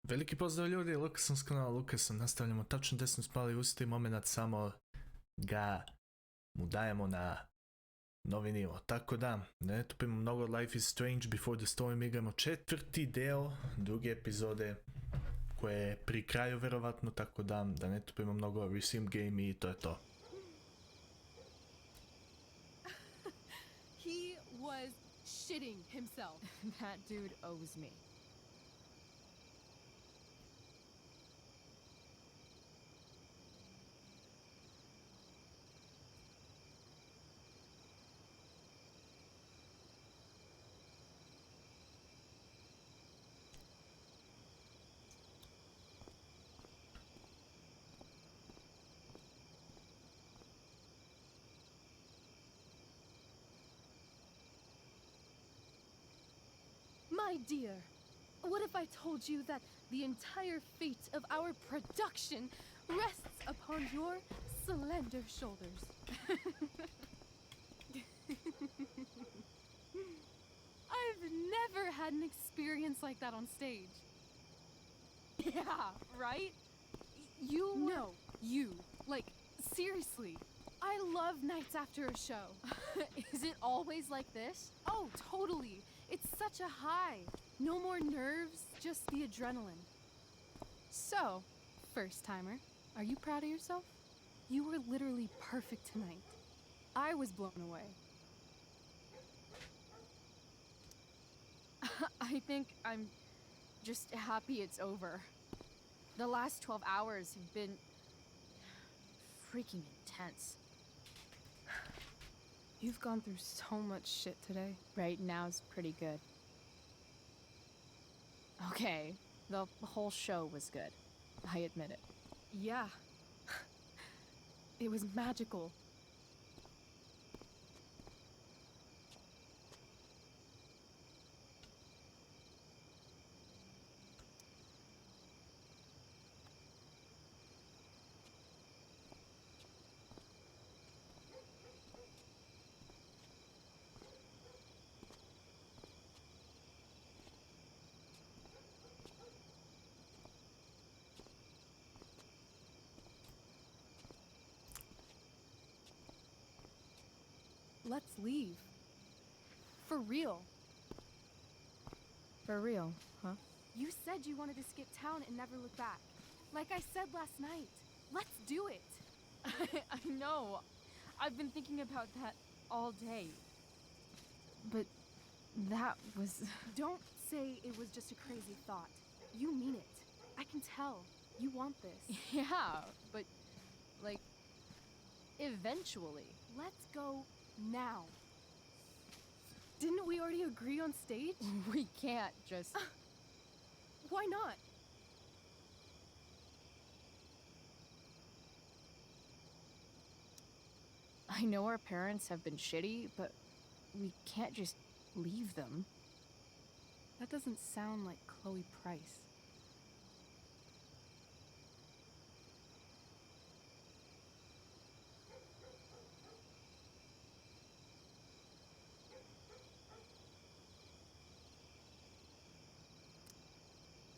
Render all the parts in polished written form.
Veliki pozdrav ljudi, Lukasom s kanala Lukasom, nastavljamo tačno gdje smo spali, usti moment, samo ga mu dajemo na novi nivo. Tako da, ne tupimo mnogo Life is Strange Before the Storm, igramo četvrti deo druge epizode koje je pri kraju verovatno, tako da ne tupimo mnogo, resume game i to je to. He was shitting himself. That dude owes me. My dear, what if I told you that the entire fate of our production rests upon your slender shoulders? I've never had an experience like that on stage. Yeah, right? No, you. Like, seriously. I love nights after a show. Is it always like this? Oh, totally. It's such a high. No more nerves, just the adrenaline. So, first timer, are you proud of yourself? You were literally perfect tonight. I was blown away. I think I'm just happy it's over. The last 12 hours have been freaking intense. You've gone through so much shit today. Right now's pretty good. Okay, the whole show was good. I admit it. Yeah. It was magical. Let's leave. For real. For real, huh? You said you wanted to skip town and never look back. Like I said last night. Let's do it. I know. I've been thinking about that all day. But that was... Don't say it was just a crazy thought. You mean it. I can tell. You want this. Yeah, but, like, eventually. Let's go now. Didn't we already agree on stage? We can't just... Why not? I know our parents have been shitty, but we can't just leave them. That doesn't sound like Chloe Price.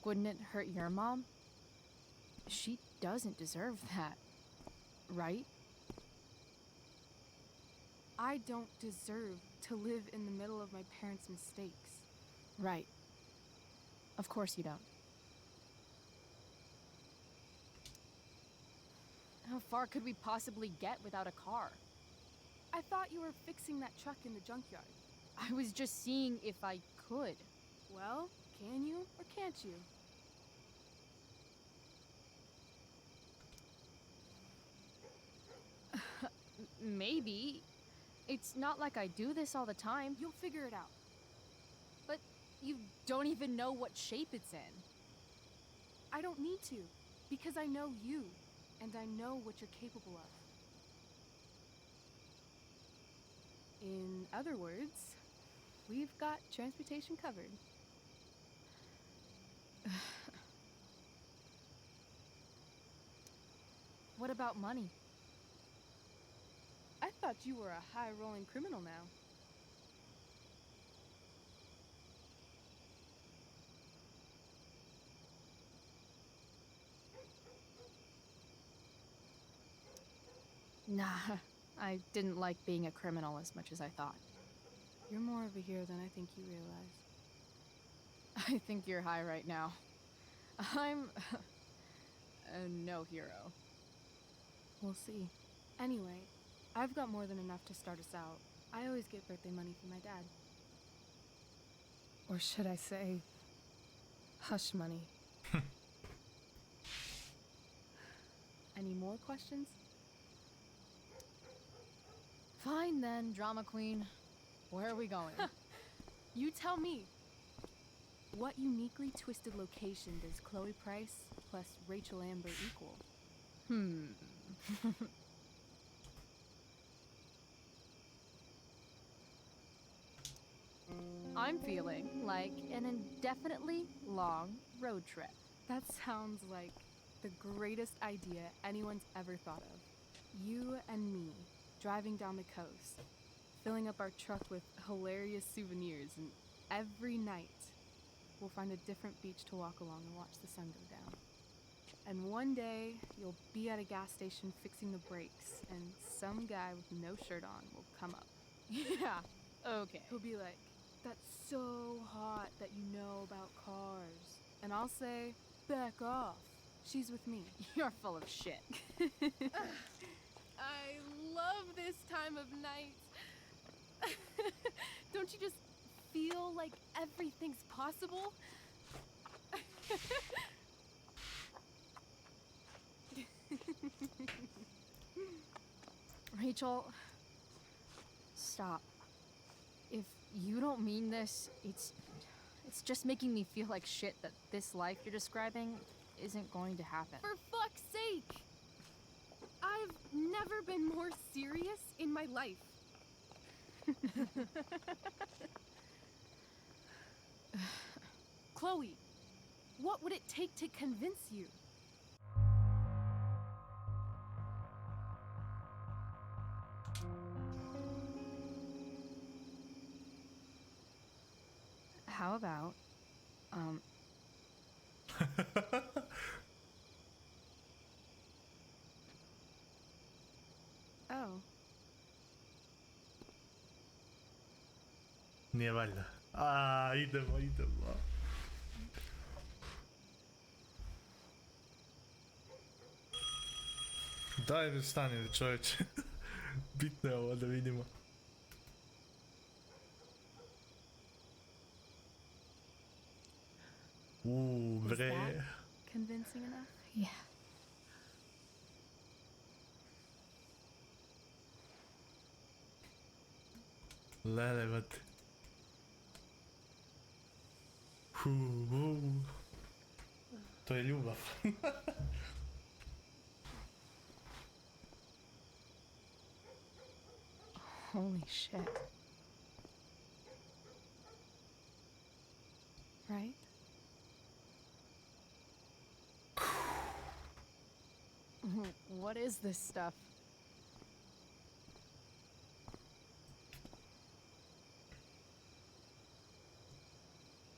Wouldn't it hurt your mom? She doesn't deserve that, right? I don't deserve to live in the middle of my parents' mistakes. Right. Of course you don't. How far could we possibly get without a car? I thought you were fixing that truck in the junkyard. I was just seeing if I could. Well, can you or can't you? Maybe. It's not like I do this all the time. You'll figure it out. But you don't even know what shape it's in. I don't need to, because I know you, and I know what you're capable of. In other words, we've got transportation covered. What about money? I thought you were a high-rolling criminal now. Nah, I didn't like being a criminal as much as I thought. You're more of a hero than I think you realize. I think you're high right now. I'm no hero. We'll see. Anyway, I've got more than enough to start us out. I always get birthday money from my dad. Or should I say, hush money. Any more questions? Fine then, drama queen. Where are we going? You tell me. What uniquely twisted location does Chloe Price plus Rachel Amber equal? I'm feeling like an indefinitely long road trip. That sounds like the greatest idea anyone's ever thought of. You and me, driving down the coast, filling up our truck with hilarious souvenirs, and every night we'll find a different beach to walk along and watch the sun go down. And one day you'll be at a gas station fixing the brakes, and some guy with no shirt on will come up. Yeah, okay. He'll be like, "That's so hot that you know about cars." And I'll say, "Back off. She's with me." You're full of shit. I love this time of night. Don't you just feel like everything's possible? Rachel, stop. If you don't mean this, it's just making me feel like shit that this life you're describing isn't going to happen. For fuck's sake! I've never been more serious in my life. Chloe, what would it take to convince you? How about, Oh, Nije valjda. Idemo. Daj mi stani čovječe. Bitno je ovo da vidimo. was Bre. that convincing enough? yeah. Lele, vate. To je ljubav. Holy shit. Right? What is this stuff?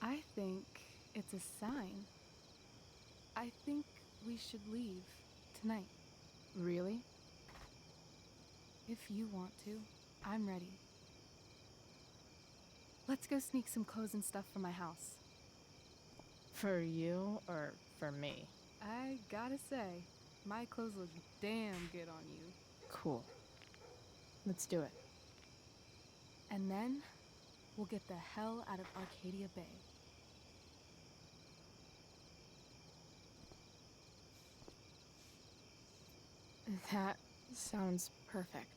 I think it's a sign. I think we should leave tonight. Really? If you want to, I'm ready. Let's go sneak some clothes and stuff from my house. For you or for me? I gotta say, my clothes look damn good on you. Cool. Let's do it. And then, we'll get the hell out of Arcadia Bay. That sounds perfect.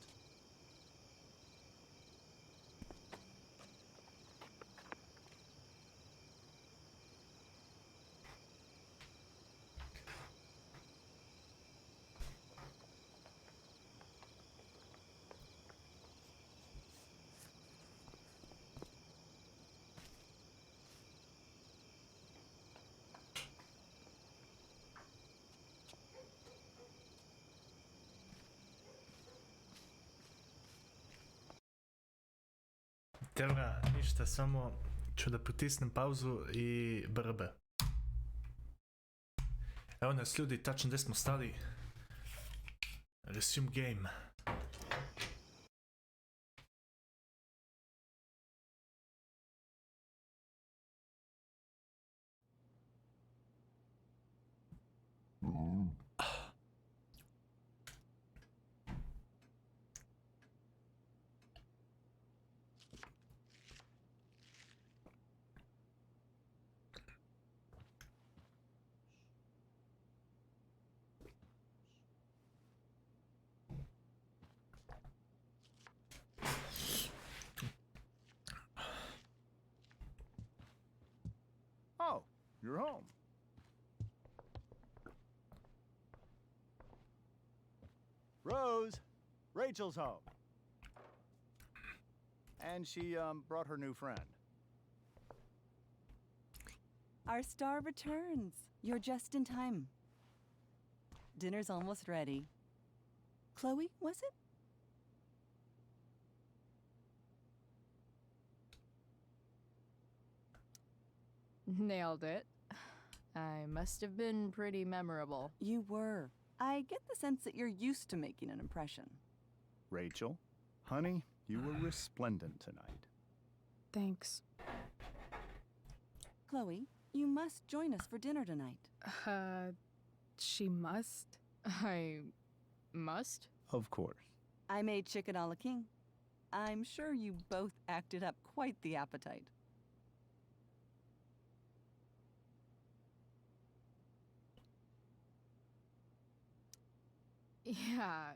Dobra, ništa, samo ću da pritisnem pauzu i brbe. Evo nas ljudi, tačno gdje smo stali. Resume game. her home. Rose, Rachel's home. And she brought her new friend. Our star returns. You're just in time. Dinner's almost ready. Chloe, was it? Nailed it. I must have been pretty memorable. You were. I get the sense that you're used to making an impression. Rachel, honey, you were resplendent tonight. Thanks. Chloe, you must join us for dinner tonight. She must? I must? Of course. I made chicken a la king. I'm sure you both acted up quite the appetite. Yeah,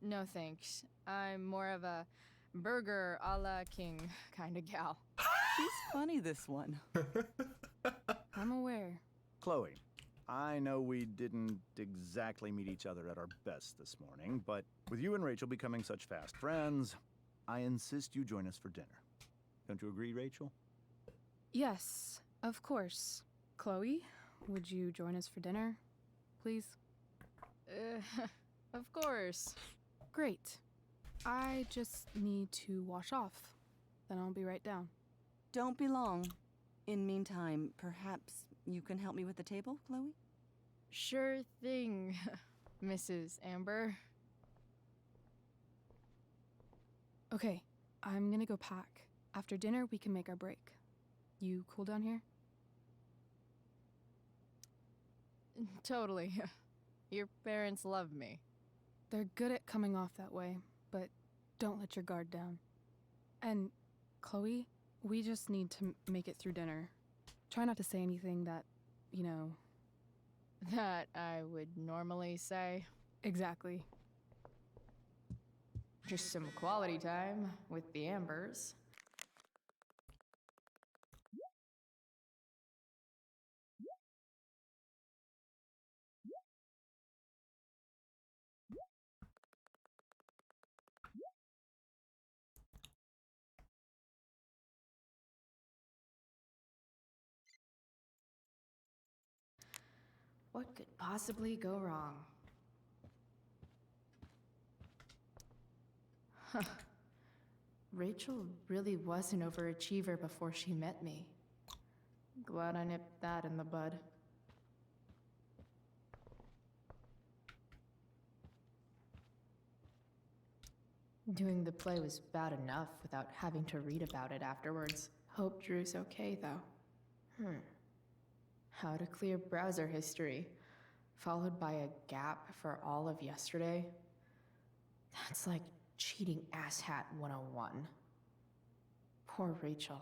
no thanks. I'm more of a burger a la king kind of gal. She's funny, this one. I'm aware. Chloe, I know we didn't exactly meet each other at our best this morning, but with you and Rachel becoming such fast friends, I insist you join us for dinner. Don't you agree, Rachel? Yes, of course. Chloe, would you join us for dinner, please? Of course. Great. I just need to wash off. Then I'll be right down. Don't be long. In meantime, perhaps you can help me with the table, Chloe? Sure thing, Mrs. Amber. Okay, I'm gonna go pack. After dinner, we can make our break. You cool down here? Totally. Your parents love me. They're good at coming off that way, but don't let your guard down. And, Chloe, we just need to make it through dinner. Try not to say anything that, you know... That I would normally say. Exactly. Just some quality time with the Ambers. What could possibly go wrong? Huh. Rachel really was an overachiever before she met me. Glad I nipped that in the bud. Doing the play was bad enough without having to read about it afterwards. Hope Drew's okay, though. How to clear browser history, followed by a gap for all of yesterday. That's like cheating asshat 101. Poor Rachel.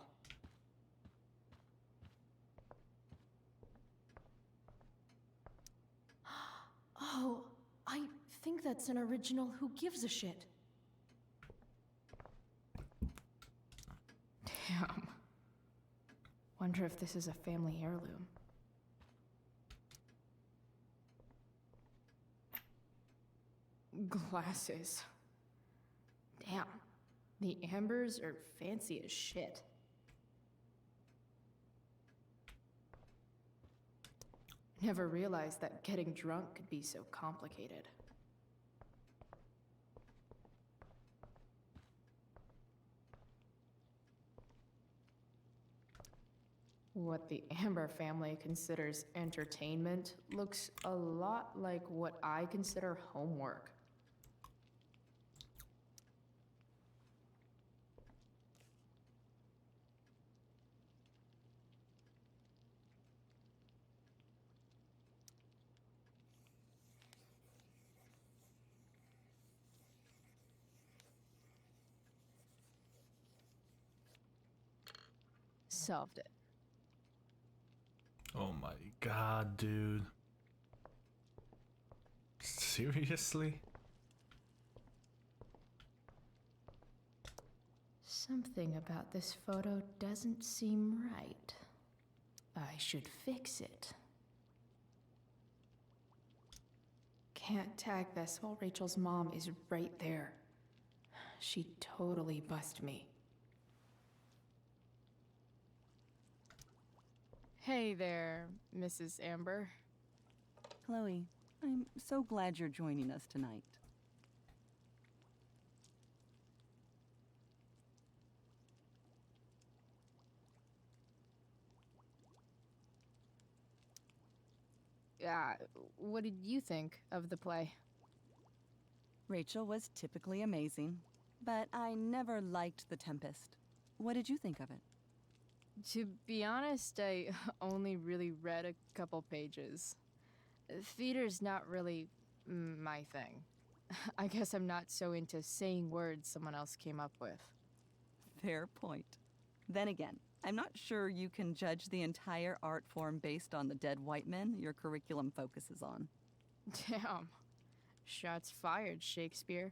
Oh, I think that's an original Who Gives a Shit. Damn. Wonder if this is a family heirloom. Glasses. Damn. The Ambers are fancy as shit. Never realized that getting drunk could be so complicated. What the Amber family considers entertainment looks a lot like what I consider homework. Solved it. Oh my god, dude. Seriously? Something about this photo doesn't seem right. I should fix it. Can't tag this while Rachel's mom is right there. She'd totally bust me. Hey there, Mrs. Amber. Chloe, I'm so glad you're joining us tonight. What did you think of the play? Rachel was typically amazing, but I never liked The Tempest. What did you think of it? To be honest, I only really read a couple pages. Theater's not really my thing. I guess I'm not so into saying words someone else came up with. Fair point. Then again, I'm not sure you can judge the entire art form based on the dead white men your curriculum focuses on. Damn. Shots fired, Shakespeare.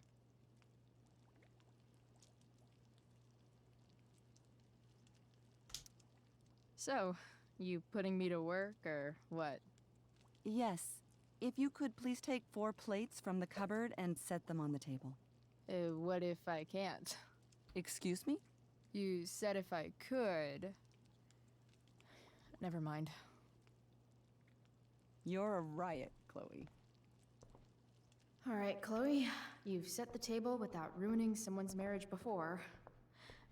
So, you putting me to work, or what? Yes. If you could please take 4 plates from the cupboard and set them on the table. What if I can't? Excuse me? You said if I could. Never mind. You're a riot, Chloe. All right, Chloe, you've set the table without ruining someone's marriage before.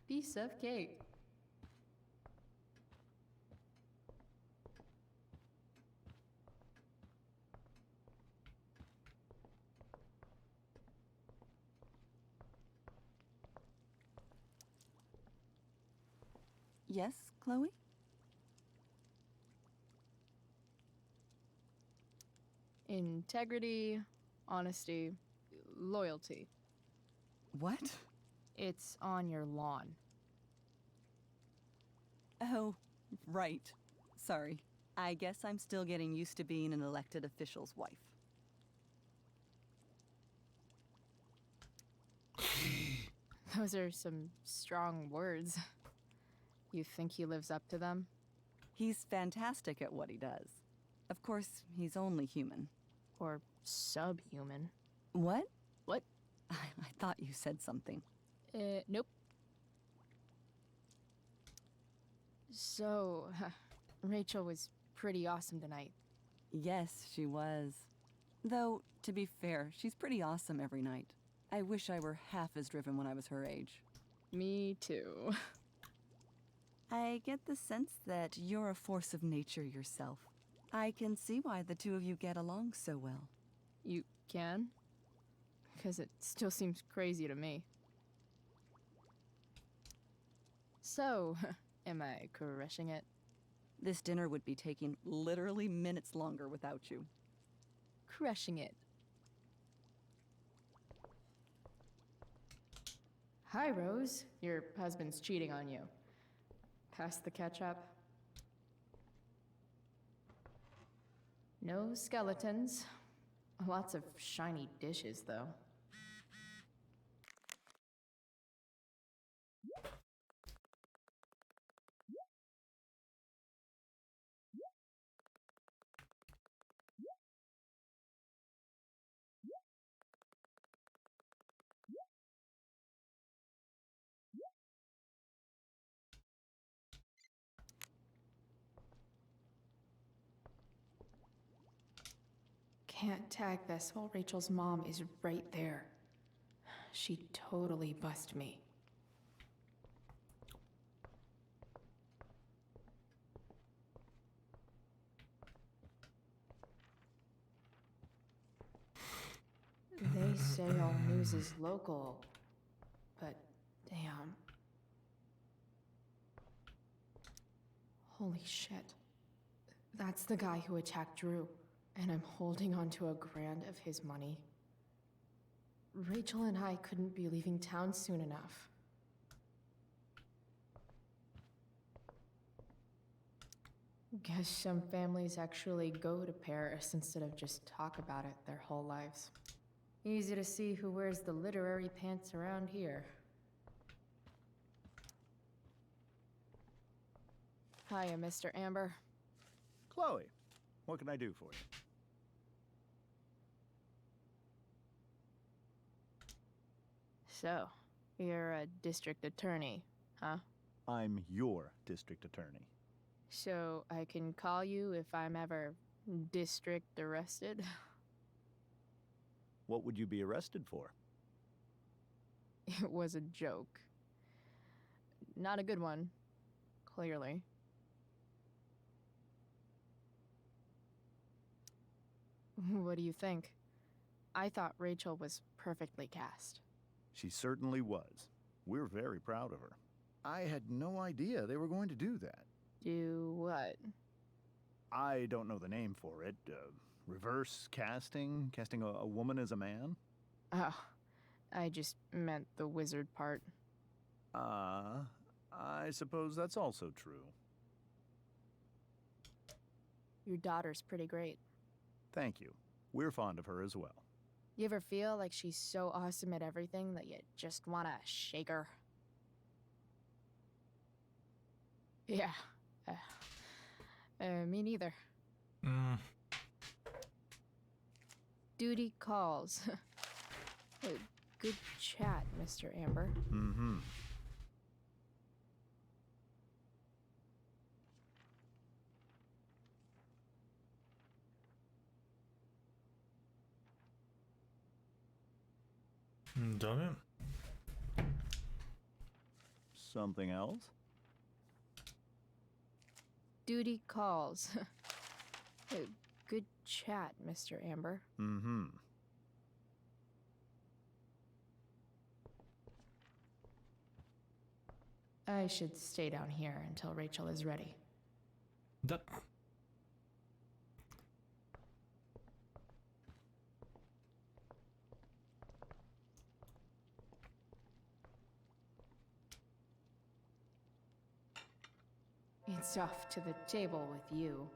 Piece of cake. Yes, Chloe? Integrity, honesty, loyalty. What? It's on your lawn. Oh, right. Sorry. I guess I'm still getting used to being an elected official's wife. Those are some strong words. You think he lives up to them? He's fantastic at what he does. Of course, he's only human. Or subhuman? What? What? I thought you said something. Nope. So, Rachel was pretty awesome tonight. Yes, she was. Though, to be fair, she's pretty awesome every night. I wish I were half as driven when I was her age. Me too. I get the sense that you're a force of nature yourself. I can see why the two of you get along so well. You can? Because it still seems crazy to me. So, am I crushing it? This dinner would be taking literally minutes longer without you. Crushing it. Hi, Rose. Your husband's cheating on you. Pass the ketchup. No skeletons. Lots of shiny dishes, though. Can't tag this while Rachel's mom is right there. She'd totally bust me. They say all news is local, but damn. Holy shit. That's the guy who attacked Drew, and I'm holding onto $1 grand of his money. Rachel and I couldn't be leaving town soon enough. Guess some families actually go to Paris instead of just talk about it their whole lives. Easy to see who wears the literary pants around here. Hiya, Mr. Amber. Chloe, what can I do for you? So, you're a district attorney, huh? I'm your district attorney. So I can call you if I'm ever district arrested? What would you be arrested for? It was a joke. Not a good one, clearly. What do you think? I thought Rachel was perfectly cast. She certainly was. We're very proud of her. I had no idea they were going to do that. Do what? I don't know the name for it. Reverse casting? Casting a woman as a man? Oh, I just meant the wizard part. I suppose that's also true. Your daughter's pretty great. Thank you. We're fond of her as well. You ever feel like she's so awesome at everything that you just wanna shake her? Yeah. Me neither. Duty calls. Good chat, Mr. Amber. Mm-hmm. Done it. Something else? Duty calls. Good chat, Mr. Amber. Mm-hmm. I should stay down here until Rachel is ready. That. It's off to the table with you.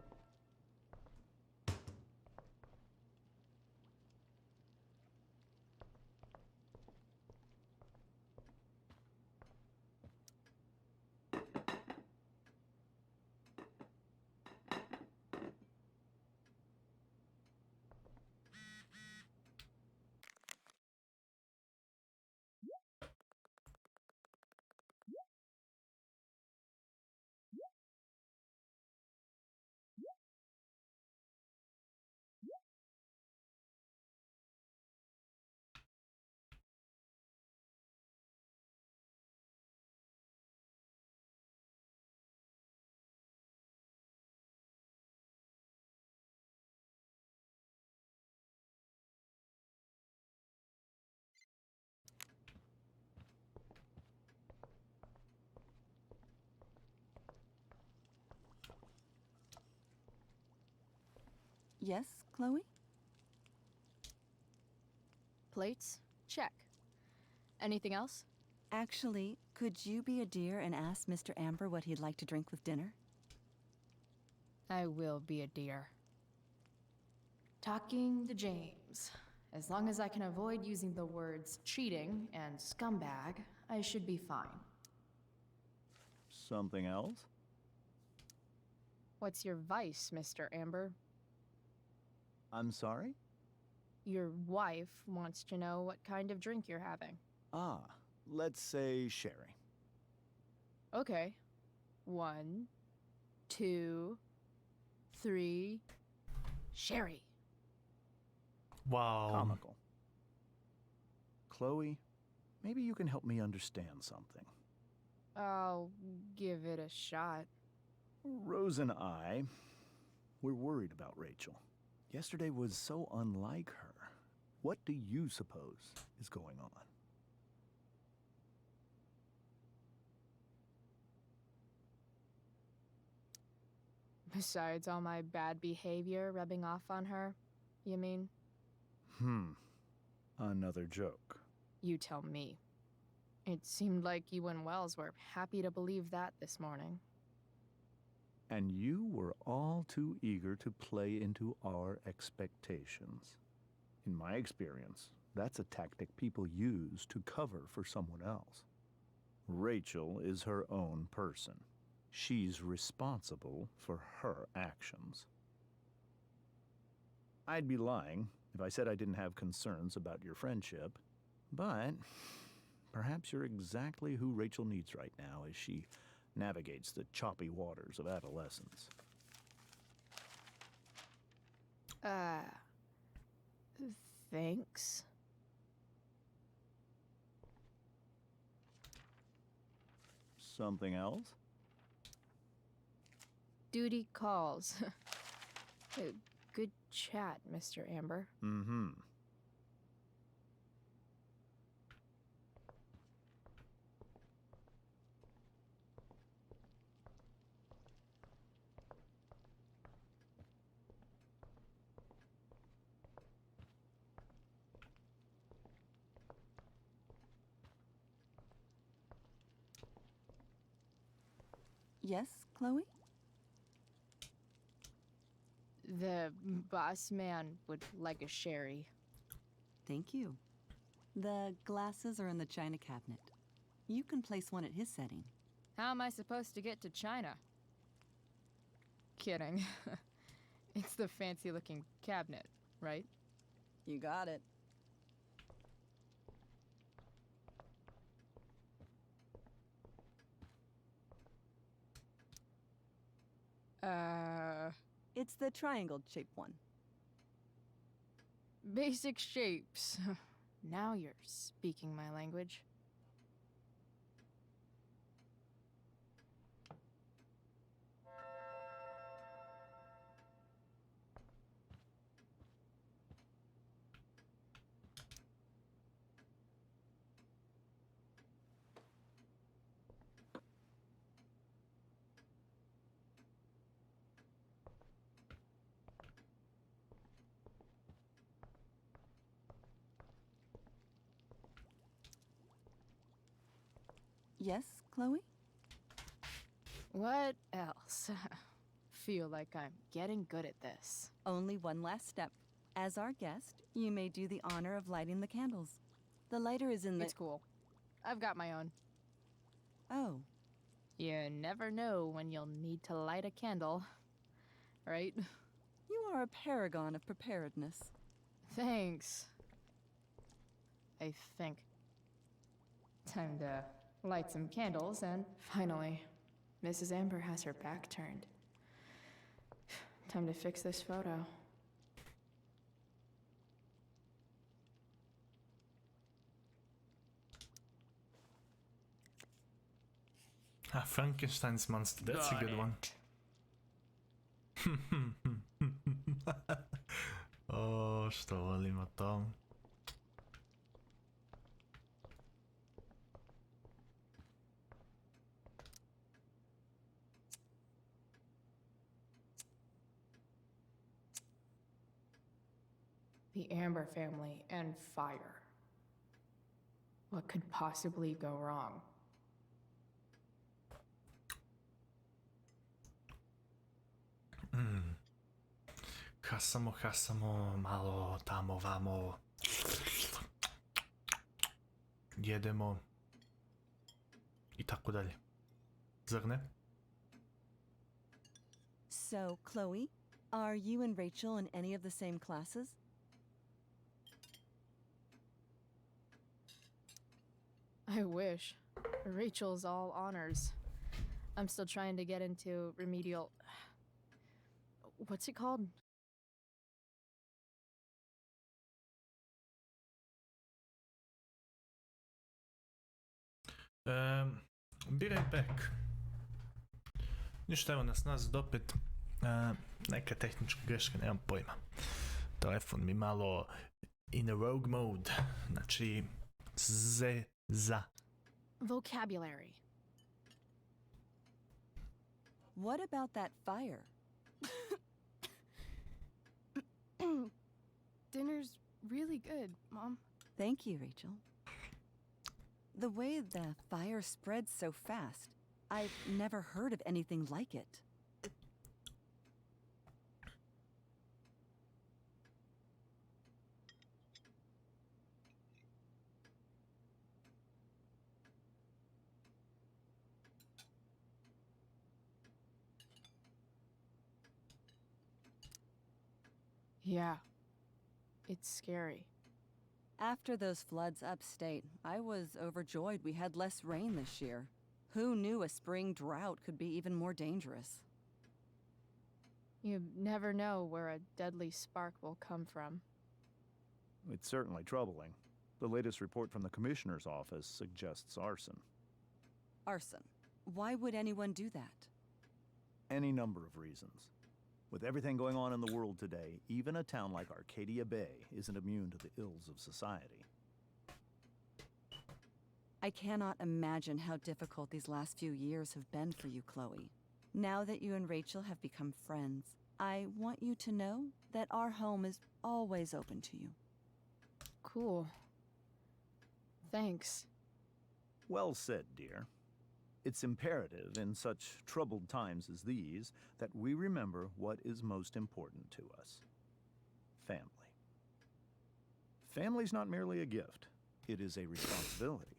Yes, Chloe? Plates? Check. Anything else? Actually, could you be a dear and ask Mr. Amber what he'd like to drink with dinner? I will be a dear. Talking to James. As long as I can avoid using the words cheating and scumbag, I should be fine. Something else? What's your vice, Mr. Amber? I'm sorry? Your wife wants to know what kind of drink you're having. Ah, let's say sherry. Okay. 1, 2, 3. Sherry. Wow. Comical. Chloe, maybe you can help me understand something. I'll give it a shot. Rose and I, we're worried about Rachel. Yesterday was so unlike her. What do you suppose is going on? Besides all my bad behavior rubbing off on her, you mean? Another joke. You tell me. It seemed like you and Wells were happy to believe that this morning. And you were all too eager to play into our expectations. In my experience, that's a tactic people use to cover for someone else. Rachel is her own person. She's responsible for her actions. I'd be lying if I said I didn't have concerns about your friendship. But perhaps you're exactly who Rachel needs right now as she navigates the choppy waters of adolescence. Thanks. Something else? Duty calls. Good chat, Mr. Amber. Mm-hmm. Yes, Chloe? The boss man would like a sherry. Thank you. The glasses are in the china cabinet. You can place one at his setting. How am I supposed to get to China? Kidding. It's the fancy-looking cabinet, right? You got it. It's the triangle-shaped one. Basic shapes. Now you're speaking my language. Yes, Chloe? What else? Feel like I'm getting good at this. Only one last step. As our guest, you may do the honor of lighting the candles. The lighter is in the... It's cool. I've got my own. Oh, You never know when you'll need to light a candle, right? you are a paragon of preparedness. Thanks. I think. Time to light some candles, and finally, Mrs. Amber has her back turned. Time to fix this photo. Frankenstein's monster, that's a good one. O, što volimo to. The Amber family and fire. What could possibly go wrong? Hasamo, malo tamo vamo. Jedemo. I tako dalje. Zar ne? So, Chloe, are you and Rachel in any of the same classes? I wish. Rachel's all honors. I'm still trying to get into remedial... What's it called? Be right back. Ništa, evo nas nazad opet. Neka tehnička greška, nemam pojma. Telefon mi malo in a rogue mode. Znači, za. Vocabulary. What about that fire? Dinner's really good, Mom. Thank you, Rachel. The way the fire spreads so fast, I've never heard of anything like it. Yeah, It's scary. After those floods upstate, I was overjoyed we had less rain this year. Who knew a spring drought could be even more dangerous? You never know where a deadly spark will come from. It's certainly troubling. The latest report from the Commissioner's office suggests arson. Arson. Why would anyone do that? Any number of reasons. With everything going on in the world today, even a town like Arcadia Bay isn't immune to the ills of society. I cannot imagine how difficult these last few years have been for you, Chloe. Now that you and Rachel have become friends, I want you to know that our home is always open to you. Cool. Thanks. Well said, dear. It's imperative in such troubled times as these that we remember what is most important to us. Family. Family's not merely a gift, it is a responsibility.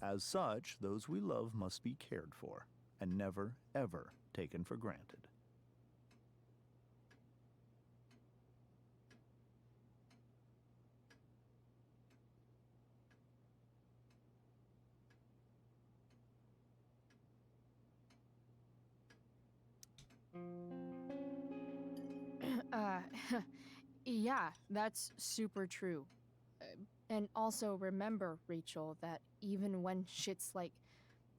As such, those we love must be cared for and never, ever taken for granted. Yeah, that's super true. And also remember, Rachel, that even when shit's like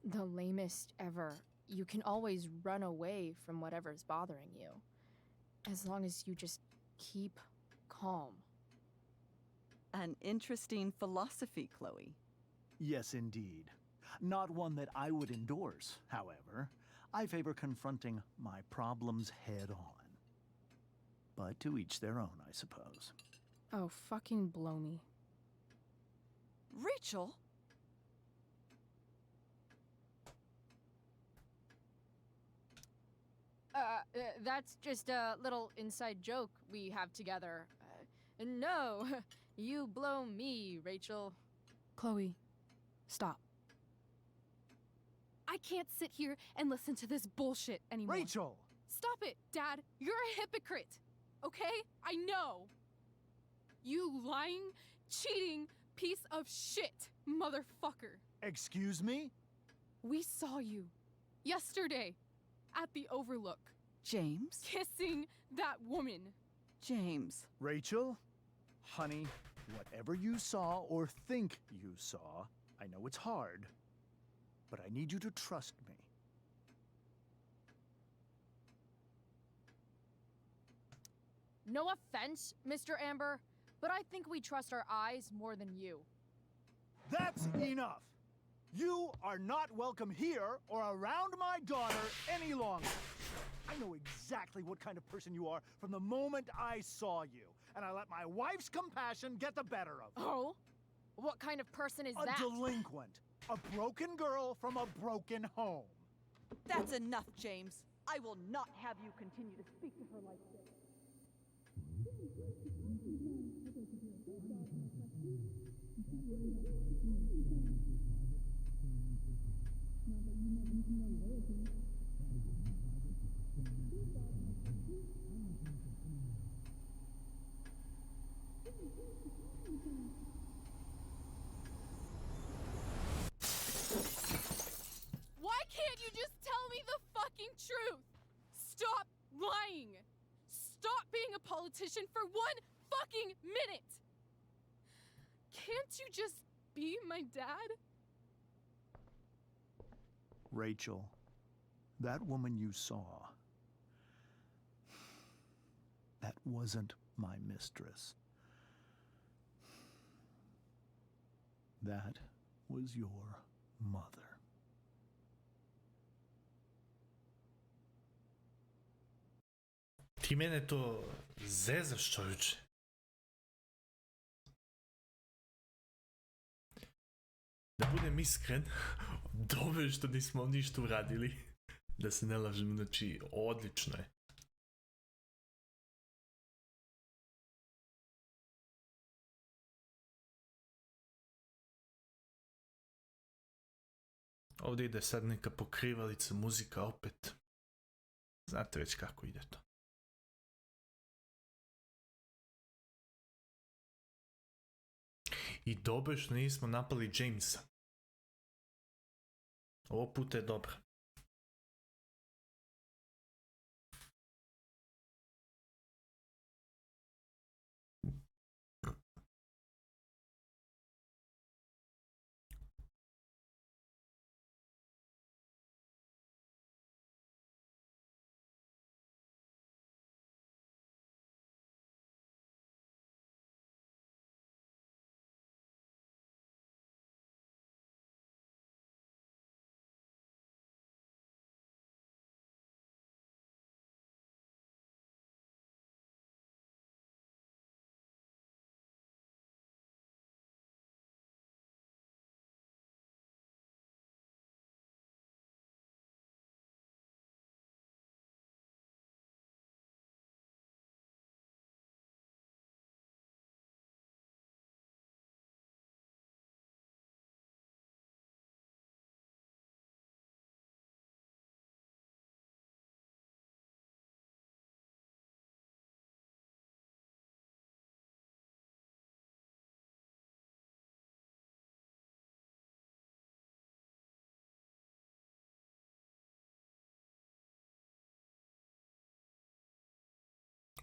the lamest ever, you can always run away from whatever's bothering you. As long as you just keep calm. An interesting philosophy, Chloe. Yes, indeed. Not one that I would endorse, however. I favor confronting my problems head on. But to each their own, I suppose. Oh, fucking blow me. Rachel? That's just a little inside joke we have together. No, you blow me, Rachel. Chloe, stop. I can't sit here and listen to this bullshit anymore. Rachel! Stop it, Dad. You're a hypocrite. Okay? I know. You lying, cheating piece of shit, motherfucker. Excuse me? We saw you yesterday at the Overlook James? kissing that woman. James. Rachel? Honey, whatever you saw or think you saw, I know it's hard, but I need you to trust me. No offense, Mr. Amber, but I think we trust our eyes more than you. That's enough! You are not welcome here or around my daughter any longer. I know exactly what kind of person you are from the moment I saw you, and I let my wife's compassion get the better of me. Oh? What kind of person is A that? delinquent. A broken girl from a broken home. That's enough, James. I will not have you continue to speak to her like this. Why can't you just tell me the fucking truth? Stop lying. Stop being a politician for 1 fucking minute. Can't you just be my dad? Rachel, that woman you saw, that wasn't my mistress. That was your mother. Ti mene to zezaš, čovječe. Da budem iskren, dobro je što nismo ništa uradili. Da se ne lažem, znači odlično je. Ovdje ide sad neka pokrivalica, muzika opet. Znate već kako ide to. I dobro je što nismo napali Jamesa. Ovo puta je dobro.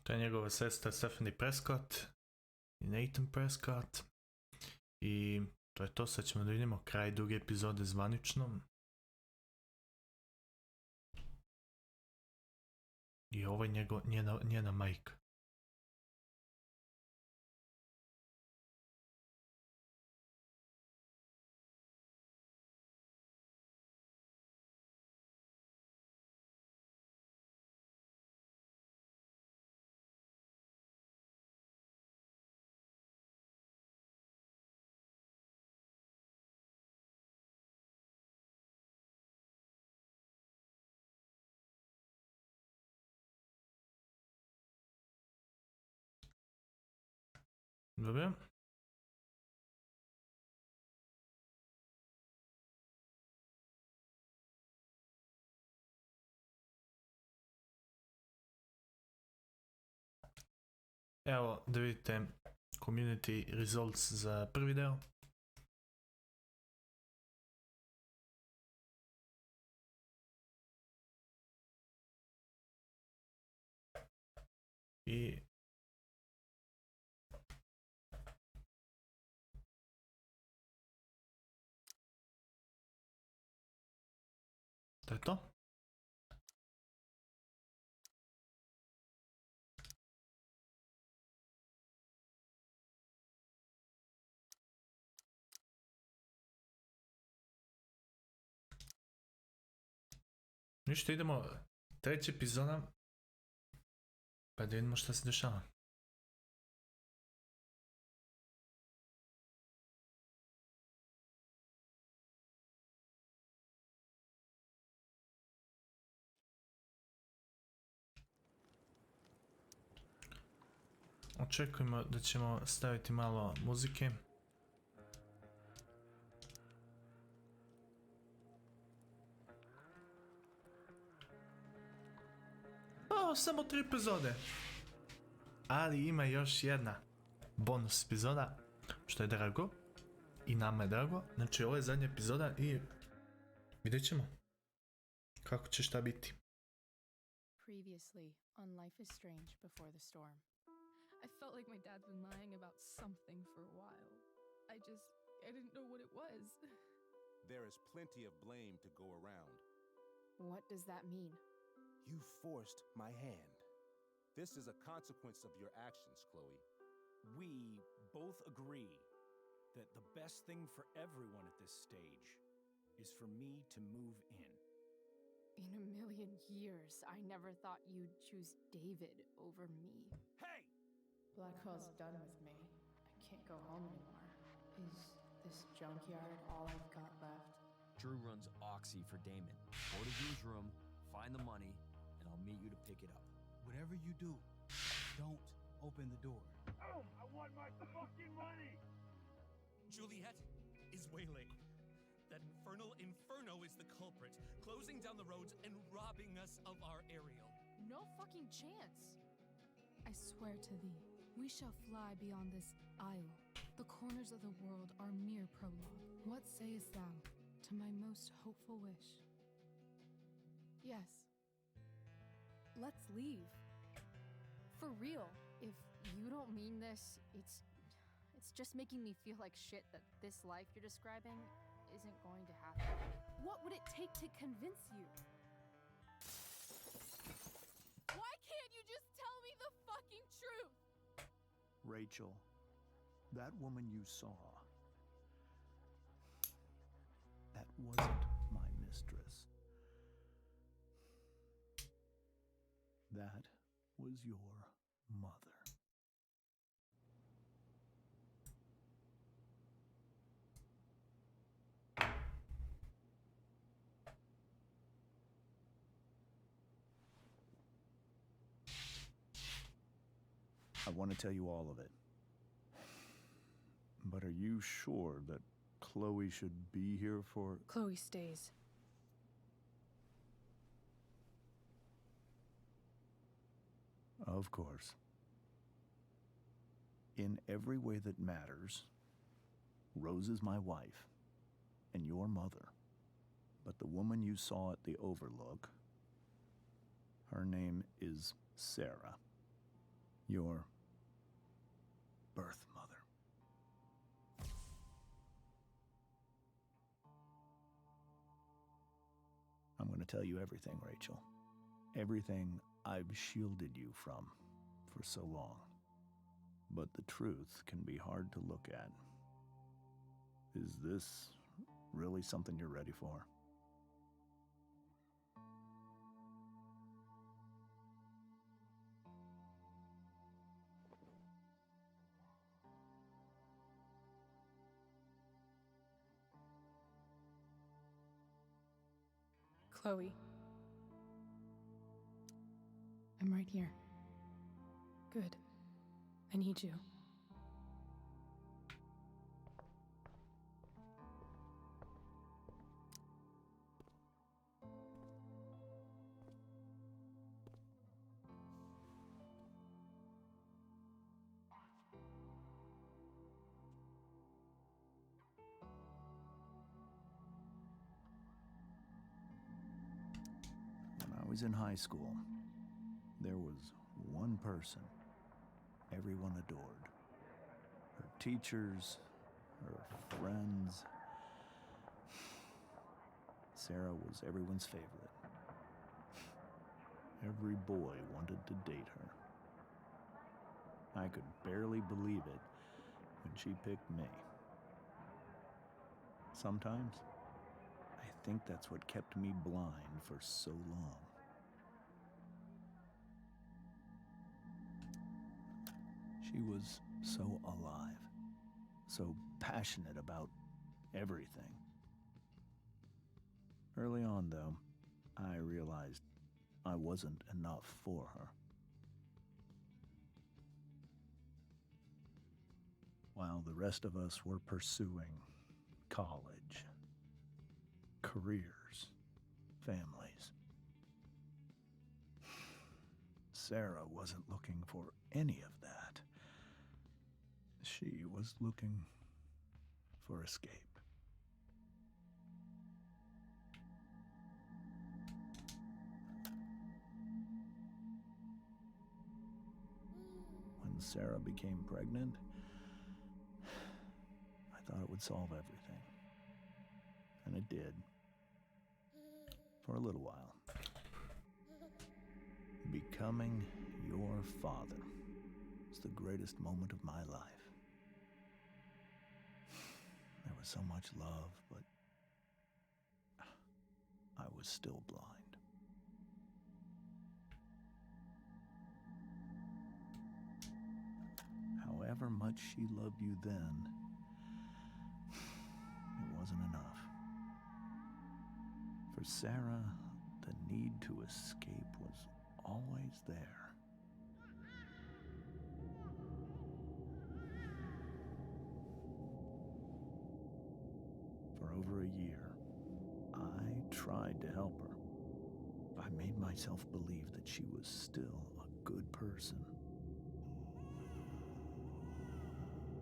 To je njegova sestra Stephanie Prescott i Nathan Prescott. I to je to, sad ćemo da vidimo kraj druge epizode zvanično. I ovo je njena majka. Dobro. Evo da vidite community results za prvi deo. I to je to. Ništa, idemo treća epizoda, pa da vidimo šta se dešava. Očekujemo da ćemo staviti malo muzike. Samo 3 epizode. Ali ima još jedna bonus epizoda, što je drago. I nama je drago. Znači ovo je zadnja epizoda i vidjet ćemo kako će šta biti. Previously on Life is Strange Before the Storm. I felt like my dad's been lying about something for a while. I didn't know what it was. There is plenty of blame to go around. What does that mean? You forced my hand. This is a consequence of your actions, Chloe. We both agree that the best thing for everyone at this stage is for me to move in. In a million years, I never thought you'd choose David over me. Hey! Blackwell's done with me. I can't go home anymore. Is this junkyard all I've got left? Drew runs Oxy for Damon. Go to Drew's room, find the money, and I'll meet you to pick it up. Whatever you do, don't open the door. Oh, I want my fucking money! Juliet is waylaid. That infernal inferno is the culprit, closing down the roads and robbing us of our aerial. No fucking chance. I swear to thee, we shall fly beyond this isle. The corners of the world are mere prologue. What sayest thou to my most hopeful wish? Yes. Let's leave. For real. If you don't mean this, it's just making me feel like shit that this life you're describing isn't going to happen. What would it take to convince you? Why can't you just tell me the fucking truth? Rachel, that woman you saw, that wasn't my mistress. That was your mother. I want to tell you all of it. But are you sure that Chloe should be here for... Chloe stays. Of course. In every way that matters, Rose is my wife and your mother. But the woman you saw at the Overlook, her name is Sarah, your birth mother. I'm going to tell you everything, Rachel. Everything I've shielded you from for so long. But the truth can be hard to look at. Is this really something you're ready for? Chloe. I'm right here. Good. I need you. When I was in high school, there was one person everyone adored. Her teachers, her friends. Sarah was everyone's favorite. Every boy wanted to date her. I could barely believe it when she picked me. Sometimes, I think that's what kept me blind for so long. She was so alive, so passionate about everything. Early on, though, I realized I wasn't enough for her. While the rest of us were pursuing college, careers, families, Sarah wasn't looking for any of that. She was looking for escape. When Sarah became pregnant, I thought it would solve everything. And it did. For a little while. Becoming your father was the greatest moment of my life. There was so much love, but I was still blind. However much she loved you then, it wasn't enough. For Sarah, the need to escape was always there. For over a year, I tried to help her. I made myself believe that she was still a good person.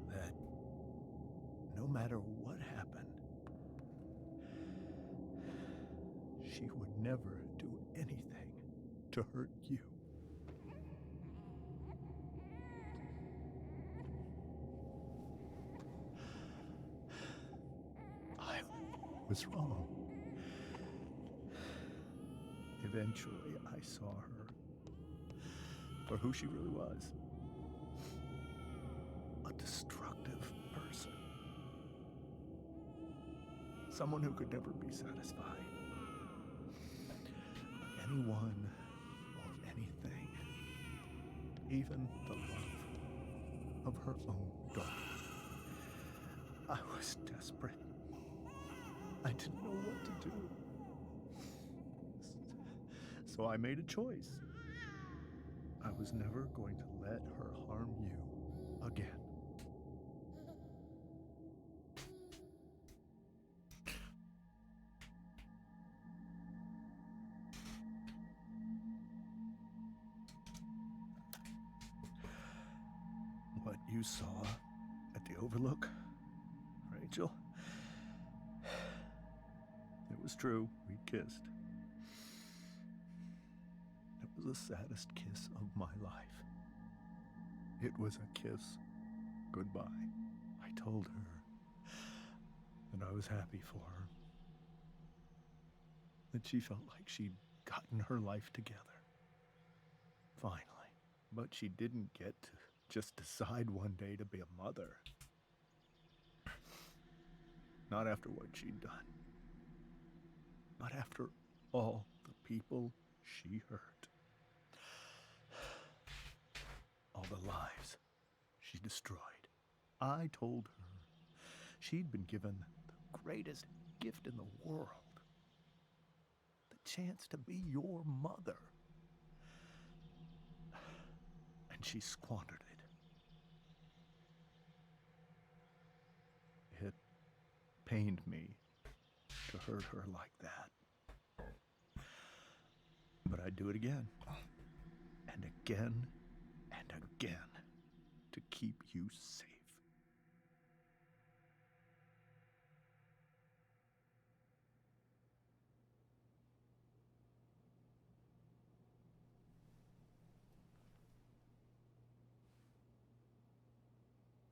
That matter what happened, she would never do anything to hurt you. I was wrong. Eventually, I saw her for who she really was. A destructive person. Someone who could never be satisfied. By anyone or anything. Even the love of her own daughter. I was desperate. I didn't know what to do. So I made a choice. I was never going to let her harm you again. What you saw at the Overlook, Rachel, it was true. We kissed. It was the saddest kiss of my life. It was a kiss goodbye. I told her that I was happy for her. That she felt like she'd gotten her life together. Finally. But she didn't get to just decide one day to be a mother. Not after what she'd done. Not after all the people she hurt. All the lives she destroyed. I told her she'd been given the greatest gift in the world. The chance to be your mother. And she squandered it. It pained me to hurt her like that. But I'd do it again. And again. And again. To keep you safe.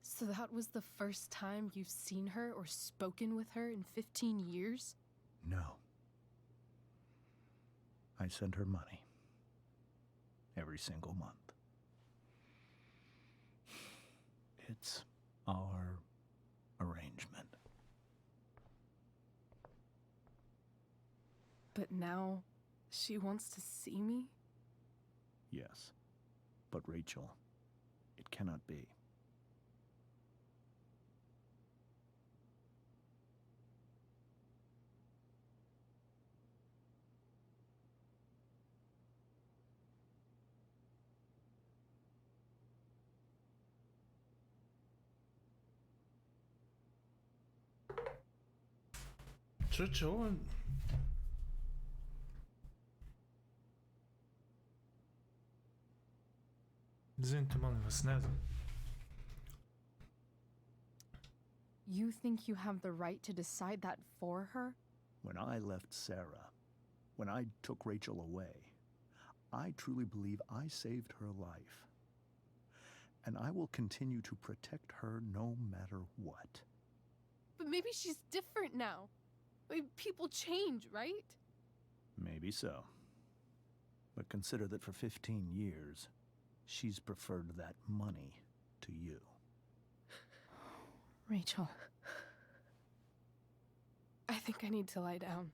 So that was the first time you've seen her or spoken with her in 15 years? No. I send her money. Every single month. It's our arrangement. But now, she wants to see me? Yes. But Rachel, it cannot be. Čo? Izvinite, molim vas, ne znam. You think you have the right to decide that for her? When I left Sarah, when I took Rachel away, I truly believe I saved her life. And I will continue to protect her no matter what. But maybe she's different now. People change, right? Maybe so. But consider that for 15 years, she's preferred that money to you. Rachel. I think I need to lie down.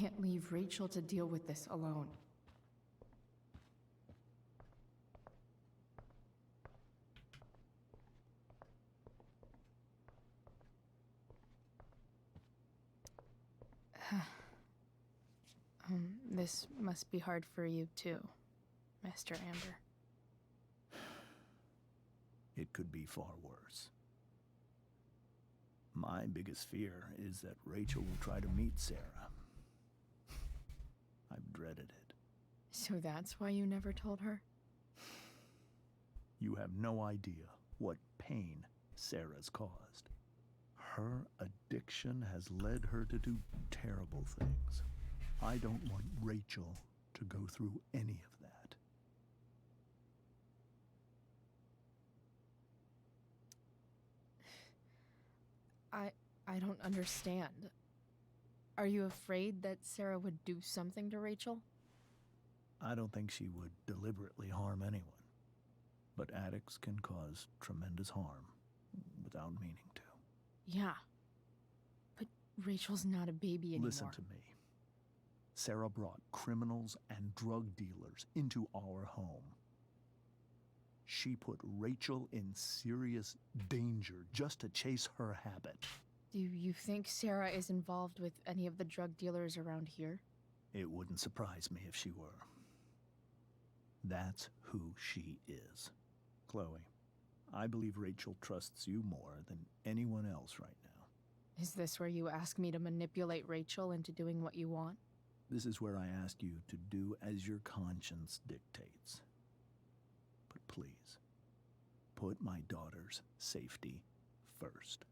can't leave Rachel to deal with this alone. This must be hard for you too, Mr. Amber. It could be far worse. My biggest fear is that Rachel will try to meet Sarah. I've dreaded it. So that's why you never told her? You have no idea what pain Sarah's caused. Her addiction has led her to do terrible things. I don't want Rachel to go through any of that. I don't understand. Are you afraid that Sarah would do something to Rachel? I don't think she would deliberately harm anyone. But addicts can cause tremendous harm without meaning to. Yeah. But Rachel's not a baby anymore. Listen to me. Sarah brought criminals and drug dealers into our home. She put Rachel in serious danger just to chase her habit. Do you think Sarah is involved with any of the drug dealers around here? It wouldn't surprise me if she were. That's who she is. Chloe, I believe Rachel trusts you more than anyone else right now. Is this where you ask me to manipulate Rachel into doing what you want? This is where I ask you to do as your conscience dictates. But please, put my daughter's safety first.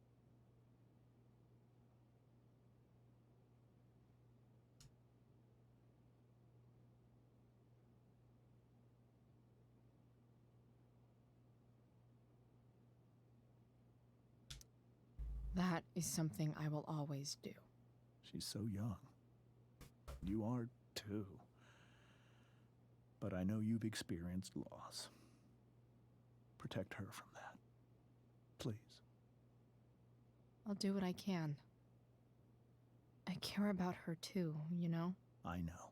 That is something I will always do. She's so young. You are too. But I know you've experienced loss. Protect her from that. Please. I'll do what I can. I care about her too, you know? I know.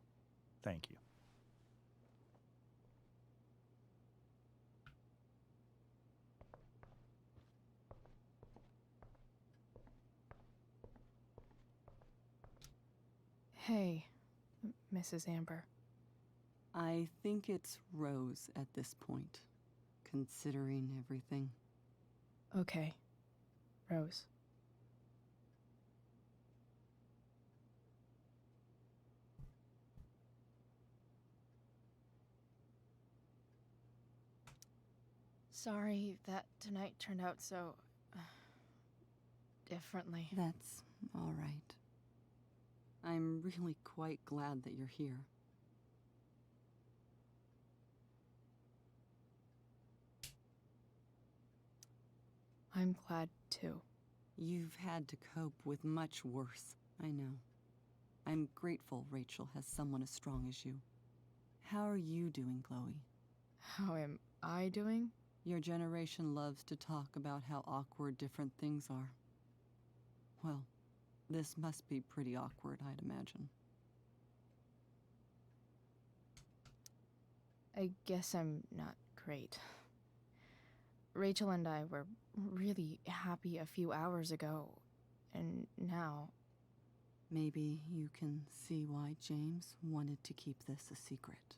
Thank you. Hey, Mrs. Amber. I think it's Rose at this point, considering everything. Okay, Rose. Sorry that tonight turned out so differently. That's all right. I'm really quite glad that you're here. I'm glad too. You've had to cope with much worse, I know. I'm grateful Rachel has someone as strong as you. How are you doing, Chloe? How am I doing? Your generation loves to talk about how awkward different things are. Well, this must be pretty awkward, I'd imagine. I guess I'm not great. Rachel and I were really happy a few hours ago, and now... Maybe you can see why James wanted to keep this a secret.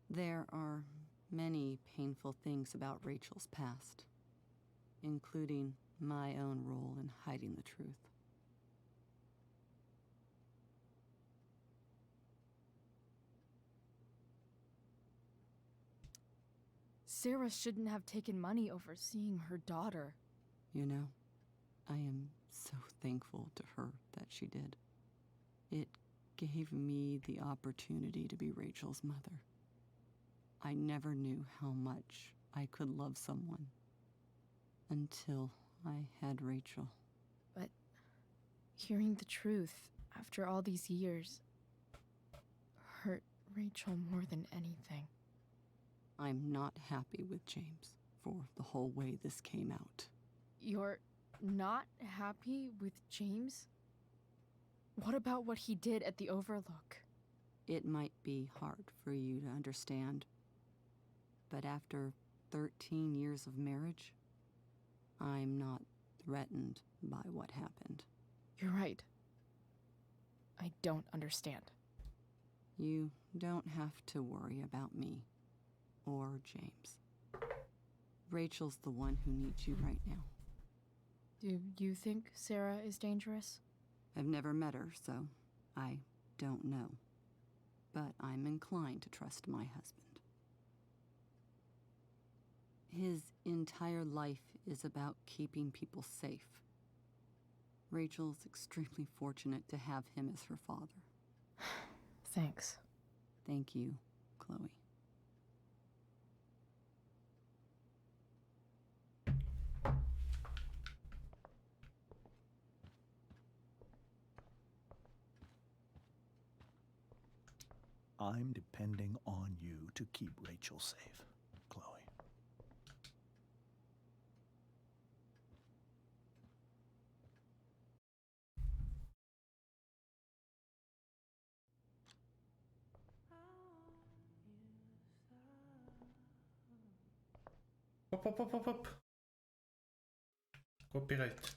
There are many painful things about Rachel's past, including my own role in hiding the truth. Sarah shouldn't have taken money over seeing her daughter. You know, I am so thankful to her that she did. It gave me the opportunity to be Rachel's mother. I never knew how much I could love someone until I had Rachel. But hearing the truth after all these years hurt Rachel more than anything. I'm not happy with James for the whole way this came out. You're not happy with James? What about what he did at the Overlook? It might be hard for you to understand, but after 13 years of marriage, I'm not threatened by what happened. You're right. I don't understand. You don't have to worry about me or James. Rachel's the one who needs you right now. Do you think Sarah is dangerous? I've never met her, so I don't know. But I'm inclined to trust my husband. His entire life is about keeping people safe. Rachel's extremely fortunate to have him as her father. Thanks. Thank you, Chloe. I'm depending on you to keep Rachel safe, Chloe. Hop. Copyright.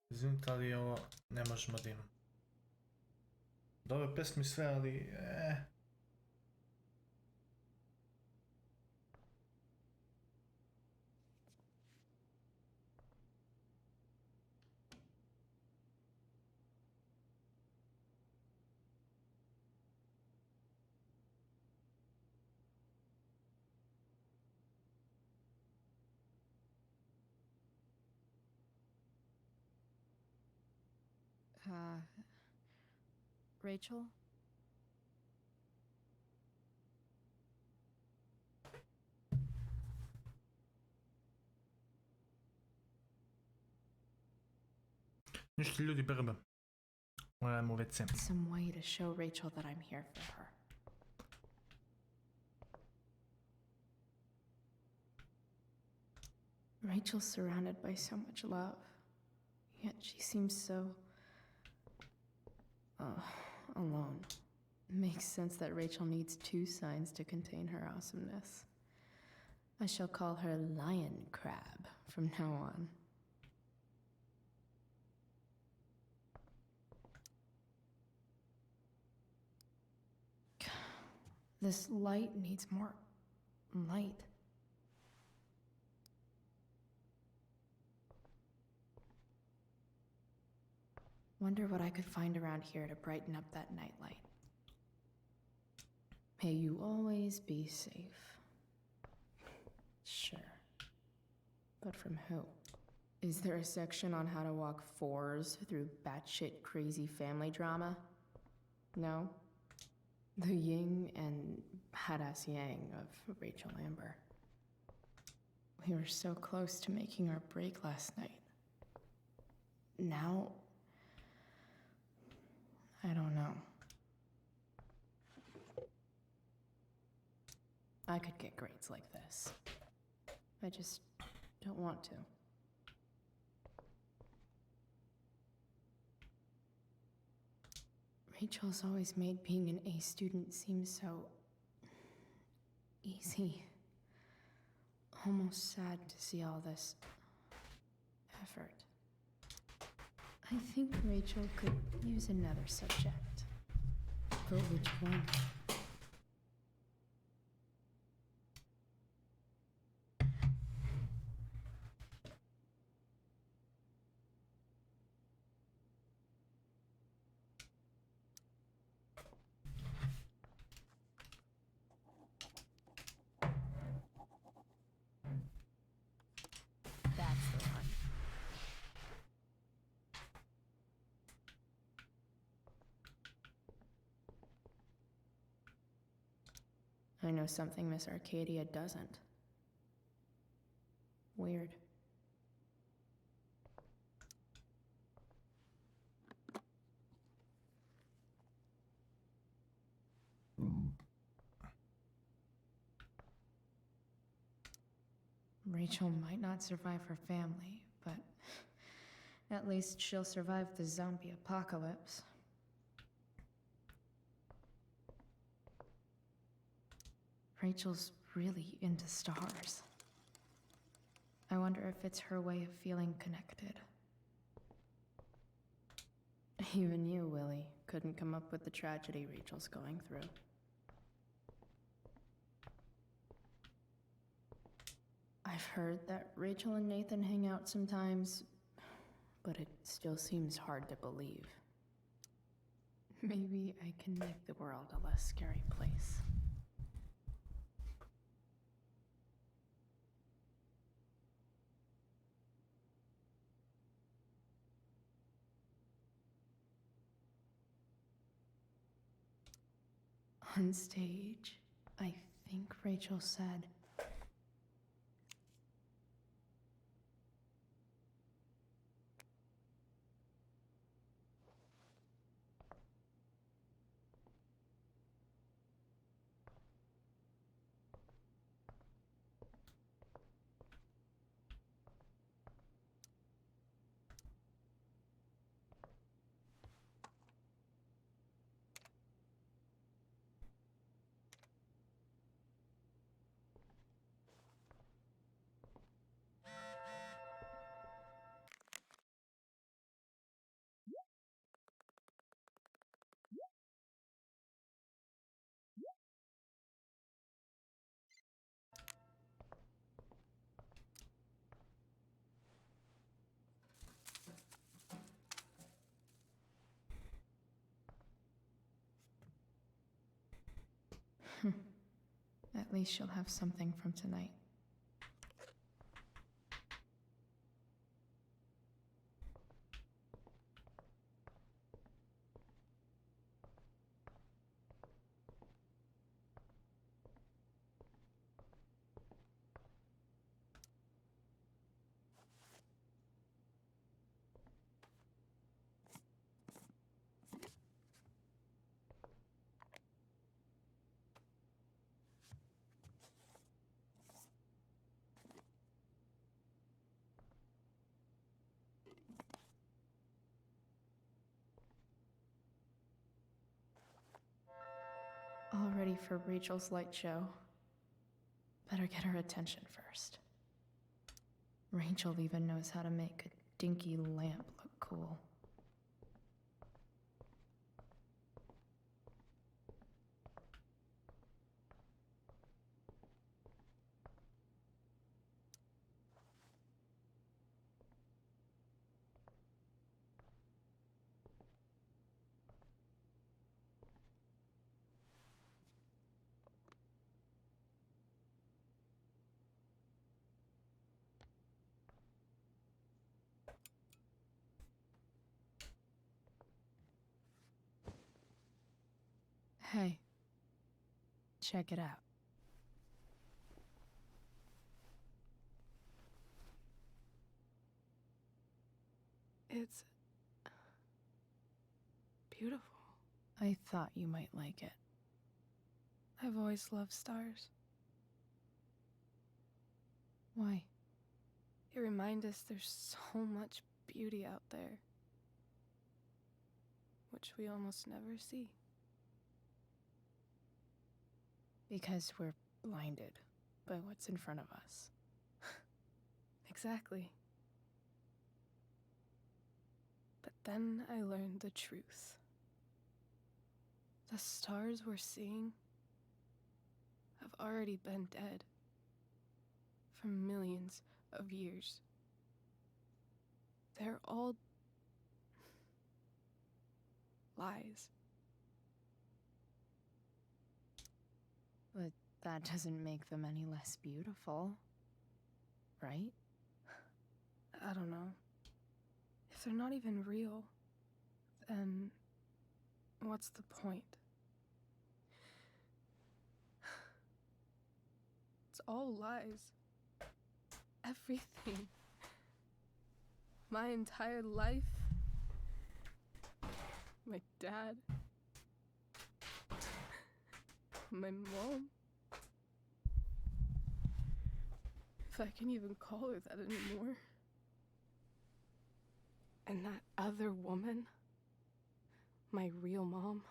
Izvinite, ali ovo ne možemo da imamo. Dobre pesmi sve, ali... Rachel? Ništa ljudi brbe. Moram u WC. Some way to show Rachel that I'm here for her. Rachel's surrounded by so much love, yet she seems so... alone. Makes sense that Rachel needs two signs to contain her awesomeness. I shall call her Lion Crab from now on. This light needs more light. Wonder what I could find around here to brighten up that nightlight. May you always be safe. Sure. But from who? Is there a section on how to walk fours through batshit crazy family drama? No? The yin and badass yang of Rachel Amber. We were so close to making our break last night. Now... I don't know. I could get grades like this. I just don't want to. Rachel's always made being an A student seem so... easy. Almost sad to see all this... effort. I think Rachel could use another subject. But which one? That's the one. I know something Miss Arcadia doesn't. Weird. Rachel might not survive her family, but At least she'll survive the zombie apocalypse. Rachel's really into stars. I wonder if it's her way of feeling connected. Even you, Willie, couldn't come up with the tragedy Rachel's going through. I've heard that Rachel and Nathan hang out sometimes, but it still seems hard to believe. Maybe I can make the world a less scary place. On stage, I think Rachel said, at least she'll have something from tonight. All ready for Rachel's light show. Better get her attention first. Rachel even knows how to make a dinky lamp look cool. Hey, check it out. It's beautiful. I thought you might like it. I've always loved stars. Why? They remind us there's so much beauty out there, which we almost never see. Because we're blinded by what's in front of us. Exactly. But then I learned the truth. The stars we're seeing have already been dead for millions of years. They're all lies. But that doesn't make them any less beautiful, right? I don't know. If they're not even real, then what's the point? It's all lies. Everything. My entire life. My dad. My mom. If I can even call her that anymore. And that other woman, my real mom,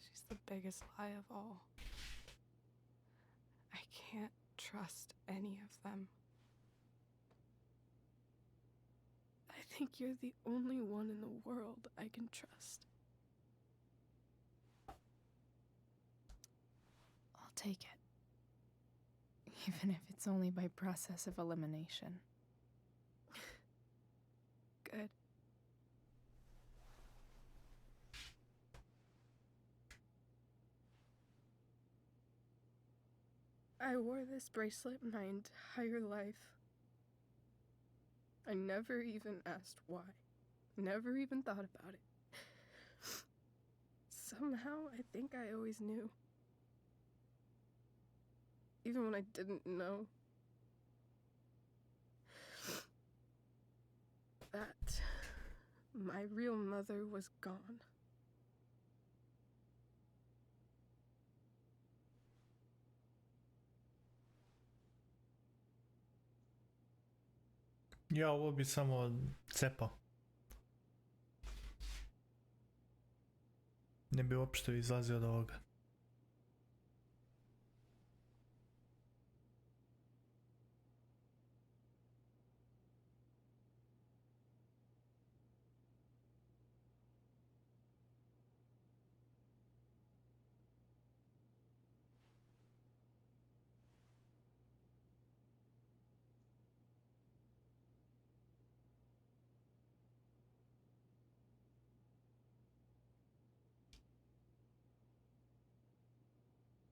she's the biggest lie of all. I can't trust any of them. I think you're the only one in the world I can trust. I'll take it. Even if it's only by process of elimination. Good. I wore this bracelet my entire life. I never even asked why. Never even thought about it. Somehow, I think I always knew. Even when I didn't know. That my real mother was gone. Ja, ovo bi samo cepao. Ne bi uopšte izlazio od ovoga.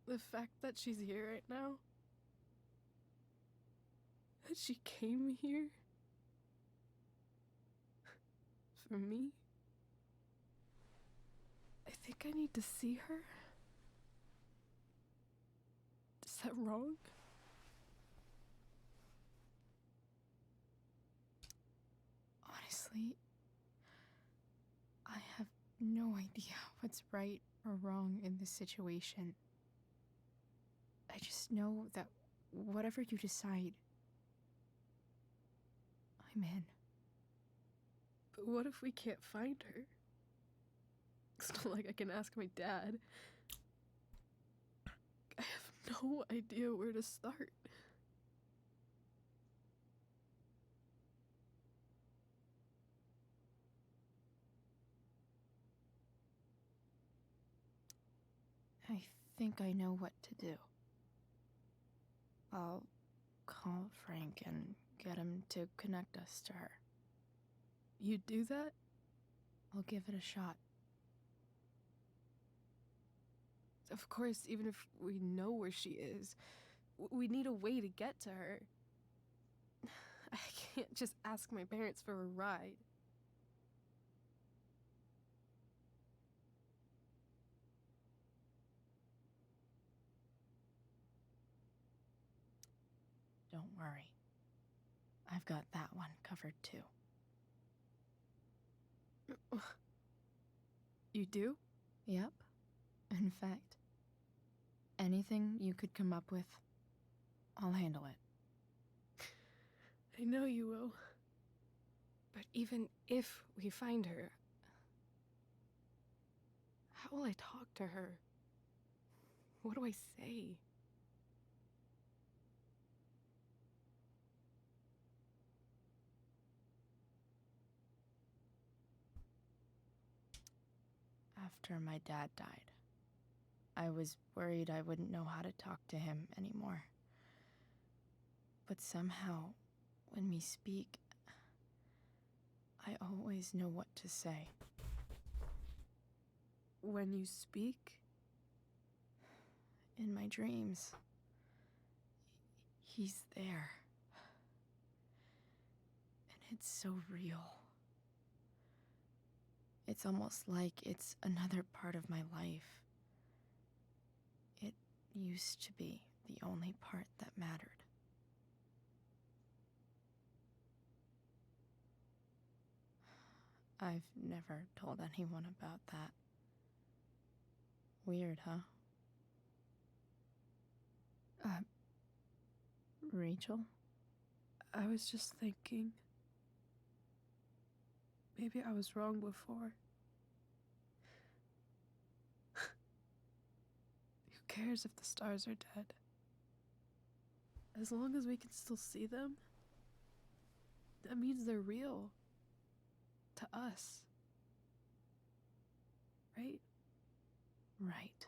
The fact that she's here right now, that she came here for me, I think I need to see her. Is that wrong? Honestly, I have no idea what's right or wrong in this situation. I just know that whatever you decide, I'm in. But what if we can't find her? It's not like I can ask my dad. I have no idea where to start. I think I know what to do. I'll call Frank and get him to connect us to her. You'd do that? I'll give it a shot. Of course, even if we know where she is, we need a way to get to her. I can't just ask my parents for a ride. Don't worry. I've got that one covered too. You do? Yep. In fact, anything you could come up with, I'll handle it. I know you will. But even if we find her, how will I talk to her? What do I say? After my dad died, I was worried I wouldn't know how to talk to him anymore. But somehow, when we speak, I always know what to say. When you speak? In my dreams, he's there. And it's so real. It's almost like it's another part of my life. It used to be the only part that mattered. I've never told anyone about that. Weird, huh? Rachel? I was just thinking. Maybe I was wrong before. Who cares if the stars are dead? As long as we can still see them, that means they're real. To us. Right? Right.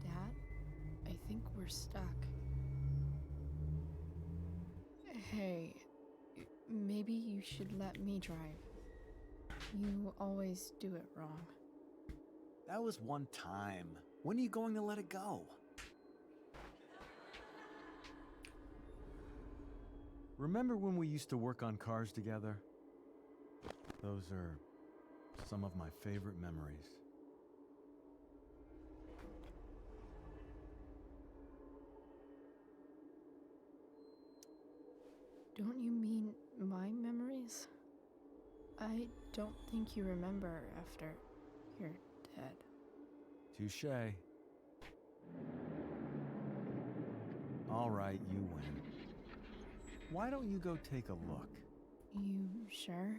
Dad, I think we're stuck. Hey, maybe you should let me drive. You always do it wrong. That was one time. When are you going to let it go? Remember when we used to work on cars together? Those are some of my favorite memories. Don't you mean my memories? I don't think you remember after you're dead. Touché. All right, you win. Why don't you go take a look? You sure?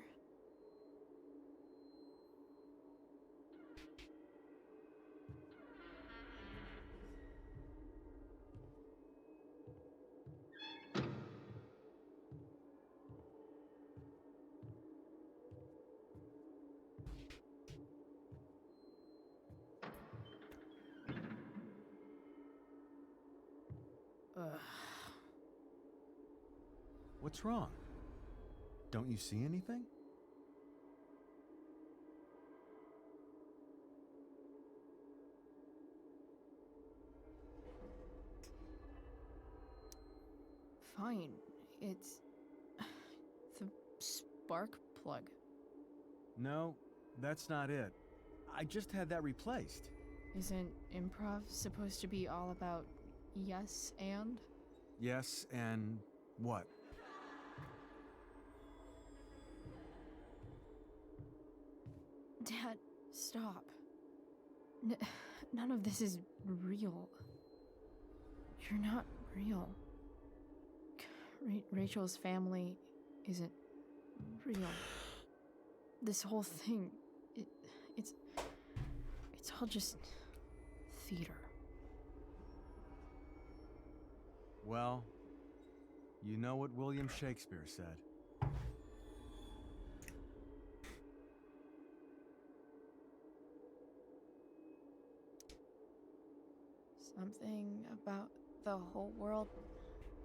Ugh. What's wrong? Don't you see anything? Fine. It's the spark plug. No, that's not it. I just had that replaced. Isn't improv supposed to be all about yes and? Yes, and what? Dad, stop. None of this is real. You're not real. Rachel's family isn't real. This whole thing, it's all just theater. Well, you know what William Shakespeare said. Something about the whole world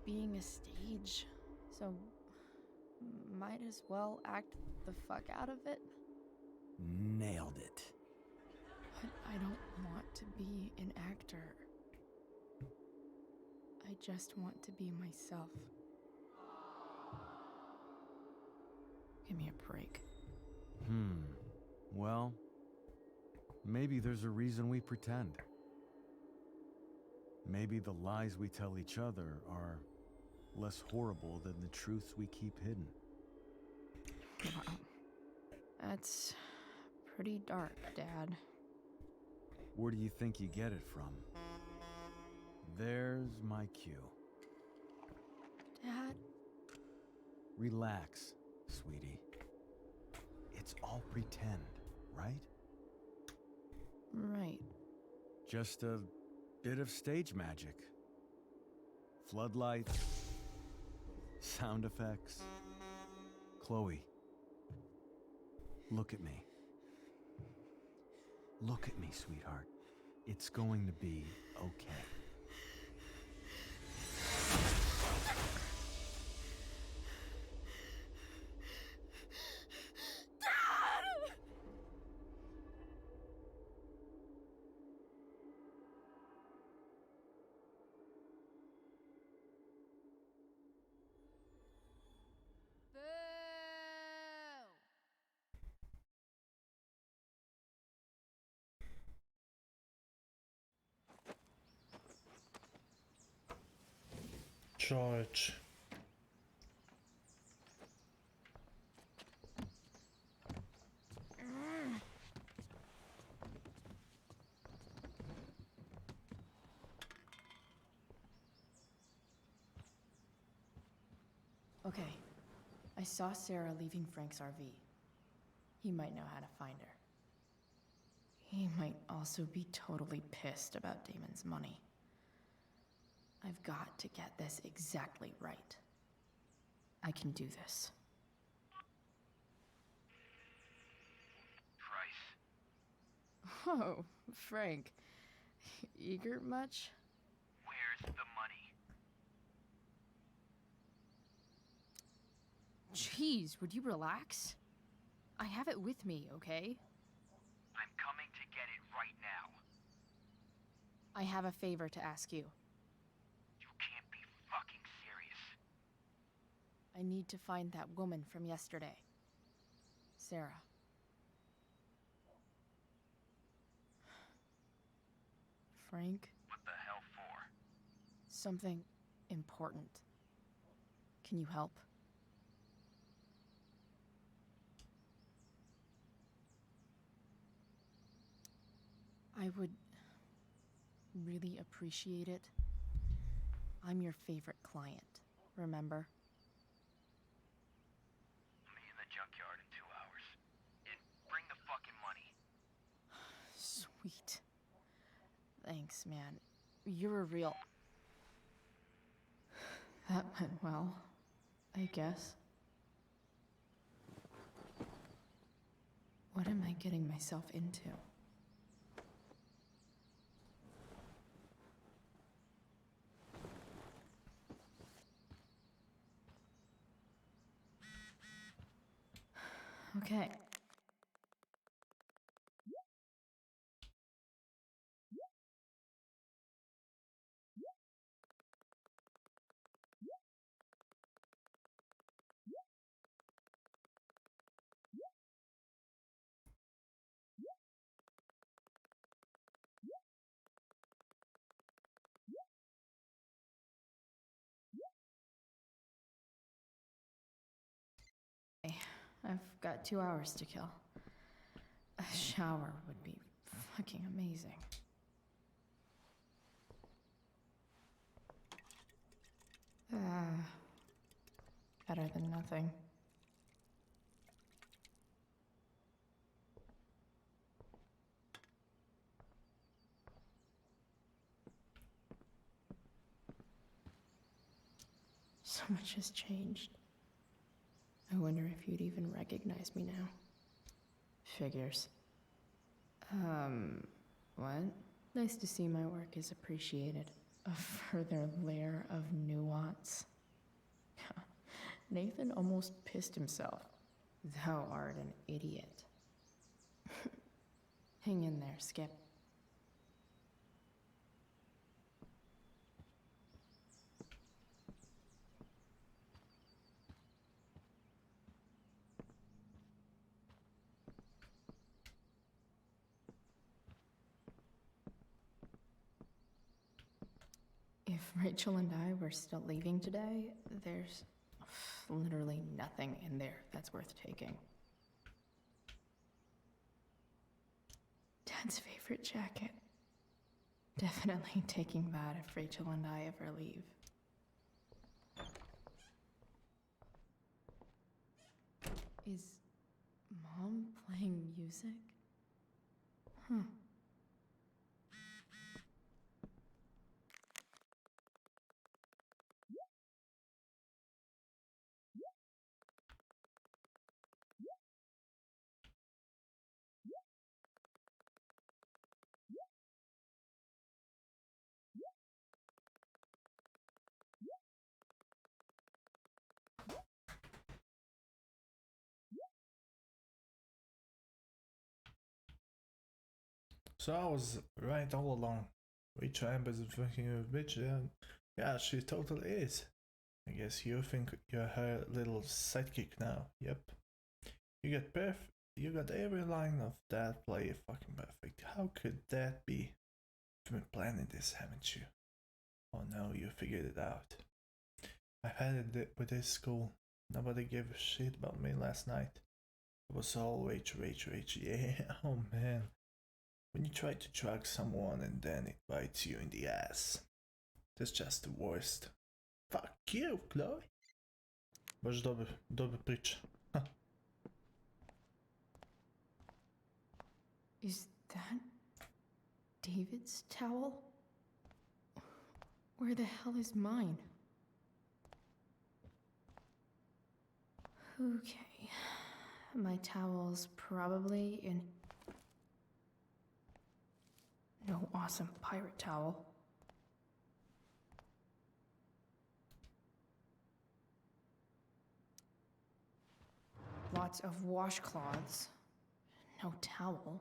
being a stage, so might as well act the fuck out of it. Nailed it. But I don't want to be an actor. I just want to be myself. Give me a break. Well, maybe there's a reason we pretend. Maybe the lies we tell each other are less horrible than the truths we keep hidden. Wow. That's pretty dark, Dad. Where do you think you get it from? There's my cue. Dad? Relax, sweetie. It's all pretend, right? Right. Just a bit of stage magic. Floodlights, sound effects. Chloe, look at me. Look at me, sweetheart. It's going to be okay. George. Okay, I saw Sarah leaving Frank's RV. He might know how to find her. He might also be totally pissed about Damon's money. I've got to get this exactly right. I can do this. Price. Oh, Frank. Eager much? Where's the money? Jeez, would you relax? I have it with me, okay? I'm coming to get it right now. I have a favor to ask you. You can't be fucking serious. I need to find that woman from yesterday. Sarah. Frank? What the hell for? Something important. Can you help? I would really appreciate it. I'm your favorite client, remember? Meet in the junkyard in 2 hours. And bring the fucking money. Sweet. Thanks, man. You're a real... That went well, I guess. What am I getting myself into? Okay. I've got 2 hours to kill. A shower would be fucking amazing. Better than nothing. So much has changed. I wonder if you'd even recognize me now. Figures. What? Nice to see my work is appreciated. A further layer of nuance. Nathan almost pissed himself. Thou art an idiot. Hang in there, Skip. If Rachel and I were still leaving today, there's literally nothing in there that's worth taking. Dad's favorite jacket. Definitely taking that if Rachel and I ever leave. Is Mom playing music? Huh. So I was right all along. Rachel Amber's a fucking bitch, yeah, she totally is. I guess you think you're her little sidekick now. Yep. You got every line of that play fucking perfect. How could that be? You've been planning this, haven't you? Oh no, you figured it out. I had it with this school. Nobody gave a shit about me last night. It was all rage, rage, rage. Yeah, oh man. When you try to drug someone and then it bites you in the ass. That's just the worst. Fuck you, Chloe. Baš dobar priča. Is that David's towel? Where the hell is mine? Okay. My towel's probably in... No awesome pirate towel. Lots of washcloths. No towel.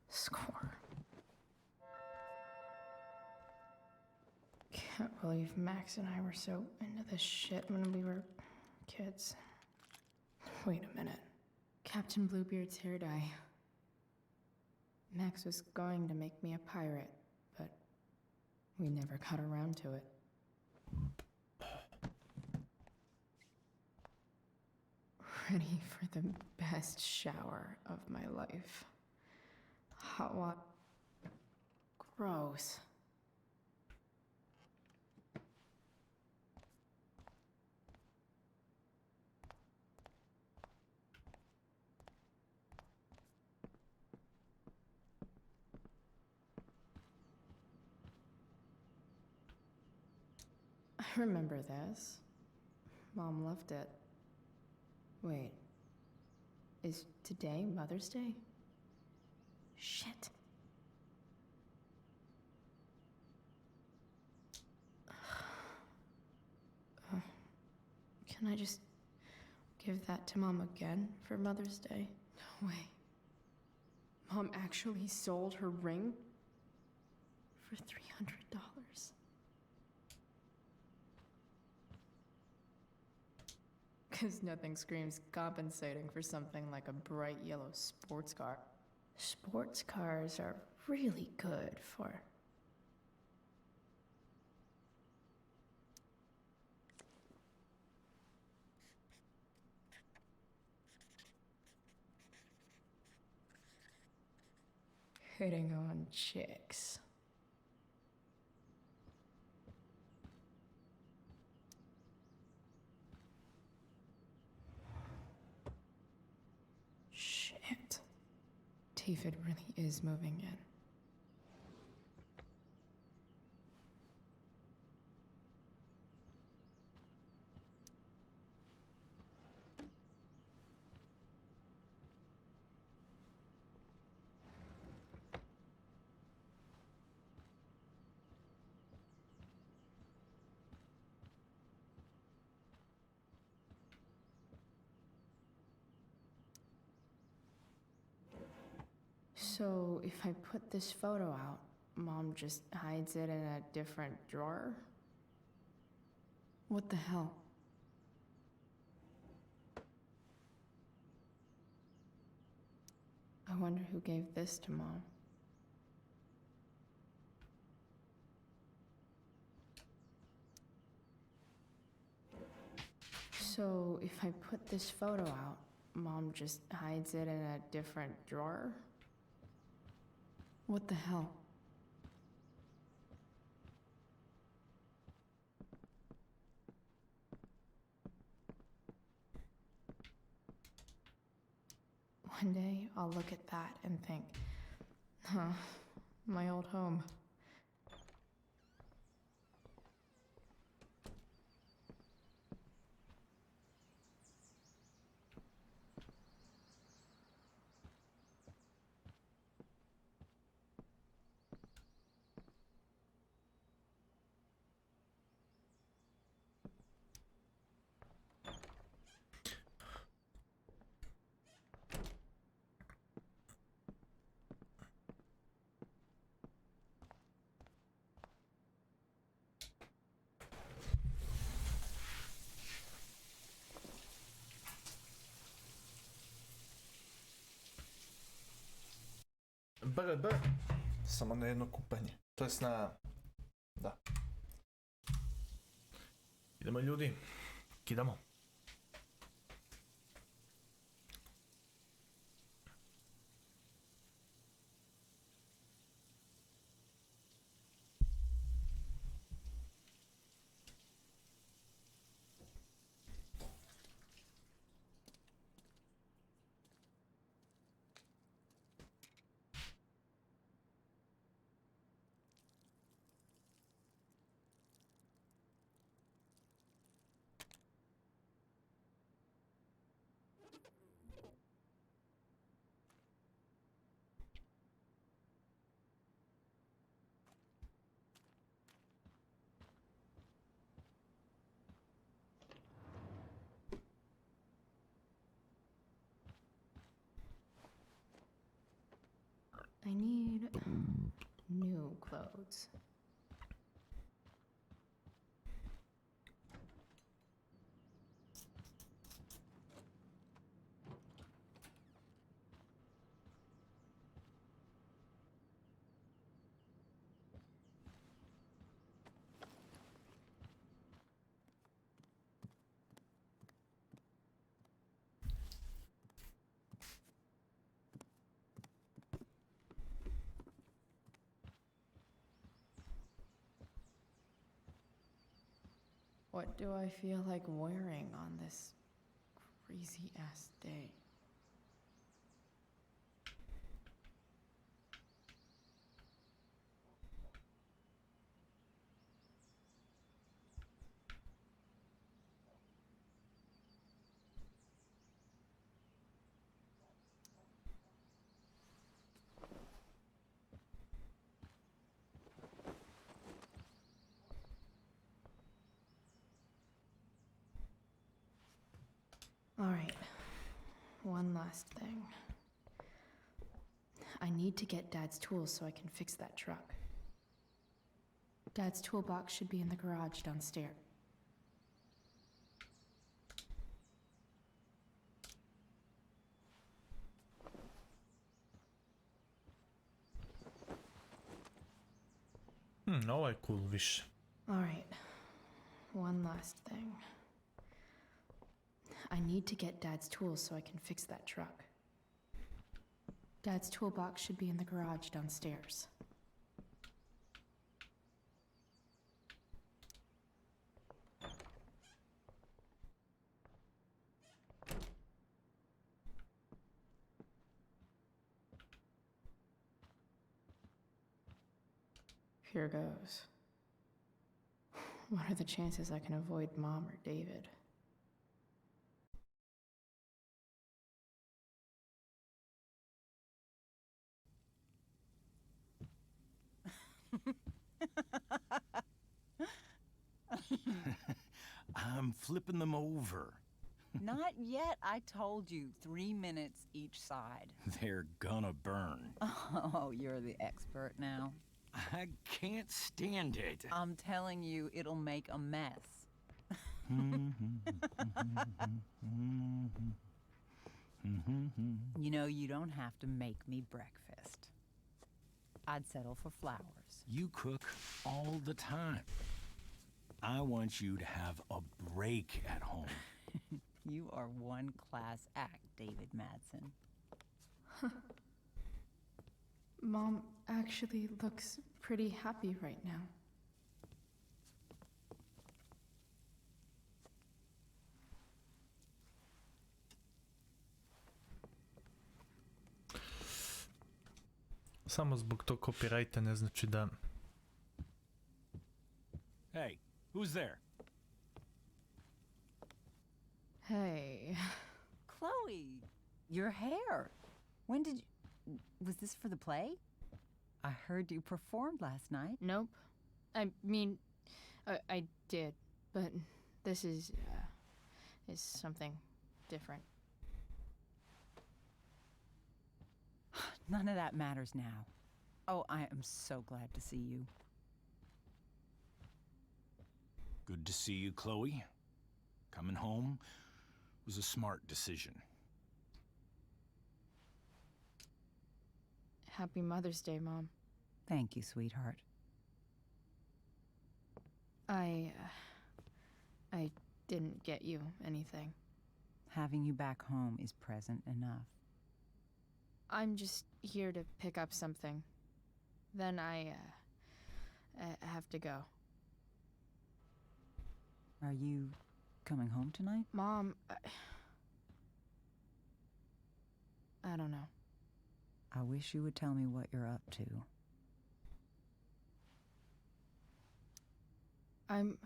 Score. Can't believe Max and I were so into this shit when we were kids. Wait a minute. Captain Bluebeard's hair dye. Max was going to make me a pirate, but we never got around to it. Ready for the best shower of my life. Hot water. Gross. I remember this. Mom loved it. Wait. Is today Mother's Day? Shit. Can I just give that to Mom again for Mother's Day? No way. Mom actually sold her ring for $300. Because nothing screams compensating for something like a bright yellow sports car. Sports cars are really good for... hitting on chicks. Shit. David really is moving in. So, if I put this photo out, Mom just hides it in a different drawer? What the hell? I wonder who gave this to Mom. So, if I put this photo out, Mom just hides it in a different drawer? What the hell? One day, I'll look at that and think, huh, my old home. BRB. Samo na jedno kupanje. To jest na... Da. Idemo ljudi. Kidamo. I need new clothes. What do I feel like wearing on this crazy-ass day? All right, one last thing. I need to get Dad's tools so I can fix that truck. Dad's toolbox should be in the garage downstairs. Ovo je cool više. All right, one last thing. I need to get Dad's tools so I can fix that truck. Dad's toolbox should be in the garage downstairs. Here goes. What are the chances I can avoid Mom or David? I'm flipping them over. Not yet. I told you, 3 minutes each side. They're gonna burn. Oh, you're the expert now. I can't stand it. I'm telling you, it'll make a mess. You know, you don't have to make me breakfast. I'd settle for flowers. You cook all the time. I want you to have a break at home. You are one class act, David Madsen. Mom actually looks pretty happy right now. Samo zbog tog copyrighta ne znači da... Hey, who's there? Hey. Chloe, your hair. When did you... Was this for the play? I heard you performed last night. Nope. I mean, I did, but this is something different. None of that matters now. Oh, I am so glad to see you. Good to see you, Chloe. Coming home was a smart decision. Happy Mother's Day, Mom. Thank you, sweetheart. I didn't get you anything. Having you back home is present enough. I'm just here to pick up something. Then I have to go. Are you coming home tonight? Mom, I don't know. I wish you would tell me what you're up to. I'm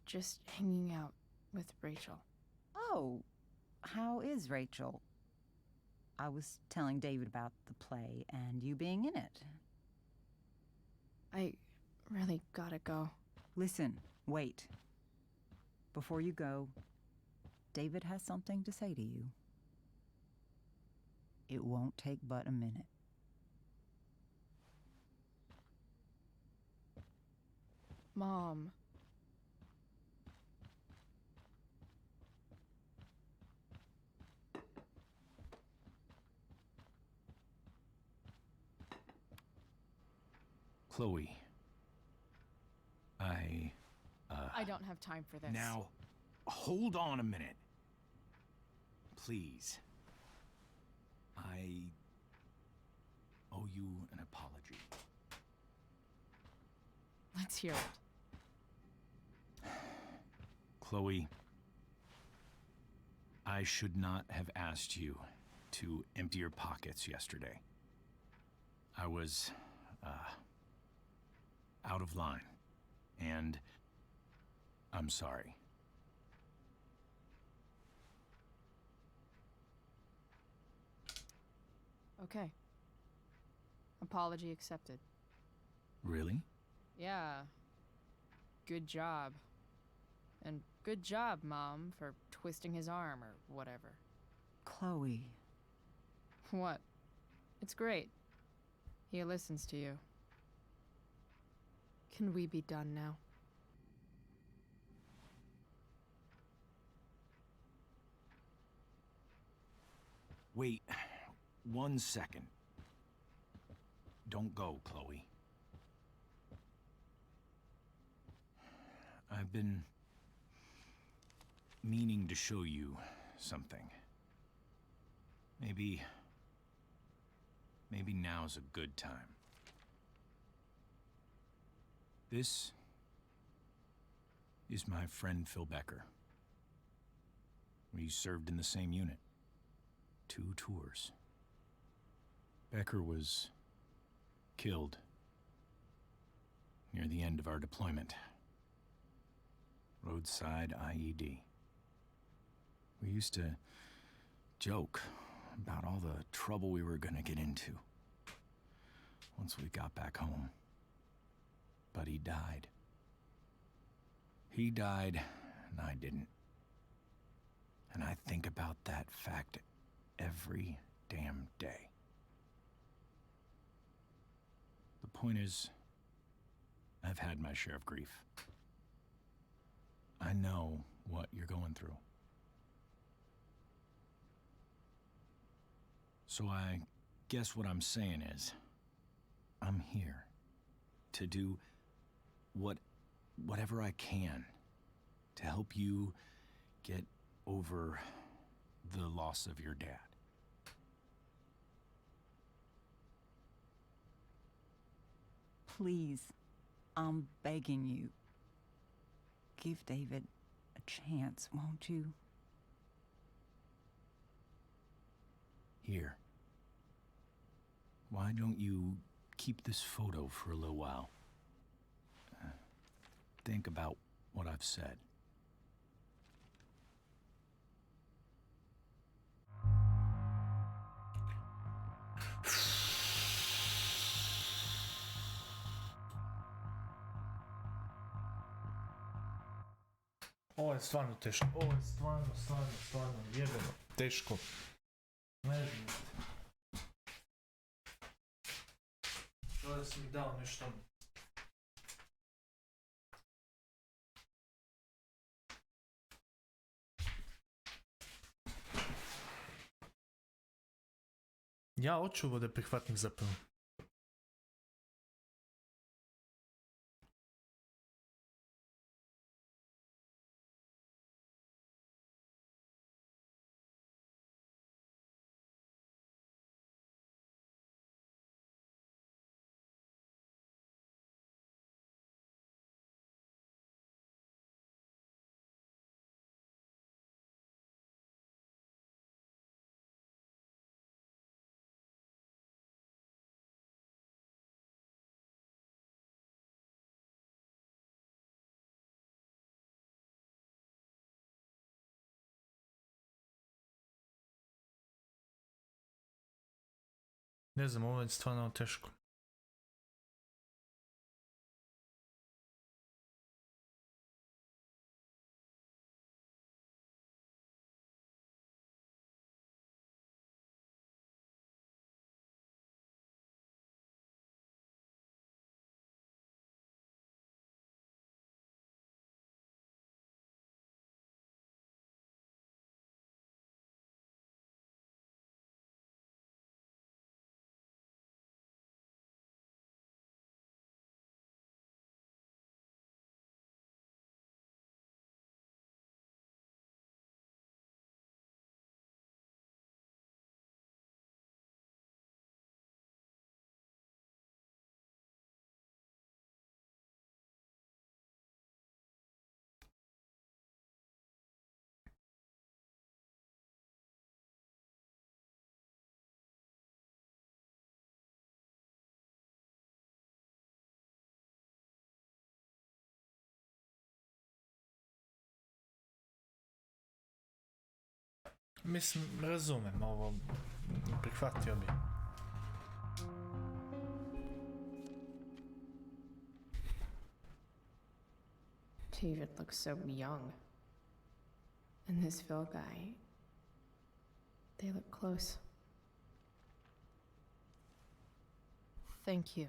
just hanging out with Rachel. Oh, how is Rachel? I was telling David about the play and you being in it. I really gotta go. Listen, wait. Before you go, David has something to say to you. It won't take but a minute. Mom. Chloe. I don't have time for this. Now, hold on a minute. Please. I owe you an apology. Let's hear it. Chloe, I should not have asked you to empty your pockets yesterday. I was, out of line, and I'm sorry. Okay. Apology accepted. Really? Yeah. Good job. And good job, Mom, for twisting his arm or whatever. Chloe. What? It's great. He listens to you. Can we be done now? Wait 1 second. Don't go, Chloe. I've been meaning to show you something. Maybe now's a good time. This is my friend Phil Becker. We served in the same unit. 2 tours. Becker was killed near the end of our deployment. Roadside IED. We used to joke about all the trouble we were gonna get into once we got back home. But he died. He died, and I didn't. And I think about that fact every damn day. The point is, I've had my share of grief. I know what you're going through. So I guess what I'm saying is, I'm here to do whatever I can to help you get over the loss of your dad. Please, I'm begging you. Give David a chance, won't you? Here. Why don't you keep this photo for a little while? Think about what I've said. Ovo je stvarno teško. Ovo je stvarno jebeno teško. Ne znam. Da si mi dao nešto Ja hoću ovo da prihvatim zapravo. Ne znam, ovo je stvarno teško. Mislim, razumem ovo, prihvatio bi. David looks so young. And this Phil guy, they look close. Thank you,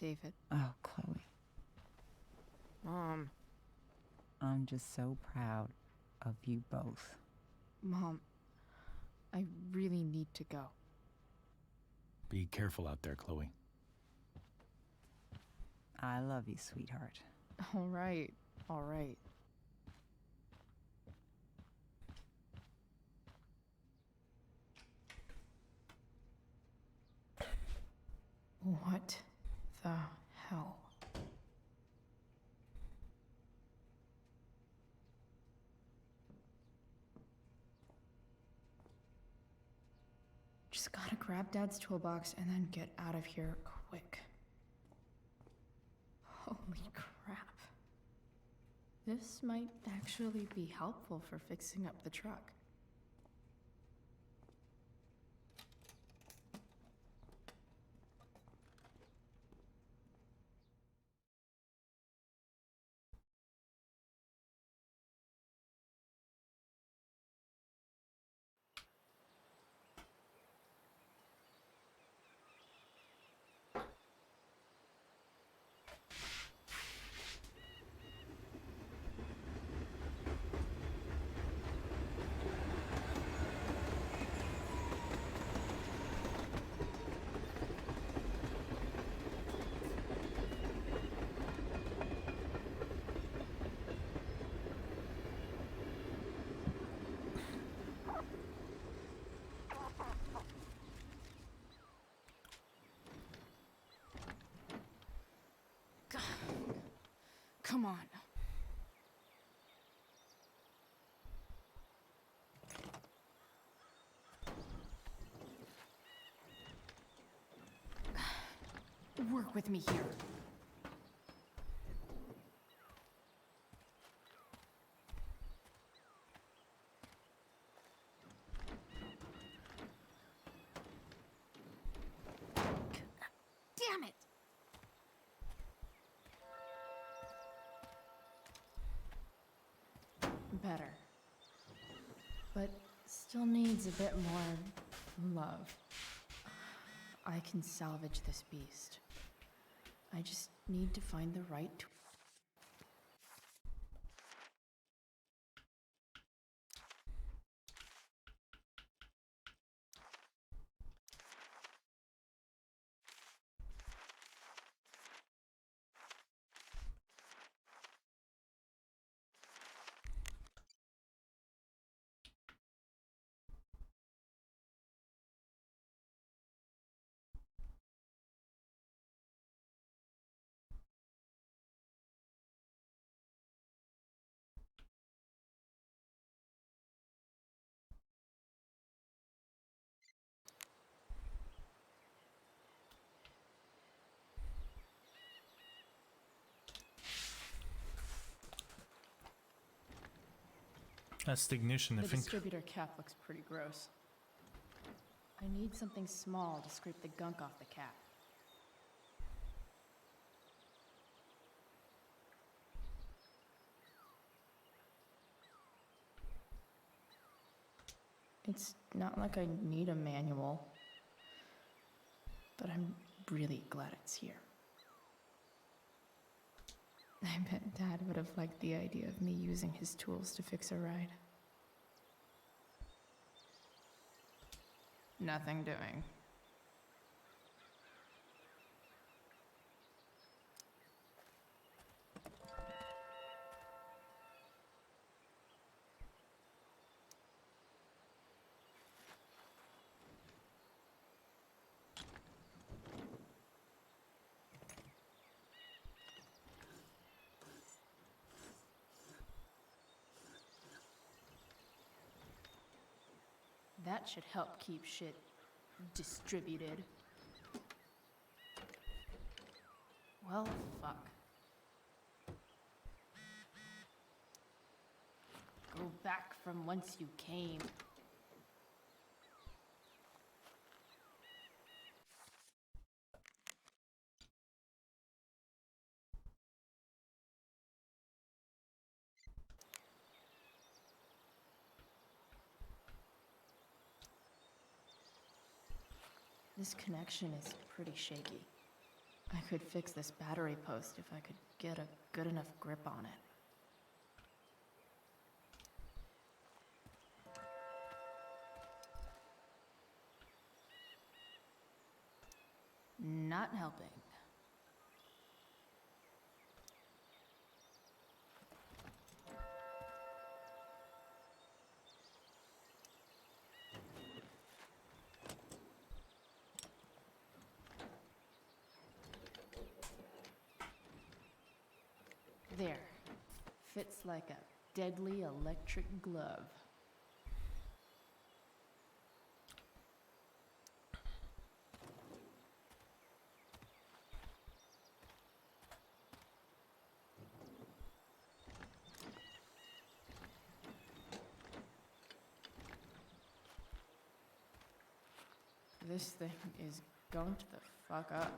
David. Oh, Chloe. Mom. I'm just so proud of you both. Mom, I really need to go. Be careful out there, Chloe. I love you, sweetheart. All right, all right. What the hell? Just gotta grab Dad's toolbox and then get out of here quick. Holy crap. This might actually be helpful for fixing up the truck. Come on. Work with me here. Damn it! Better. But still needs a bit more love. I can salvage this beast. I just need to find the right tool. That's the ignition, I The think. distributor cap looks pretty gross. I need something small to scrape the gunk off the cap. It's not like I need a manual, but I'm really glad it's here. I bet Dad would have liked the idea of me using his tools to fix a ride. Nothing doing. That should help keep shit distributed. Well, fuck. Go back from whence you came. This connection is pretty shaky. I could fix this battery post if I could get a good enough grip on it. Not helping. There. Fits like a deadly electric glove. This thing is gunked the fuck up.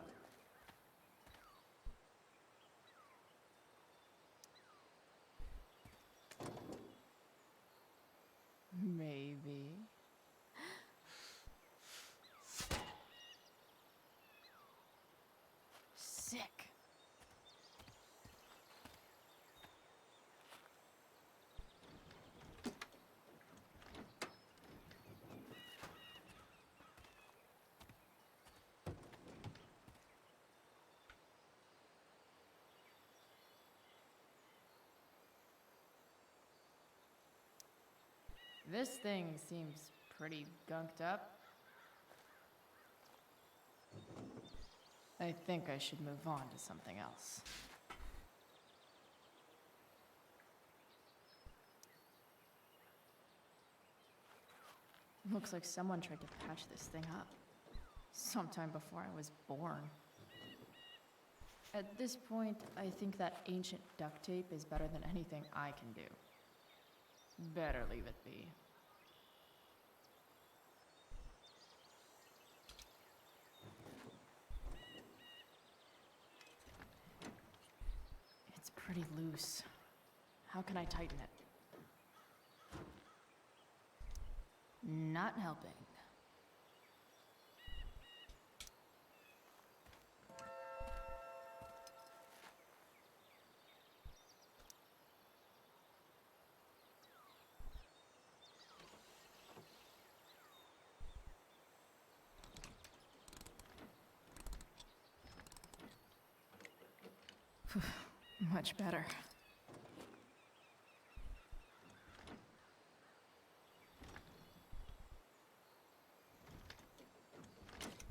Maybe. Sick. This thing seems pretty gunked up. I think I should move on to something else. Looks like someone tried to patch this thing up sometime before I was born. At this point, I think that ancient duct tape is better than anything I can do. Better leave it be. It's pretty loose. How can I tighten it? Not helping. Much better.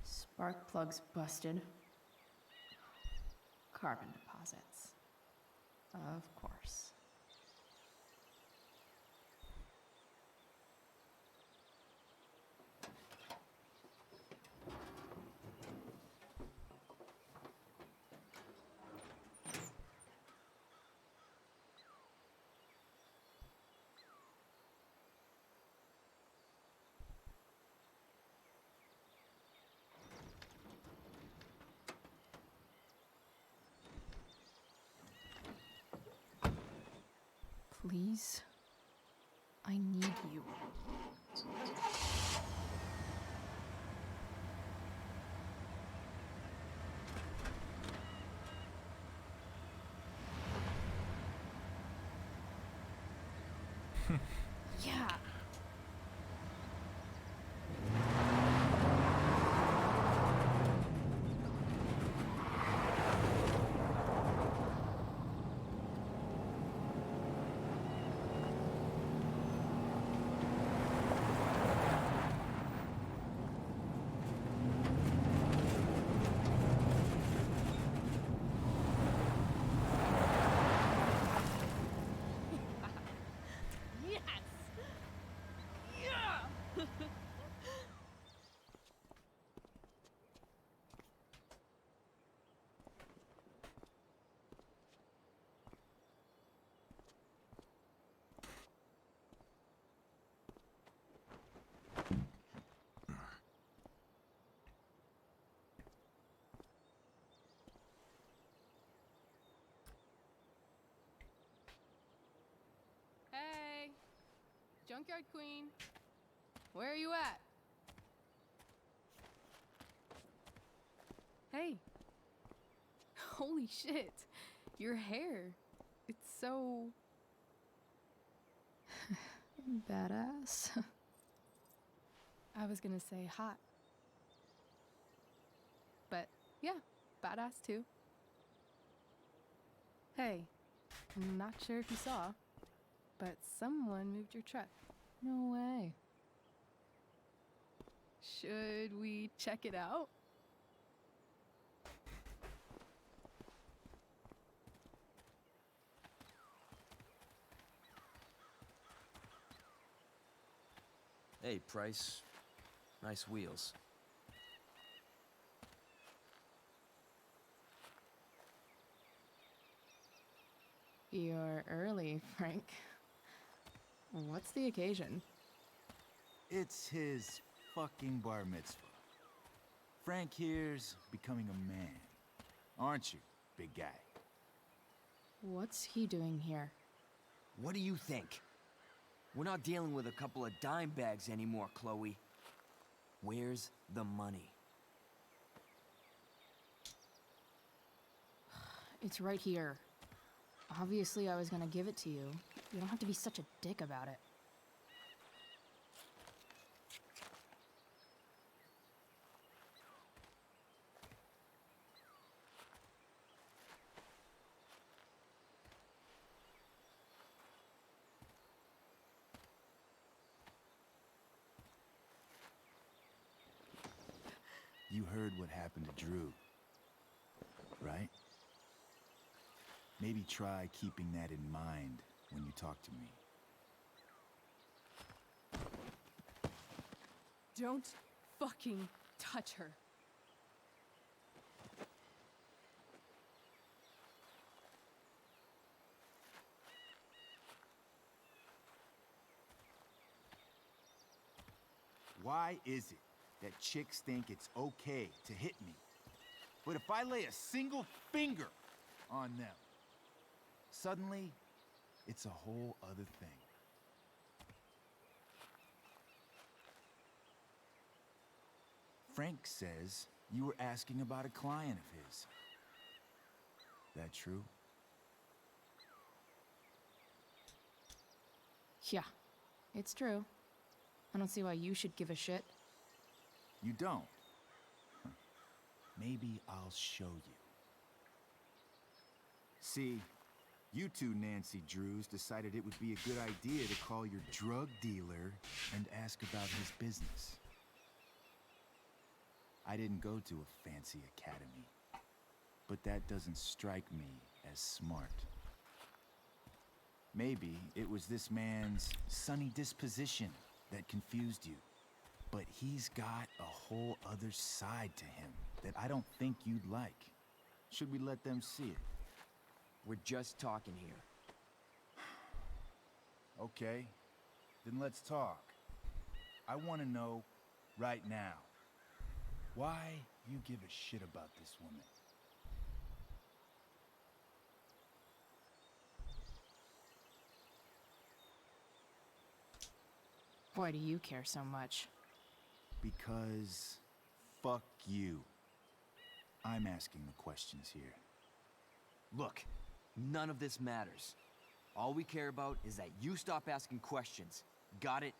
Spark plugs busted. Carbon deposits. Of course. Please? I need you. Yeah. Yes! Yeah! Hey, Junkyard Queen, where are you at? Hey, holy shit, your hair, it's so Badass. I was gonna say hot. But yeah, badass too. Hey, I'm not sure if you saw, but someone moved your truck. No way. Should we check it out? Hey, Price. Nice wheels. You're early, Frank. What's the occasion? It's his fucking bar mitzvah. Frank here's becoming a man. Aren't you, big guy? What's he doing here? What do you think? We're not dealing with a couple of dime bags anymore, Chloe. Where's the money? It's right here. Obviously, I was gonna give it to you. You don't have to be such a dick about it. You heard what happened to Drew, right? Maybe try keeping that in mind when you talk to me. Don't fucking touch her. Why is it that chicks think it's okay to hit me, but if I lay a single finger on them, suddenly it's a whole other thing? Frank says you were asking about a client of his. That true? Yeah, it's true. I don't see why you should give a shit. You don't? Huh. Maybe I'll show you. See, you two Nancy Drews decided it would be a good idea to call your drug dealer and ask about his business. I didn't go to a fancy academy, but that doesn't strike me as smart. Maybe it was this man's sunny disposition that confused you. But he's got a whole other side to him that I don't think you'd like. Should we let them see it? We're just talking here. Okay, then let's talk. I want to know right now why you give a shit about this woman. Why do you care so much? Because fuck you. I'm asking the questions here. Look, none of this matters. All we care about is that you stop asking questions. Got it?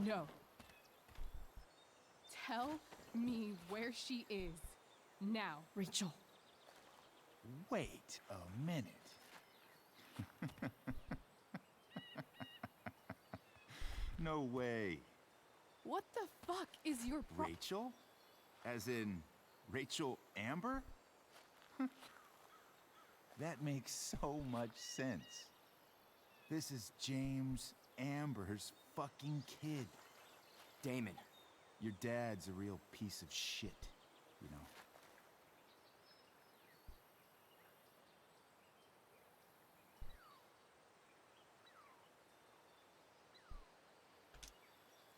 No. Tell me where she is. Now. Rachel. Wait a minute. No way. What the fuck is your Rachel? As in Rachel Amber? That makes so much sense. This is James Amber's fucking kid. Damon. Your dad's a real piece of shit, you know.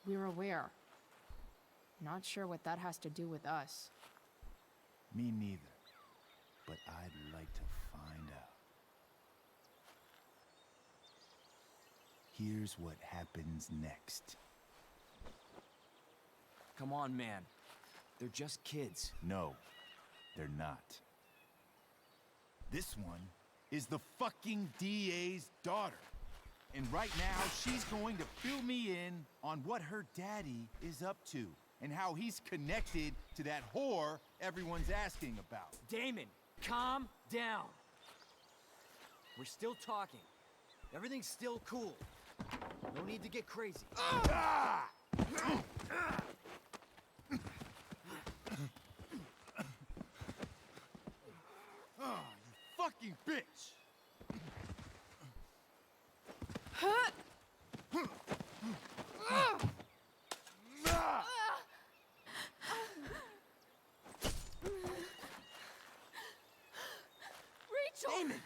We're aware. Not sure what that has to do with us. Me neither. But I'd like to find out. Here's what happens next. Come on, man. They're just kids. No, they're not. This one is the fucking DA's daughter. And right now, she's going to fill me in on what her daddy is up to and how he's connected to that whore everyone's asking about. Damon, calm down. We're still talking. Everything's still cool. No need to get crazy. Ah! Oh, you fucking bitch! Rachel! Damon!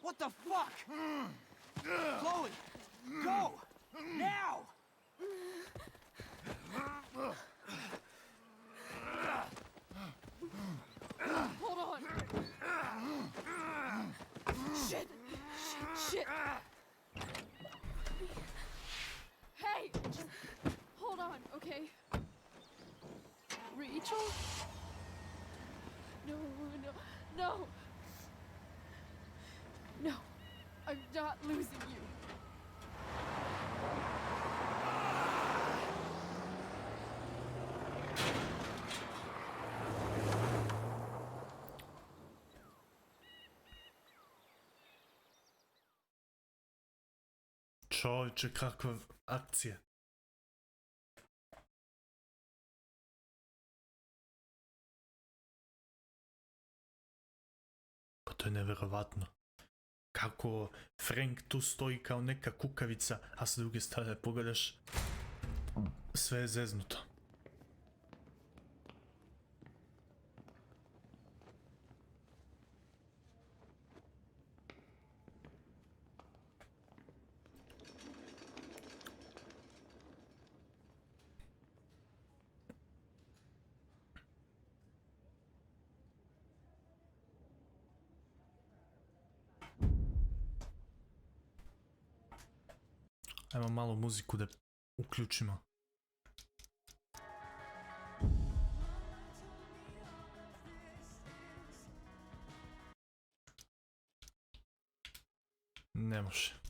What the fuck? Chloe! Go! Now! Hold on! Shit! Shit! Hey! Just hold on, okay? Rachel? No, no, no! No, I'm not losing you. Čovječe, kakva akcija. Pa to je neverovatno. Kako Frank tu stoji kao neka kukavica, a s druge strane pogledaš, sve je zeznuto. Ajmo malo muziku da uključimo. Ne može.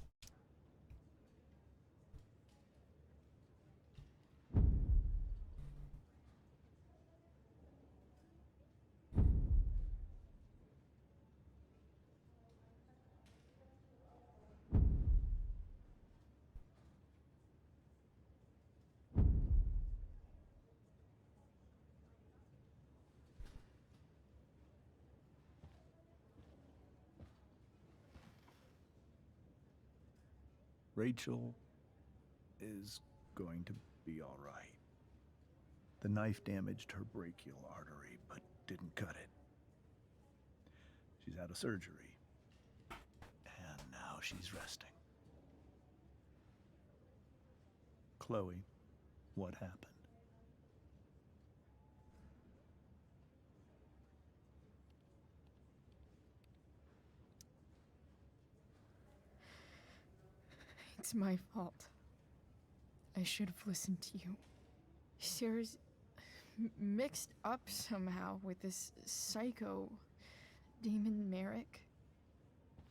Rachel is going to be all right. The knife damaged her brachial artery, but didn't cut it. She's out of surgery, and now she's resting. Chloe, what happened? It's my fault. I should have listened to you. Sarah's mixed up somehow with this psycho Damon Merrick.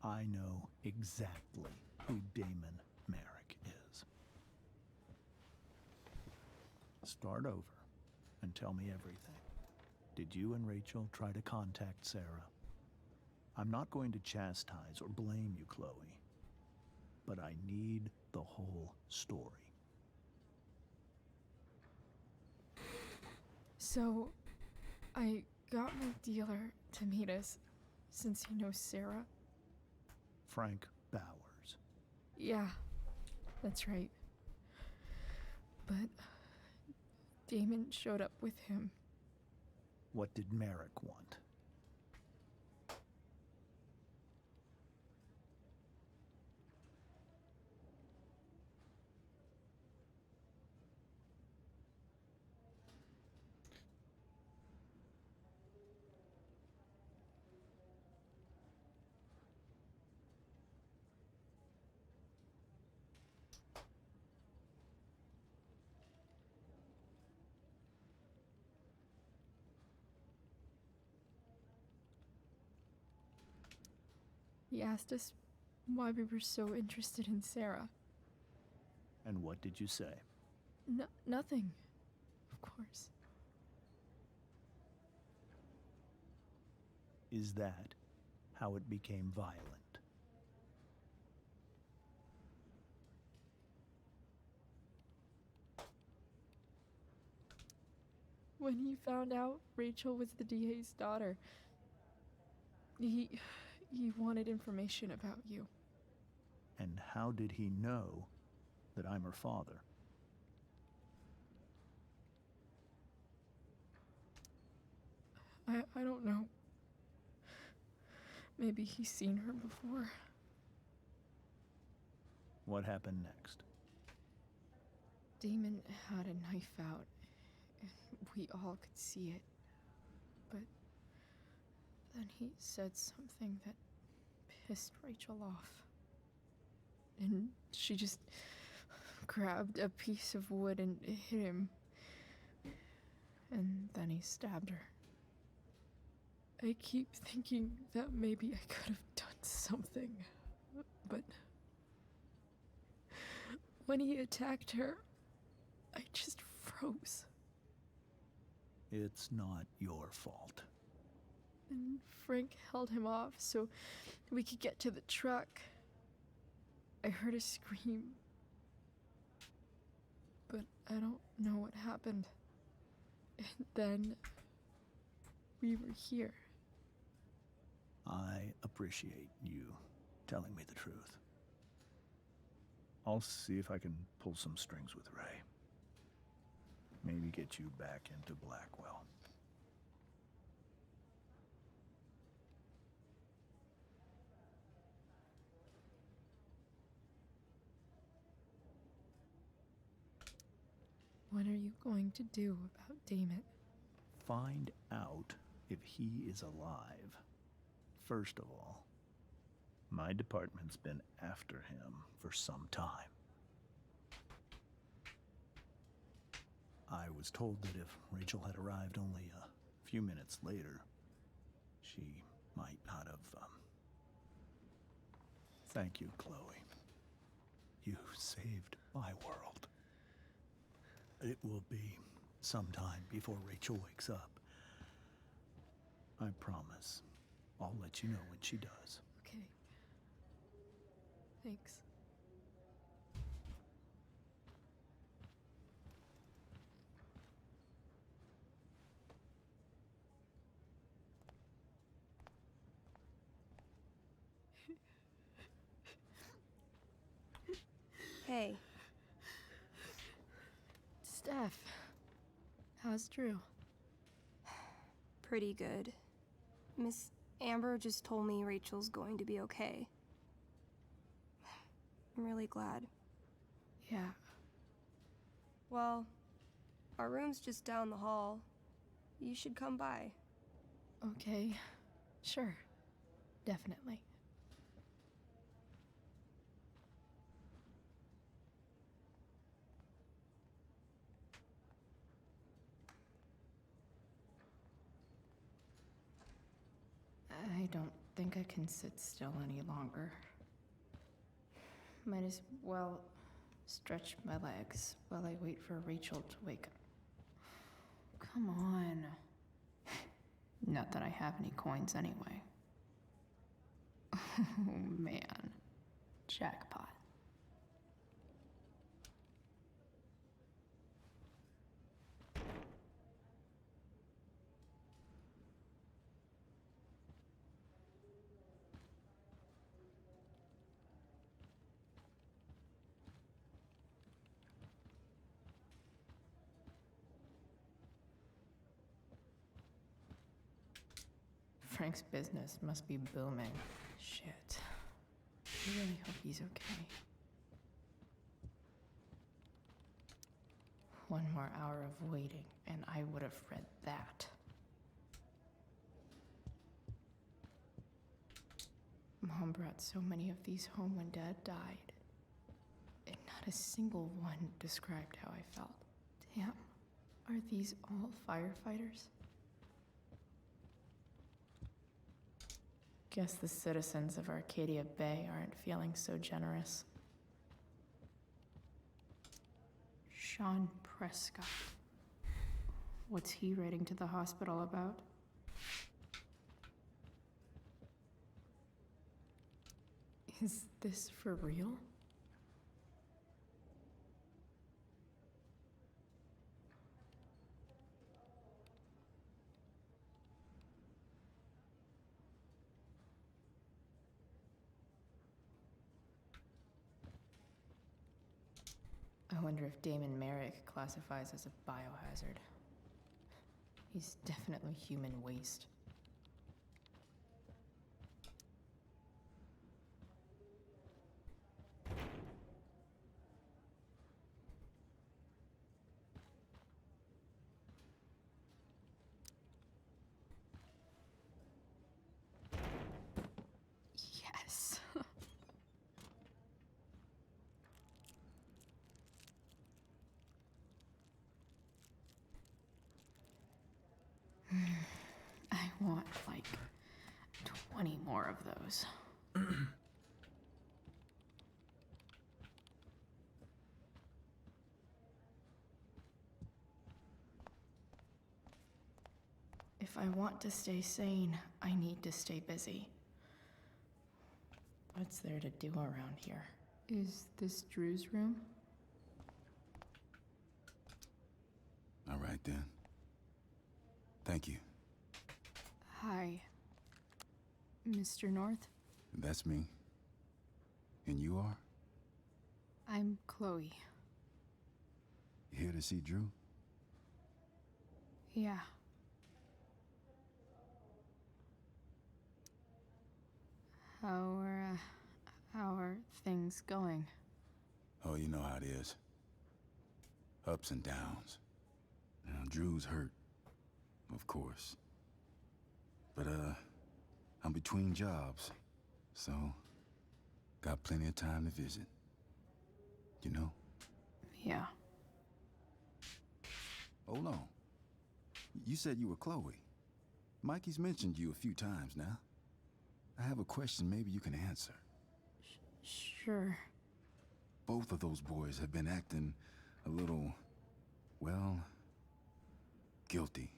I know exactly who Damon Merrick is. Start over and tell me everything. Did you and Rachel try to contact Sarah? I'm not going to chastise or blame you, Chloe, but I need the whole story. So, I got my dealer to meet us, since he knows Sarah. Frank Bowers. Yeah, that's right. But Damon showed up with him. What did Merrick want? He asked us why we were so interested in Sarah. And what did you say? Nothing, of course. Is that how it became violent? When he found out Rachel was the DA's daughter, he wanted information about you. And how did he know that I'm her father? I don't know. Maybe he's seen her before. What happened next? Damon had a knife out, and we all could see it. But then he said something that pissed Rachel off. And she just grabbed a piece of wood and hit him. And then he stabbed her. I keep thinking that maybe I could have done something, but when he attacked her, I just froze. It's not your fault. And Frank held him off so we could get to the truck. I heard a scream, but I don't know what happened. And then we were here. I appreciate you telling me the truth. I'll see if I can pull some strings with Ray. Maybe get you back into Blackwell. What are you going to do about Damon? Find out if he is alive. First of all, my department's been after him for some time. I was told that if Rachel had arrived only a few minutes later, she might not have, Thank you, Chloe. You saved my world. It will be some time before Rachel wakes up. I promise. I'll let you know when she does. Okay. Thanks. Hey. Steph, how's Drew? Pretty good. Miss Amber just told me Rachel's going to be okay. I'm really glad. Yeah. Well, our room's just down the hall. You should come by. Okay. Sure. Definitely. I don't think I can sit still any longer. Might as well stretch my legs while I wait for Rachel to wake up. Come on. Not that I have any coins anyway. Oh man. Jackpot. Frank's business must be booming. Shit. I really hope he's okay. One more hour of waiting, and I would have read that. Mom brought so many of these home when Dad died, and not a single one described how I felt. Damn, are these all firefighters? Guess the citizens of Arcadia Bay aren't feeling so generous. Sean Prescott. What's he writing to the hospital about? Is this for real? I wonder if Damon Merrick classifies as a biohazard. He's definitely human waste. Yes. I want like 20 more of those. If I want to stay sane, I need to stay busy. What's there to do around here? Is this Drew's room? All right, then. Thank you. Hi, Mr. North. That's me. And you are? I'm Chloe. You here to see Drew? Yeah. How are things going? Oh, you know how it is. Ups and downs. Now, Drew's hurt, of course. But, I'm between jobs, so got plenty of time to visit. You know? Yeah. Hold on. You said you were Chloe. Mikey's mentioned you a few times now. I have a question maybe you can answer. Sure. Both of those boys have been acting a little, well, guilty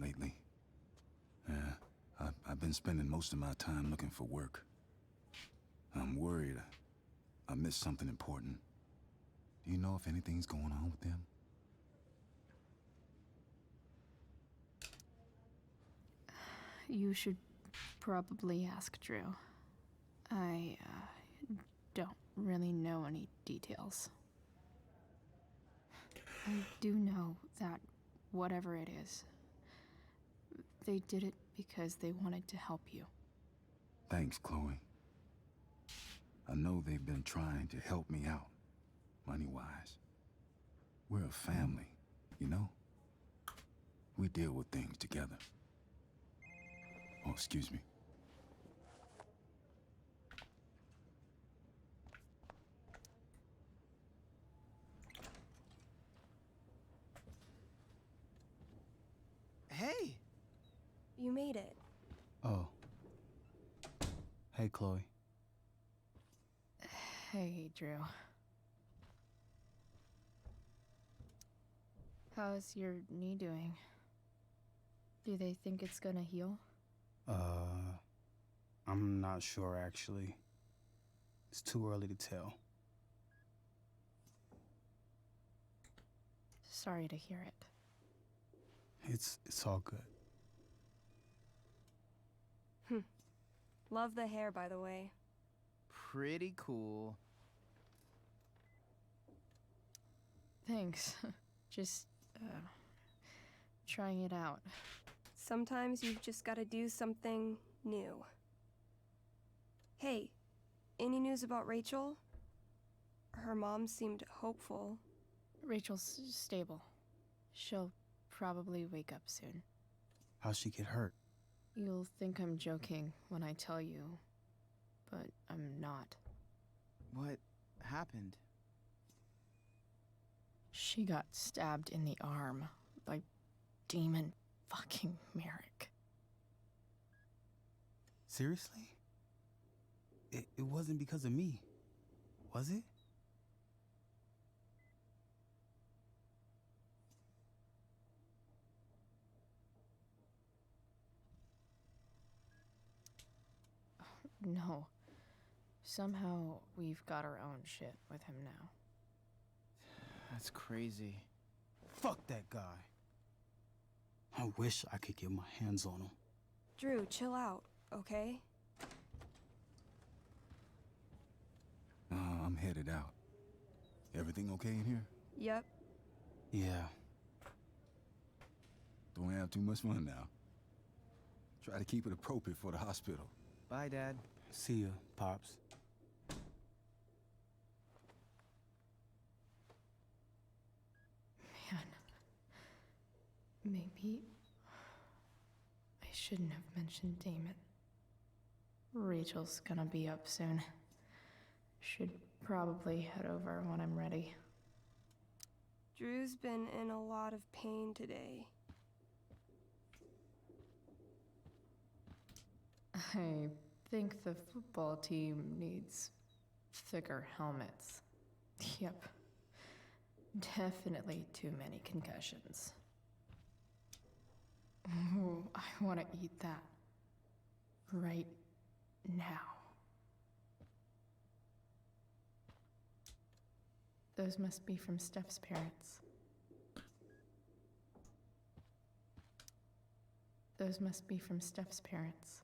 lately. Yeah, I've been spending most of my time looking for work. I'm worried I missed something important. Do you know if anything's going on with them? You should probably ask Drew. I don't really know any details. I do know that whatever it is, they did it because they wanted to help you. Thanks, Chloe. I know they've been trying to help me out, money-wise. We're a family, you know? We deal with things together. Oh, excuse me. Hey! You made it. Oh, Hey, Chloe. Hey, Drew. How's your knee doing? Do they think it's gonna heal? I'm not sure actually. It's too early to tell. Sorry to hear it. It's all good. Love the hair, by the way. Pretty cool. Thanks. Just, trying it out. Sometimes you've just gotta do something new. Hey, any news about Rachel? Her mom seemed hopeful. Rachel's stable. She'll probably wake up soon. How'd she get hurt? You'll think I'm joking when I tell you, but I'm not. What happened? She got stabbed in the arm by demon fucking Merrick. Seriously? It wasn't because of me, was it? No. Somehow we've got our own shit with him now. That's crazy. Fuck that guy. I wish I could get my hands on him. Drew, chill out, okay? I'm headed out. Everything okay in here? Yep. Yeah. Don't have too much fun now. Try to keep it appropriate for the hospital. Bye, Dad. See ya, Pops. Man. Maybe I shouldn't have mentioned Damon. Rachel's gonna be up soon. Should probably head over when I'm ready. Drew's been in a lot of pain today. I think the football team needs thicker helmets. Yep. Definitely too many concussions. Ooh, I want to eat that. Right now. Those must be from Steph's parents. Those must be from Steph's parents.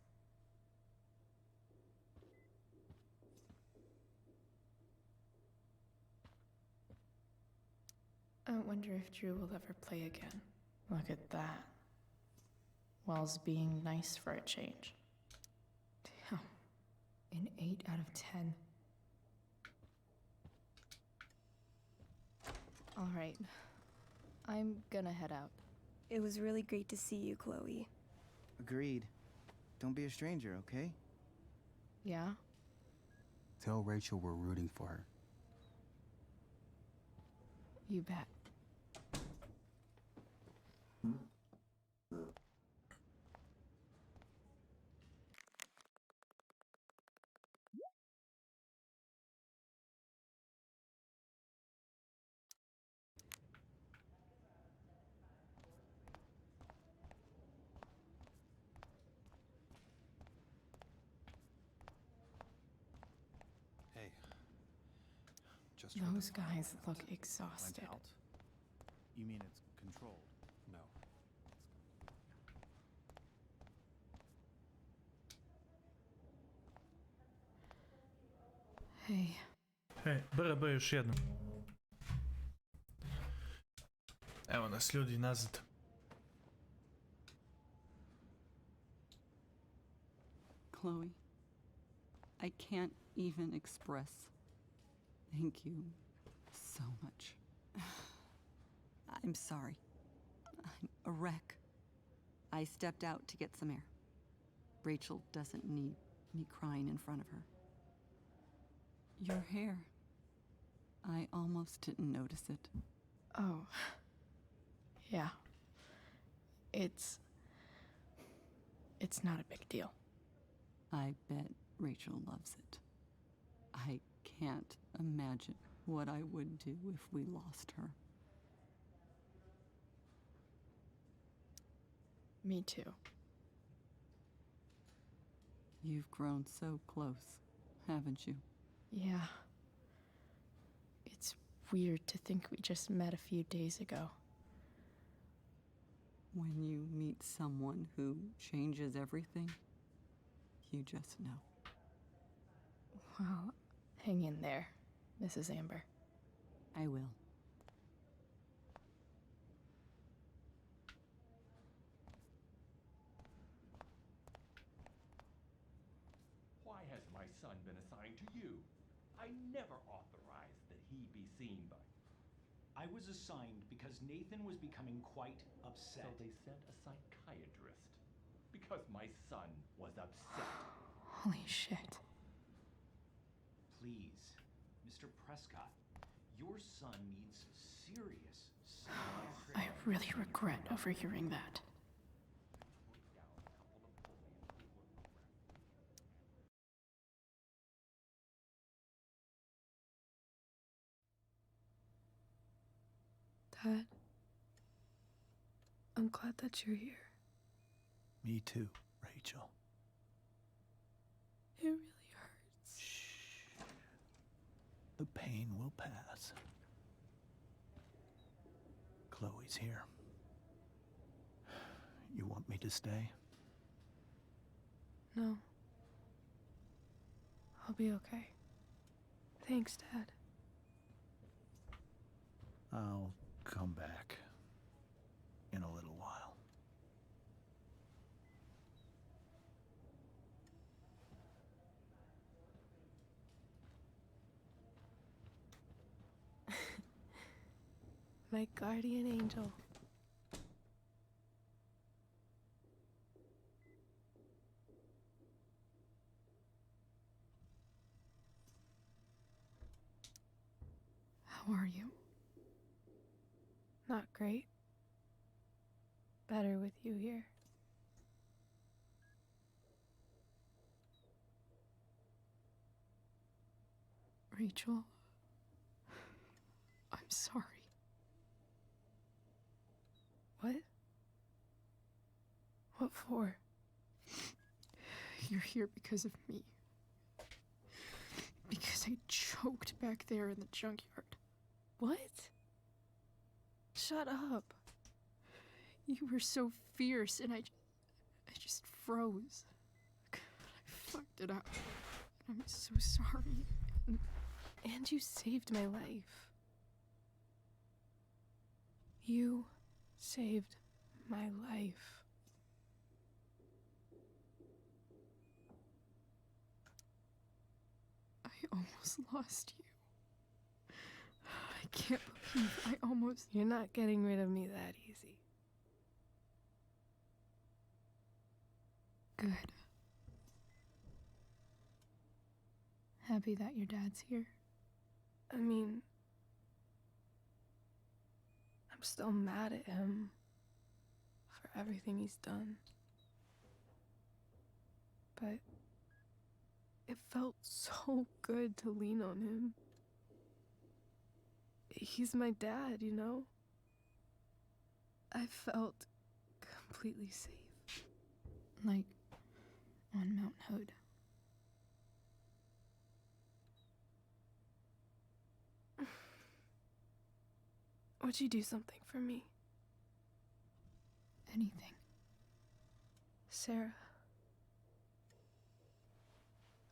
I wonder if Drew will ever play again. Look at that. Wells being nice for a change. Damn. An 8 out of 10. All right. I'm gonna head out. It was really great to see you, Chloe. Agreed. Don't be a stranger, okay? Yeah? Tell Rachel we're rooting for her. You bet. Hey. Just Those guys look exhausted. Went out. You mean it's controlled? No. Hej. Hej, brr, još jednom. Evo nas ljudi nazad. Chloe, I can't even express thank you so much. I'm sorry. I'm a wreck. I stepped out to get some air. Rachel doesn't need me crying in front of her. Your hair. I almost didn't notice it. Oh. Yeah. It's not a big deal. I bet Rachel loves it. I can't imagine what I would do if we lost her. Me too. You've grown so close, haven't you? Yeah. It's weird to think we just met a few days ago. When you meet someone who changes everything, you just know. Well, hang in there, Mrs. Amber. I will. Why has my son been assigned to you? I never authorized that he be seen by you. I was assigned because Nathan was becoming quite upset. So they sent a psychiatrist. Because my son was upset. Holy shit. Please, Mr. Prescott, your son needs serious psychiatric. I really regret overhearing that. Dad, I'm glad that you're here. Me too, Rachel. It really hurts. Shh. The pain will pass. Chloe's here. You want me to stay? No. I'll be okay. Thanks, Dad. I'll come back in a little while. My guardian angel. How are you? Not great. Better with you here. Rachel, I'm sorry. What? What for? You're here because of me. Because I choked back there in the junkyard. What? Shut up. You were so fierce and I just froze. I fucked it up. I'm so sorry. And you saved my life. You saved my life. I almost lost you. I can't believe I almost... You're not getting rid of me that easy. Good. Happy that your dad's here. I mean, I'm still mad at him for everything he's done. But it felt so good to lean on him. He's my dad, you know? I felt completely safe. Like on Mount Hood. Would you do something for me? Anything. Sarah.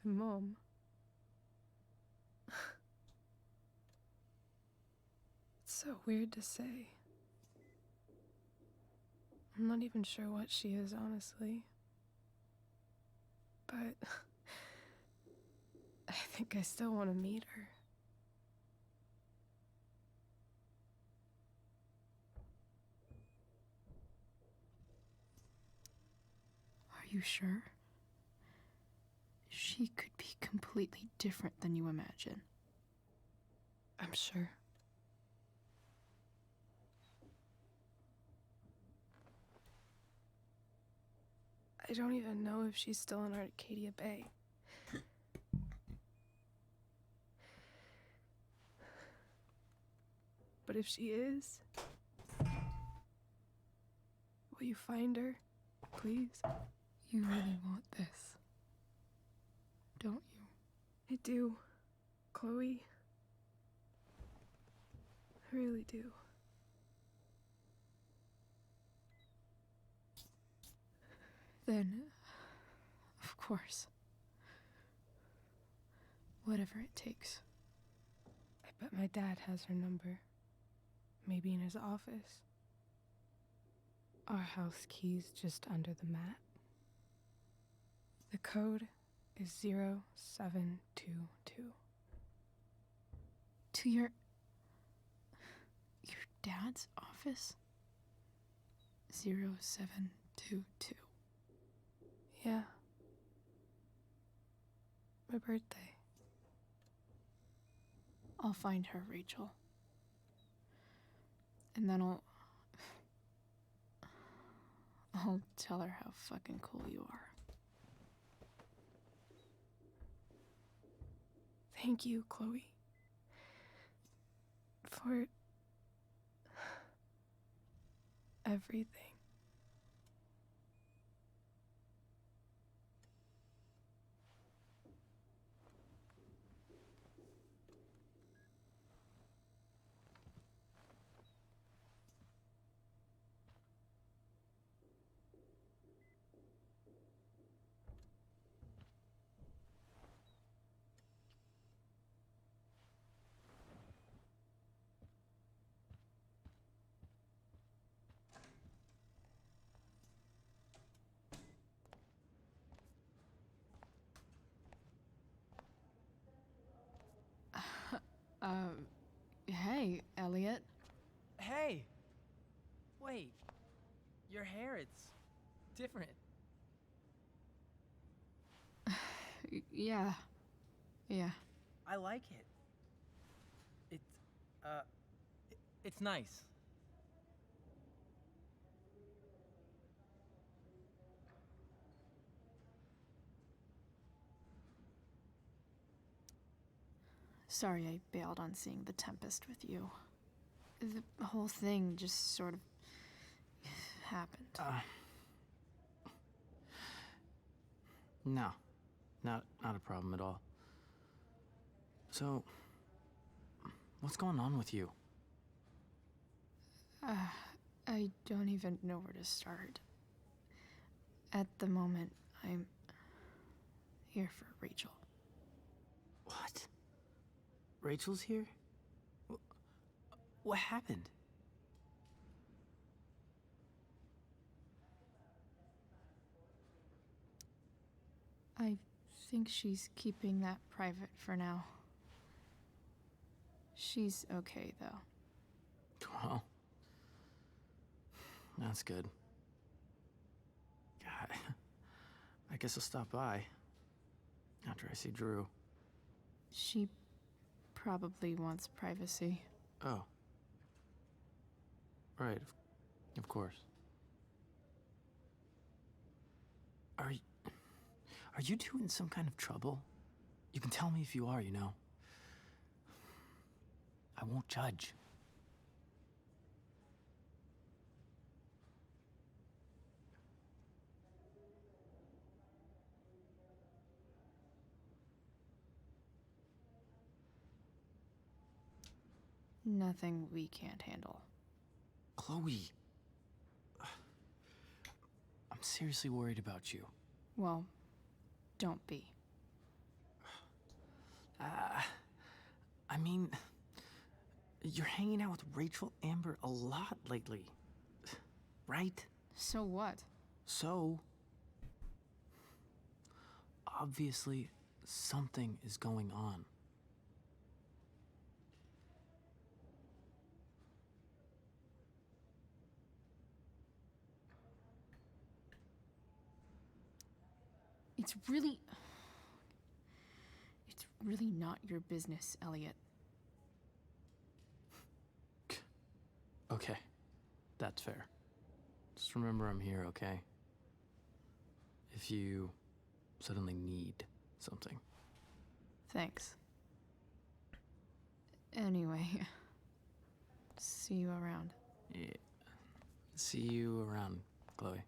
My mom. It's so weird to say. I'm not even sure what she is, honestly. But I think I still want to meet her. Are you sure? She could be completely different than you imagine. I'm sure. I don't even know if she's still in Arcadia Bay. But if she is, will you find her, please? You really want this, don't you? I do, Chloe. I really do. Then, of course, whatever it takes. I bet my dad has her number. Maybe in his office. Our house key's just under the mat. The code is 0722. To your dad's office? 0722. Yeah. My birthday. I'll find her, Rachel. And then I'll tell her how fucking cool you are. Thank you, Chloe. For everything. Hey, Elliot. Hey! Wait. Your hair, it's different. Yeah. I like it. It's nice. Sorry I bailed on seeing The Tempest with you. The whole thing just sort of happened. No. Not a problem at all. So, what's going on with you? I don't even know where to start. At the moment, I'm here for Rachel. What? Rachel's here? What happened? I think she's keeping that private for now. She's okay, though. Well, that's good. God, I guess I'll stop by after I see Drew. She probably wants privacy. Oh. Right, of course. Are you two in some kind of trouble? You can tell me if you are, you know. I won't judge. Nothing we can't handle. Chloe. I'm seriously worried about you. Well, don't be. I mean, you're hanging out with Rachel Amber a lot lately, right? So what? So, obviously, something is going on. It's really not your business, Elliot. Okay, that's fair. Just remember I'm here, okay? If you suddenly need something. Thanks. Anyway, See you around. Yeah. See you around, Chloe.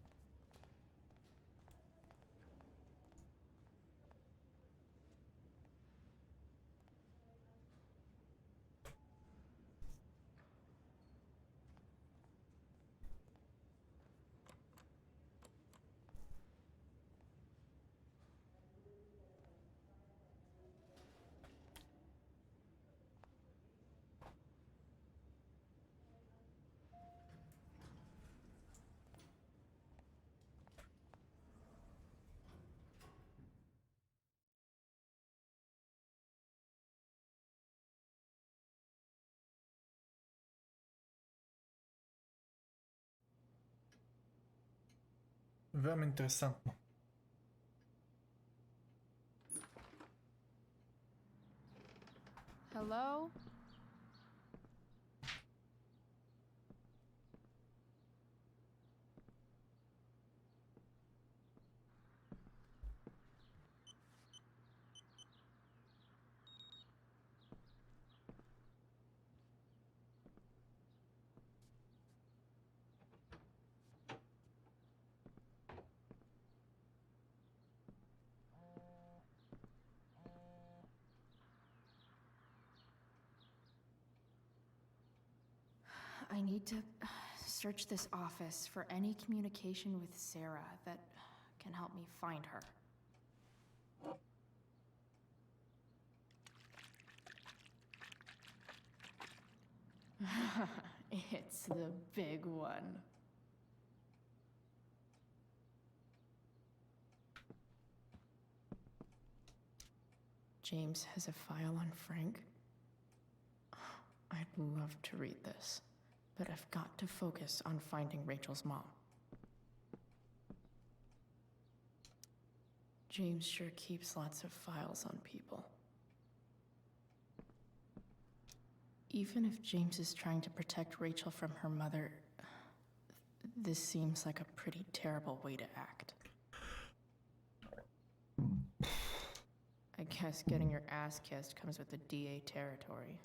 Veoma interesantno. Hello? I need to search this office for any communication with Sarah that can help me find her. It's the big one. James has a file on Frank. I'd love to read this, but I've got to focus on finding Rachel's mom. James sure keeps lots of files on people. Even if James is trying to protect Rachel from her mother, this seems like a pretty terrible way to act. I guess getting your ass kissed comes with the DA territory.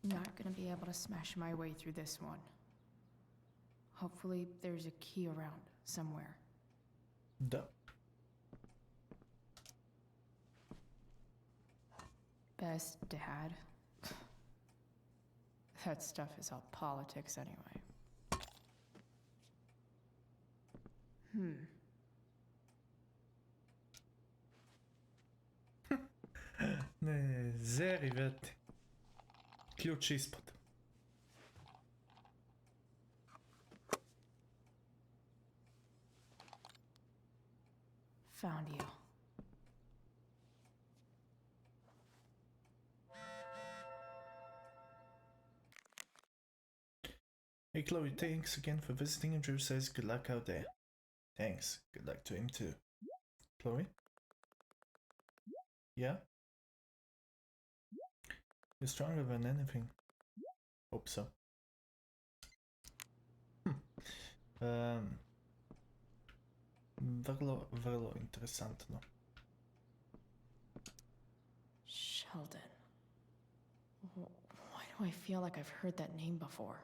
Not gonna be able to smash my way through this one. Hopefully there's a key around somewhere. Da. Best dad. That stuff is all politics anyway. Sehr rivette. Ključ ispod. Found you. Hey Chloe, thanks again for visiting, and Drew says good luck out there. Thanks, good luck to him too. Chloe? Yeah? You're stronger than anything. Hope so. Vrlo interesantno. Sheldon. Why do I feel like I've heard that name before?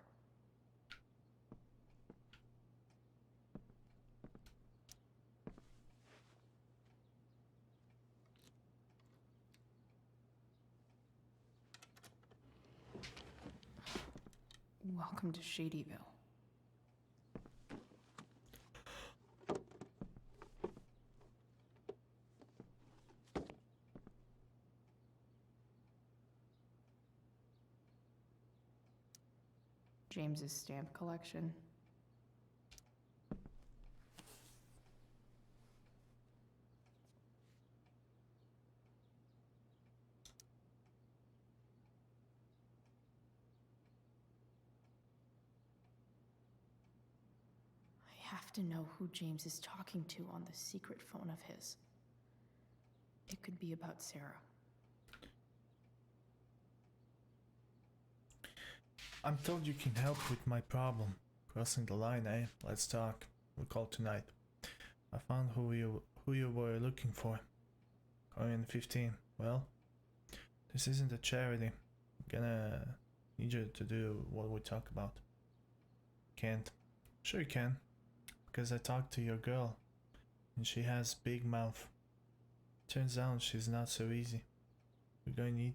Welcome to Shadyville. James's stamp collection. have to know who James is talking to on the secret phone of his. It could be about Sarah. I'm told you can help with my problem. Crossing the line, eh? Let's talk. We'll call tonight. I found who you were looking for. Coin 15. Well, this isn't a charity. I'm gonna need you to do what we talk about. Can't. Sure you can. Because I talked to your girl. And she has big mouth. Turns out she's not so easy. We're going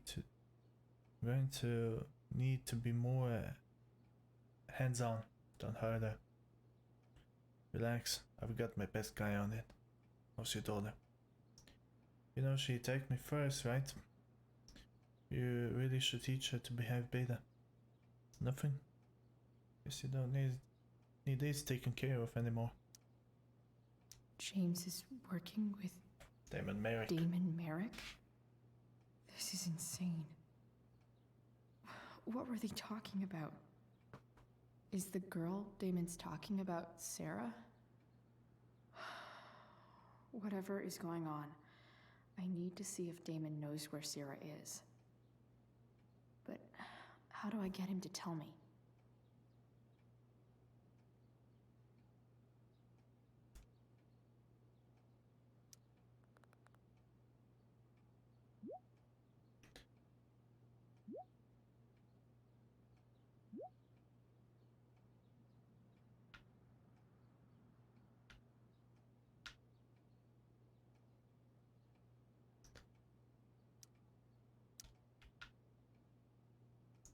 to need to be more hands-on. Don't hurt her. Relax, I've got my best guy on it. What's your daughter? You know she attacked me first, right? You really should teach her to behave better. Nothing? Guess you don't need this taken care of anymore. James is working with Damon Merrick. Damon Merrick? This is insane. What were they talking about? Is the girl Damon's talking about Sarah? Whatever is going on, I need to see if Damon knows where Sarah is. But how do I get him to tell me?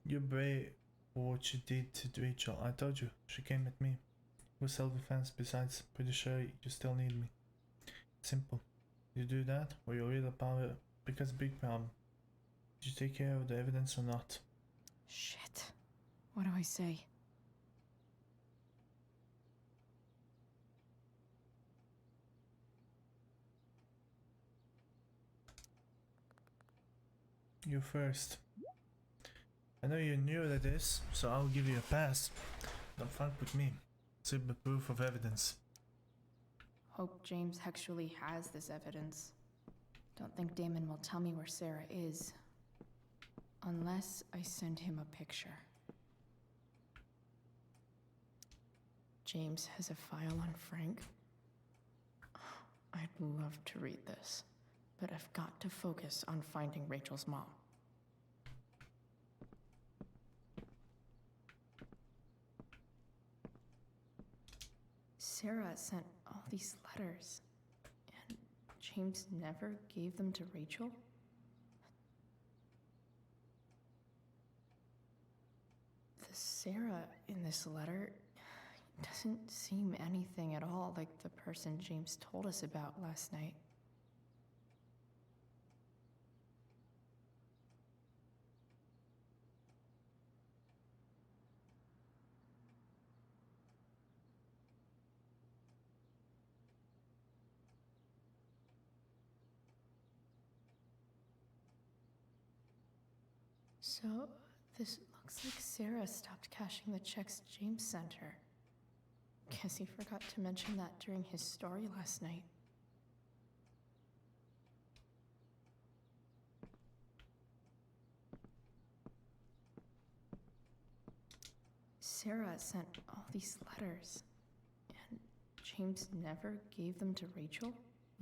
You're brave for what you did to Rachel. I told you, she came at me. It was self-defense. Besides, pretty sure you still need me. Simple. You do that, or you'll read about it because big problem. Did you take care of the evidence or not? Shit. What do I say? You first. I know you're new to this, so I'll give you a pass. Don't fuck with me. Simple proof of evidence. Hope James actually has this evidence. Don't think Damon will tell me where Sarah is. Unless I send him a picture. James has a file on Frank. I'd love to read this, but I've got to focus on finding Rachel's mom. Sarah sent all these letters, and James never gave them to Rachel? The Sarah in this letter doesn't seem anything at all like the person James told us about last night. So, this looks like Sarah stopped cashing the checks James sent her. Guess he forgot to mention that during his story last night. Sarah sent all these letters, and James never gave them to Rachel?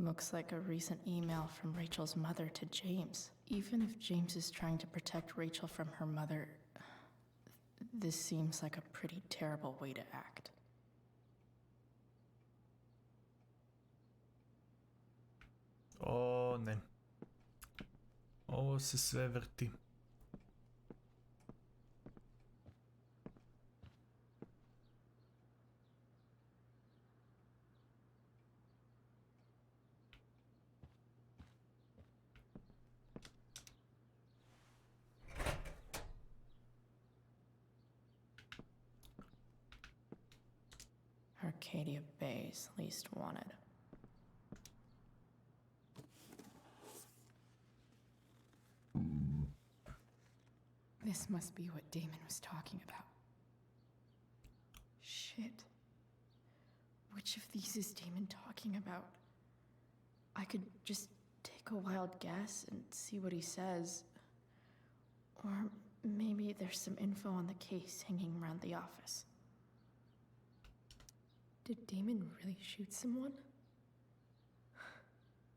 Looks like a recent email from Rachel's mother to James. Even if James is trying to protect Rachel from her mother, this seems like a pretty terrible way to act. O ne. Ovo se sve vrti. Arcadia Bay's least wanted. This must be what Damon was talking about. Shit. Which of these is Damon talking about? I could just take a wild guess and see what he says. Or maybe there's some info on the case hanging around the office. Did Damon really shoot someone?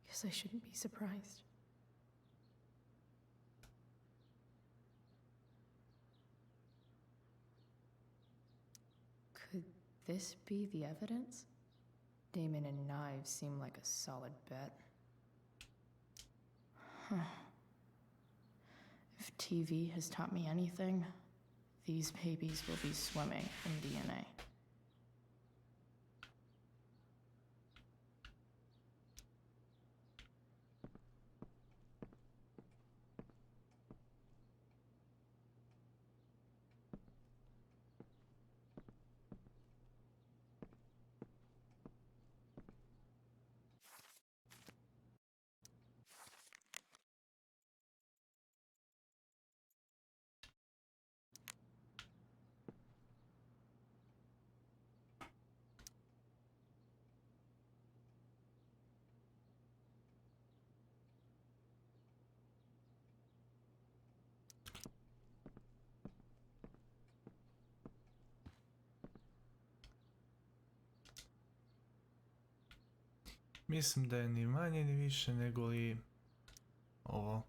Guess I shouldn't be surprised. Could this be the evidence? Damon and knives seem like a solid bet. Huh. If TV has taught me anything, these babies will be swimming in DNA. Mislim da je ni manje ni više nego li ovo.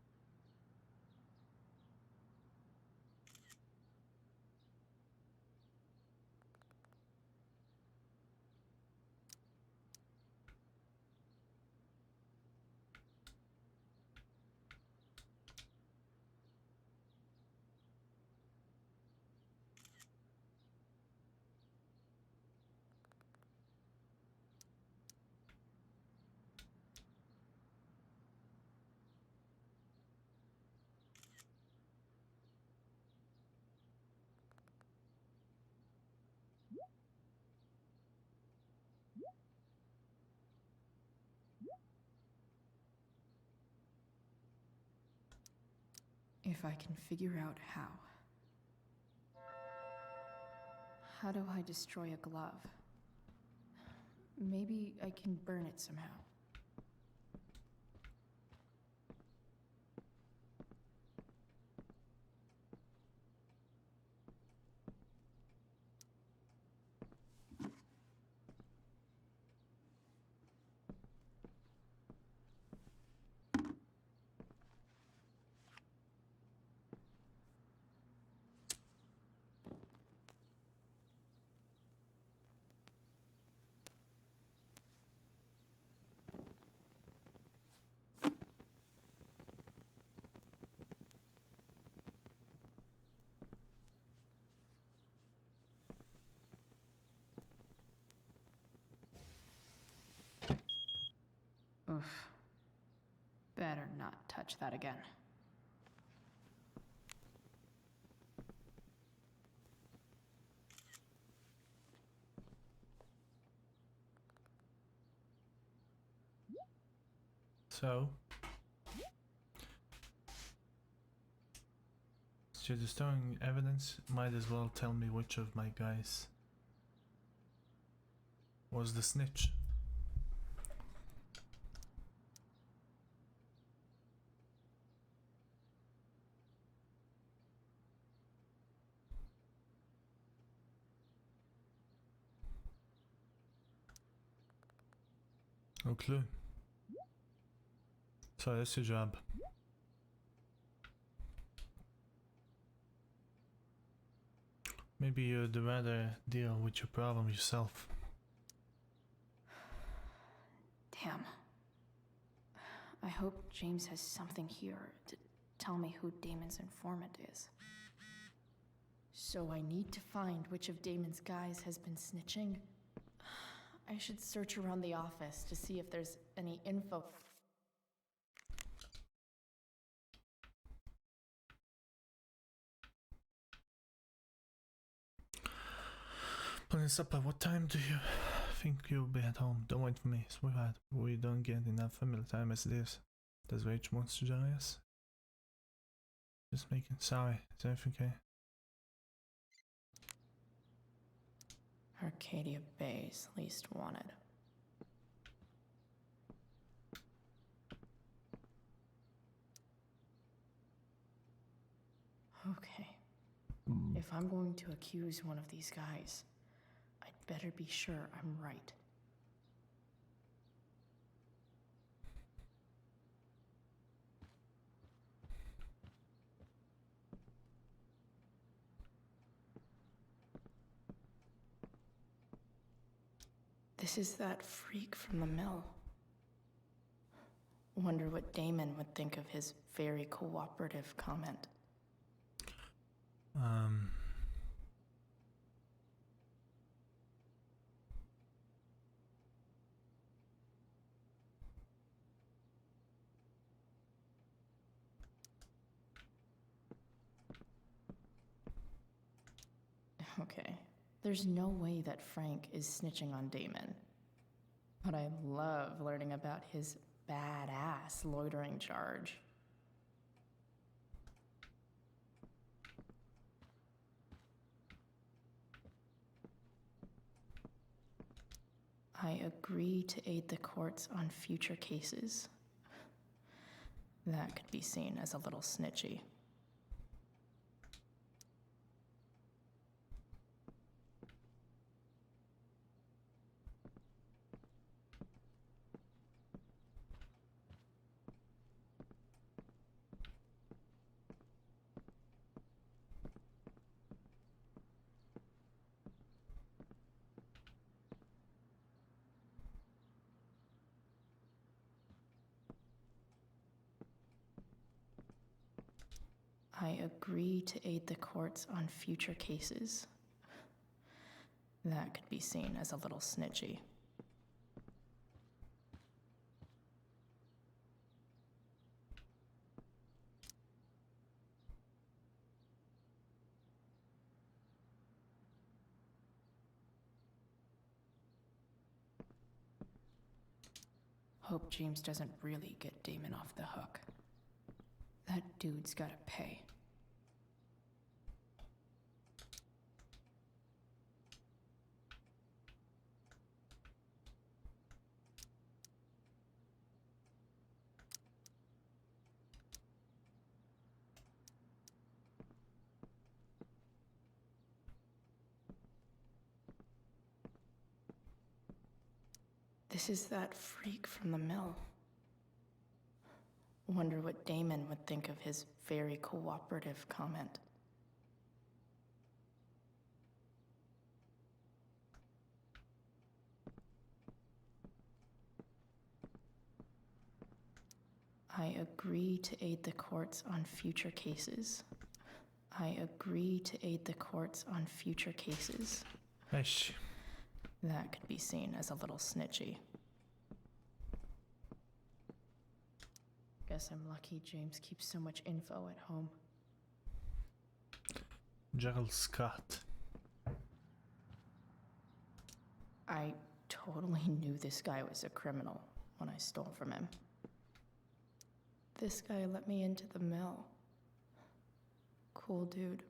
If I can figure out how. How do I destroy a glove? Maybe I can burn it somehow. Oof. Better not touch that again. So, you're destroying evidence, might as well tell me which of my guys was the snitch. No clue. So that's your job. Maybe you'd rather deal with your problem yourself. Damn. I hope James has something here to tell me who Damon's informant is. So I need to find which of Damon's guys has been snitching. I should search around the office to see if there's any info. Plenty supper, what time do you think you'll be at home? Don't wait for me, sweetheart. We don't get enough family time as it is. Does Rach wants to join us? Just making. Sorry, is everything okay? Arcadia Bay's least wanted. Okay. If I'm going to accuse one of these guys, I'd better be sure I'm right. This is that freak from the mill. Wonder what Damon would think of his very cooperative comment. Okay, there's no way that Frank is snitching on Damon. But I love learning about his badass loitering charge. I agree to aid the courts on future cases. That could be seen as a little snitchy. I agree to aid the courts on future cases. That could be seen as a little snitchy. Hope James doesn't really get Damon off the hook. That dude's gotta pay. This is that freak from the mill. Wonder what Damon would think of his very cooperative comment. I agree to aid the courts on future cases. I agree to aid the courts on future cases. Eish. That could be seen as a little snitchy. Guess I'm lucky James keeps so much info at home. Gerald Scott. I totally knew this guy was a criminal when I stole from him. This guy let me into the mill. Cool dude.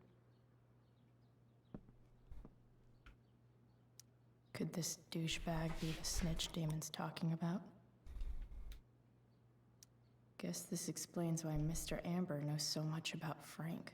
Could this douchebag be the snitch Damon's talking about? Guess this explains why Mr. Amber knows so much about Frank.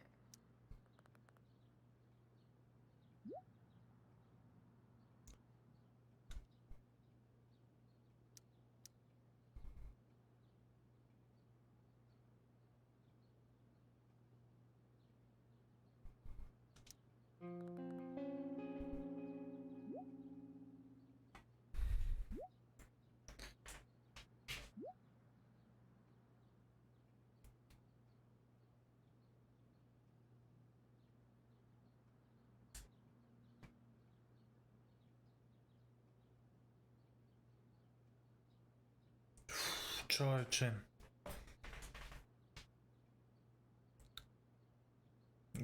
Człowiecze.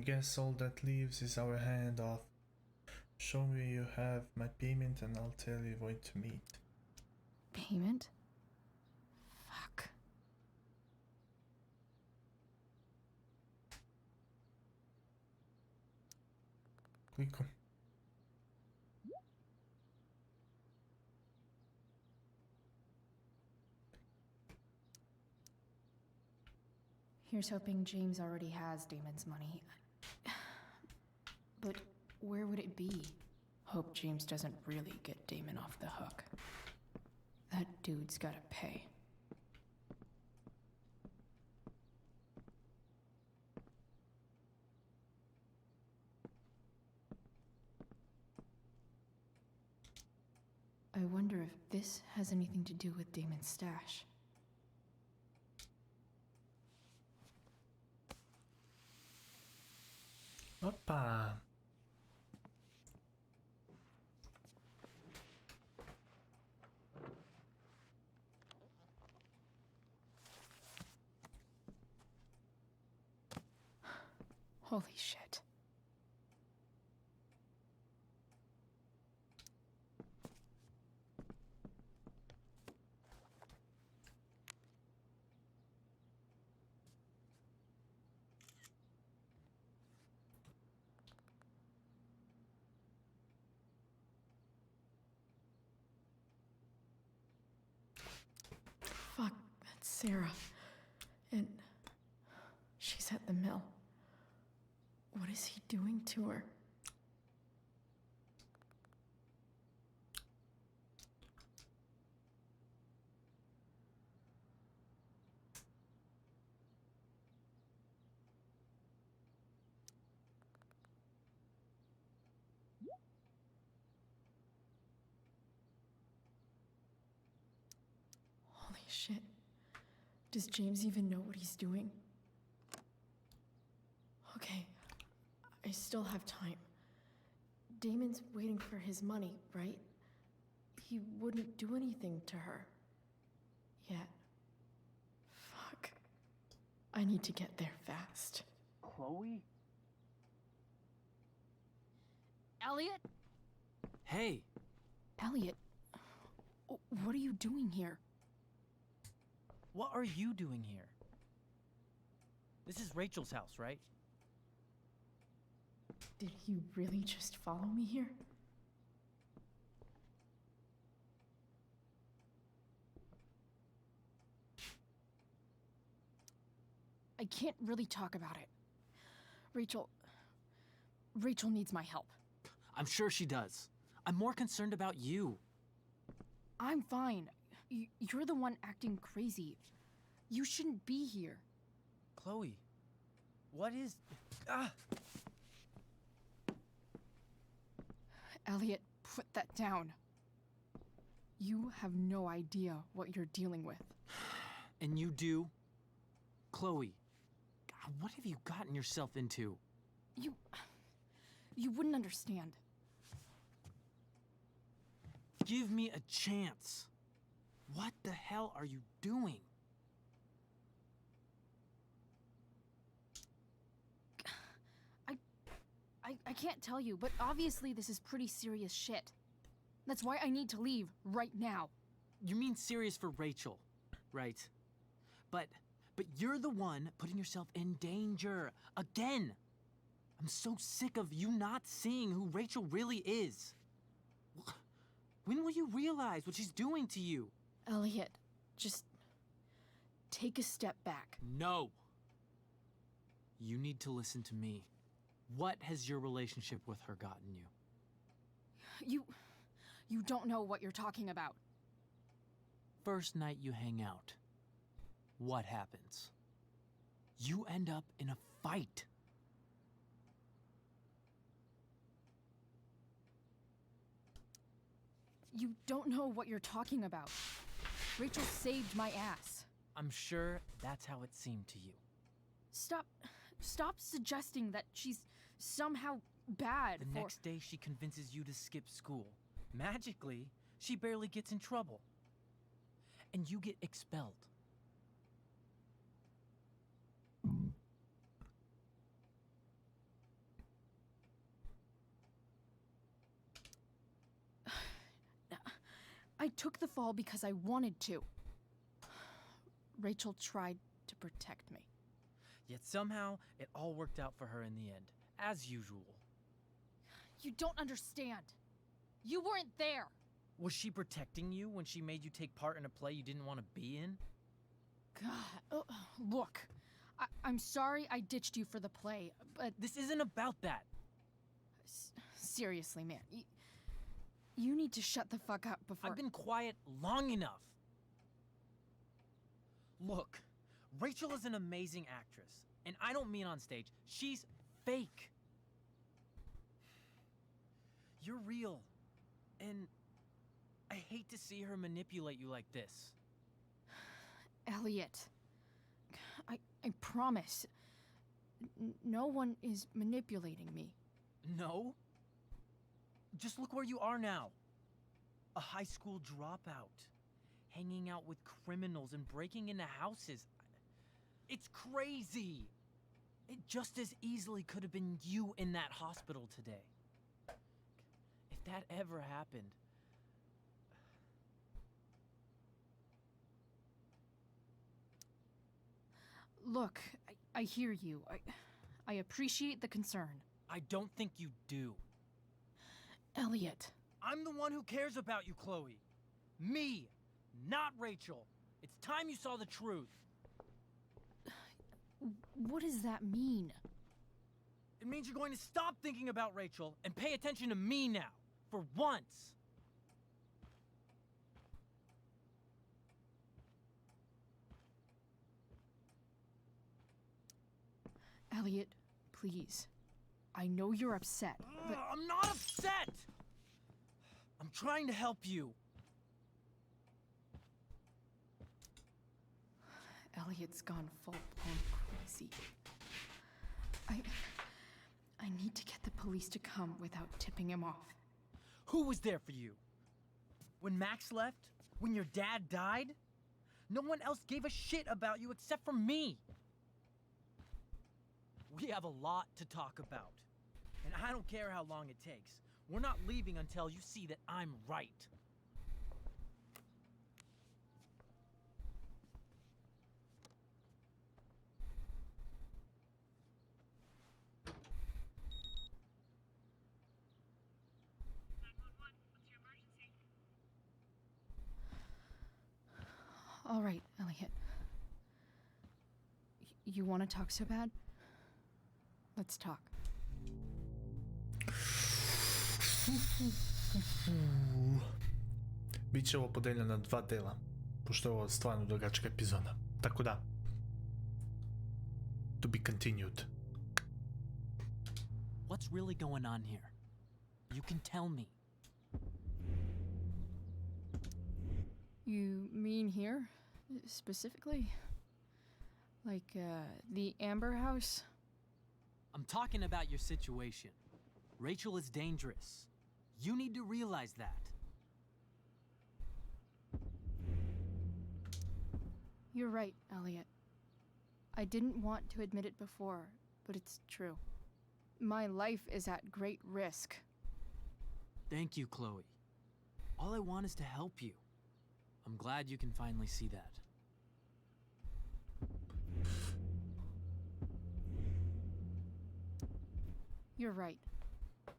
Guess all that leaves is our handoff. Show me you have my payment and I'll tell you where to meet. Payment? Fuck. Click on. Here's hoping James already has Damon's money. But where would it be? Hope James doesn't really get Damon off the hook. That dude's gotta pay. I wonder if this has anything to do with Damon's stash. Opa! Holy shit. Fuck, that's Sarah. And she's at the mill. What is he doing to her? Holy shit. Does James even know what he's doing? Okay, I still have time. Damon's waiting for his money, right? He wouldn't do anything to her. Yet. Fuck. I need to get there fast. Chloe? Elliot? Hey! Elliot, what are you doing here? What are you doing here? This is Rachel's house, right? Did he really just follow me here? I can't really talk about it. Rachel needs my help. I'm sure she does. I'm more concerned about you. I'm fine. You're the one acting crazy. You shouldn't be here. Chloe, what is... Ah! Elliot, put that down. You have no idea what you're dealing with. And you do? Chloe, God, what have you gotten yourself into? You wouldn't understand. Give me a chance. What the hell are you doing? I can't tell you, but obviously this is pretty serious shit. That's why I need to leave right now. You mean serious for Rachel, right? But you're the one putting yourself in danger again. I'm so sick of you not seeing who Rachel really is. When will you realize what she's doing to you? Elliot, just take a step back. No. You need to listen to me. What has your relationship with her gotten you? You don't know what you're talking about. First night you hang out, what happens? You end up in a fight. You don't know what you're talking about. Rachel saved my ass. I'm sure that's how it seemed to you. Stop suggesting that she's somehow bad. The next day she convinces you to skip school. Magically, she barely gets in trouble. And you get expelled. I took the fall because I wanted to. Rachel tried to protect me. Yet somehow, it all worked out for her in the end, as usual. You don't understand. You weren't there. Was she protecting you when she made you take part in a play you didn't want to be in? God, look, I'm sorry I ditched you for the play, but This isn't about that. seriously, man. You need to shut the fuck up before. I've been quiet long enough. Look, Rachel is an amazing actress, and I don't mean on stage. She's fake. You're real, and I hate to see her manipulate you like this. Elliot, I promise. No one is manipulating me. No? Just look where you are now. A high school dropout. Hanging out with criminals and breaking into houses. It's crazy. It just as easily could have been you in that hospital today. If that ever happened. Look, I hear you. I appreciate the concern. I don't think you do. Elliot. I'm the one who cares about you, Chloe. Me, not Rachel. It's time you saw the truth. What does that mean? It means you're going to stop thinking about Rachel and pay attention to me now. For once. Elliot, please. I know you're upset, but... I'm not upset! I'm trying to help you. Elliot's gone full-blown crazy. I need to get the police to come without tipping him off. Who was there for you? When Max left? When your dad died? No one else gave a shit about you except for me. We have a lot to talk about. And I don't care how long it takes. We're not leaving until you see that I'm right. All right, Elliot. You want to talk so bad? Let's talk. Biće ovo podeljeno na 2 dela, pošto je ovo stvarno dugačka epizoda. Tako da, to be continued. What's really going on here? You can tell me. You mean here, specifically? Like, the Amber House? I'm talking about your situation. Rachel is dangerous. You need to realize that. You're right, Elliot. I didn't want to admit it before, but it's true. My life is at great risk. Thank you, Chloe. All I want is to help you. I'm glad you can finally see that. You're right.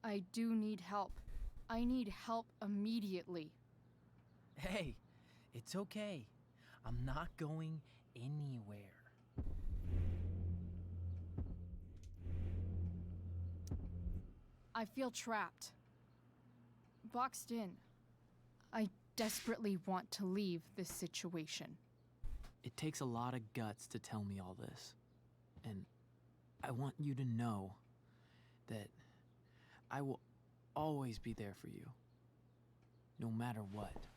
I do need help. I need help immediately. Hey, it's okay. I'm not going anywhere. I feel trapped. Boxed in. I desperately want to leave this situation. It takes a lot of guts to tell me all this. And I want you to know that I will always be there for you, no matter what.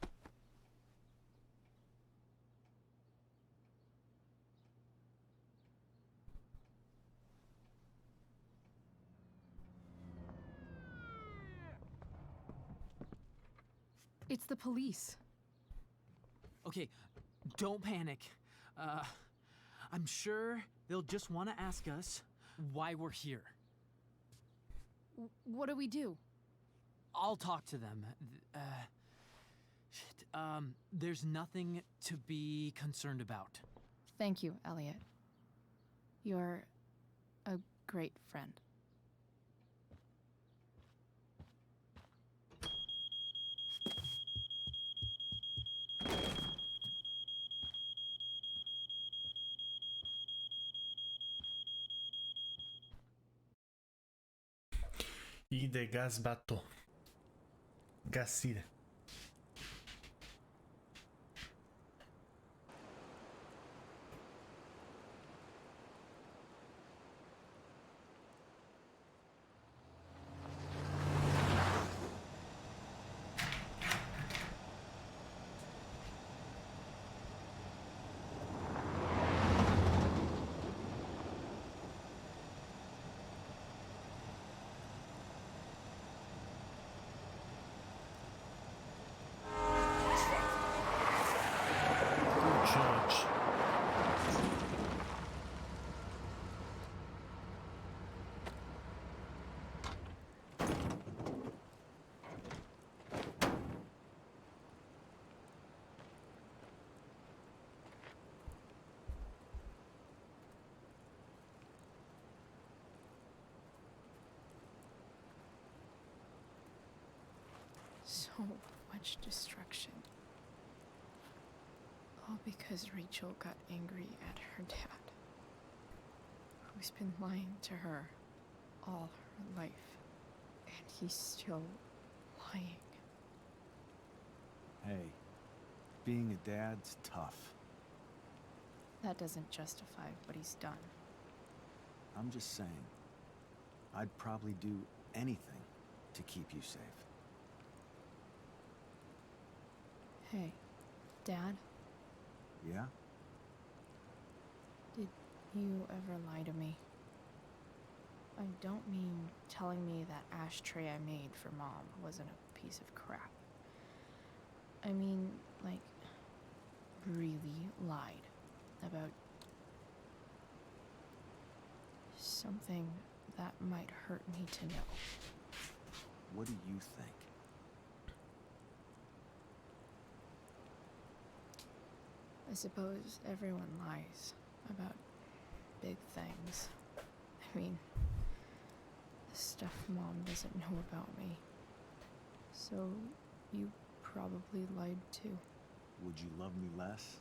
It's the police. Okay, don't panic. I'm sure they'll just want to ask us why we're here. What do we do? I'll talk to them. There's nothing to be concerned about. Thank you, Elliot. You're a great friend. ide gaz bato. Gas ide. George. So much destruction. All because Rachel got angry at her dad, who's been lying to her all her life. And he's still lying. Hey, being a dad's tough. That doesn't justify what he's done. I'm just saying, I'd probably do anything to keep you safe. Hey, Dad, Yeah? did you ever lie to me? I don't mean telling me that ashtray I made for Mom wasn't a piece of crap. I mean, like, really lied about something that might hurt me to know. What do you think? I suppose everyone lies about big things. I mean, the stuff Mom doesn't know about me. So, you probably lied too. Would you love me less?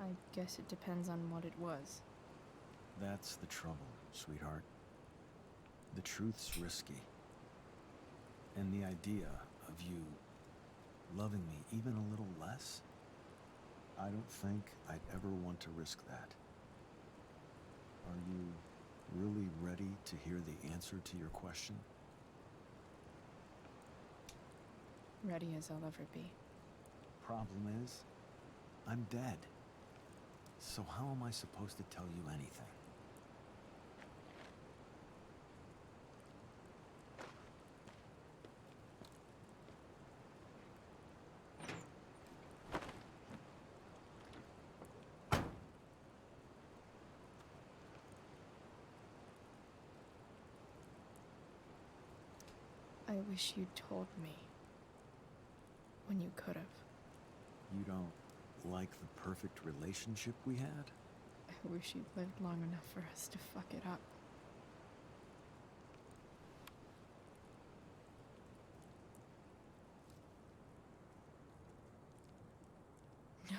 I guess it depends on what it was. That's the trouble, sweetheart. The truth's risky. And the idea of you loving me even a little less, I don't think I'd ever want to risk that. Are you really ready to hear the answer to your question? Ready as I'll ever be. Problem is, I'm dead. So how am I supposed to tell you anything? I wish you'd told me when you could have. You don't like the perfect relationship we had? I wish you'd lived long enough for us to fuck it up.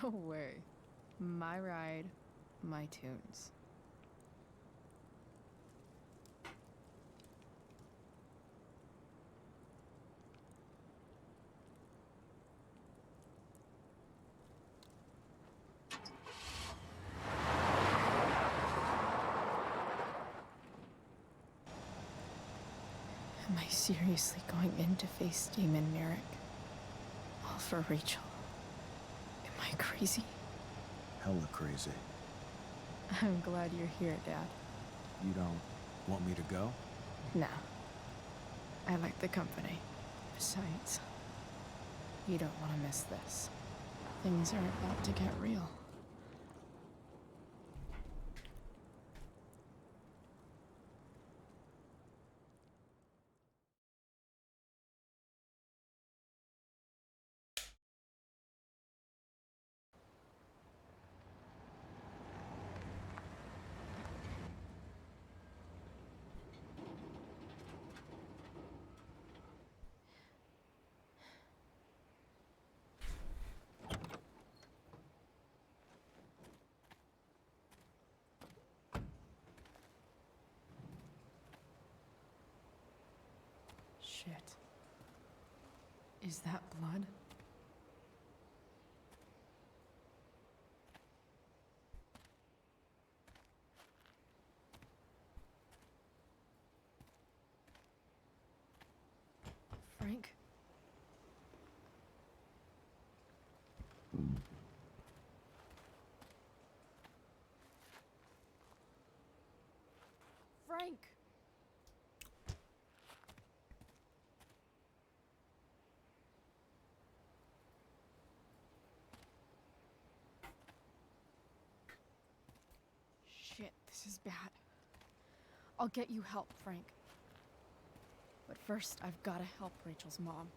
No way. My ride, my tunes. Am I seriously going in to face Damon Merrick? All for Rachel? Am I crazy? Hella crazy. I'm glad you're here, Dad. You don't want me to go? Nah. I like the company. Besides, you don't want to miss this. Things are about to get real. Is that blood? Frank? Frank! Shit, this is bad. I'll get you help, Frank. But first, I've gotta help Rachel's mom.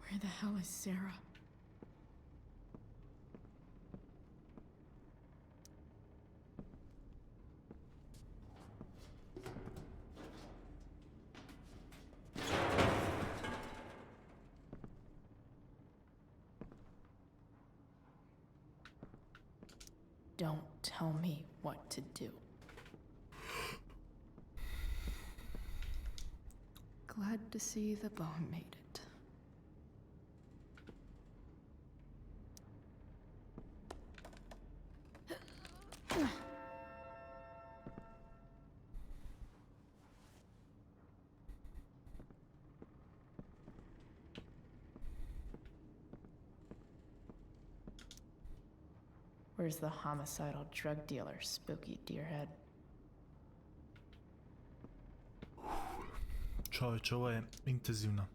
Where the hell is Sarah? Don't tell me what to do. Glad to see the bone made it. Where's the homicidal drug dealer, Spooky Deerhead? Čovječ, ovo je intenzivno.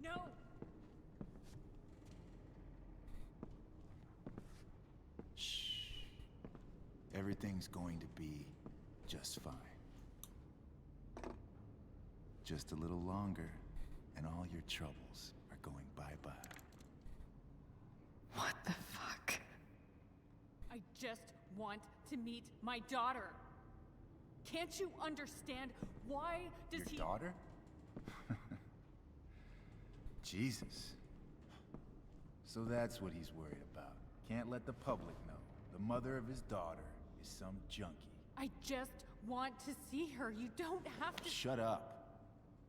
No! Shh. Everything's going to be just fine. Just a little longer, and all your troubles are going bye-bye. What the fuck? I just want to meet my daughter. Can't you understand? Why does Your he... daughter? Jesus. So that's what he's worried about. Can't let the public know. The mother of his daughter is some junkie. I just want to see her. You don't have to... Shut up.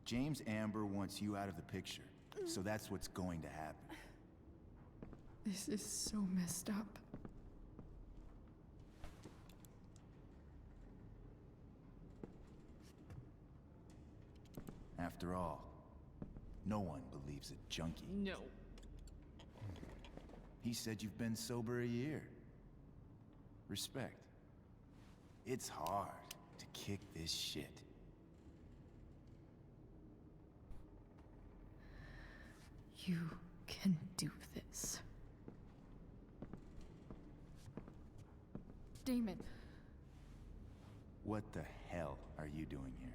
James Amber wants you out of the picture, so that's what's going to happen. This is so messed up. After all, no one believes a junkie. No. He said you've been sober a year. Respect. It's hard to kick this shit. You can do this. Damon. What the hell are you doing here?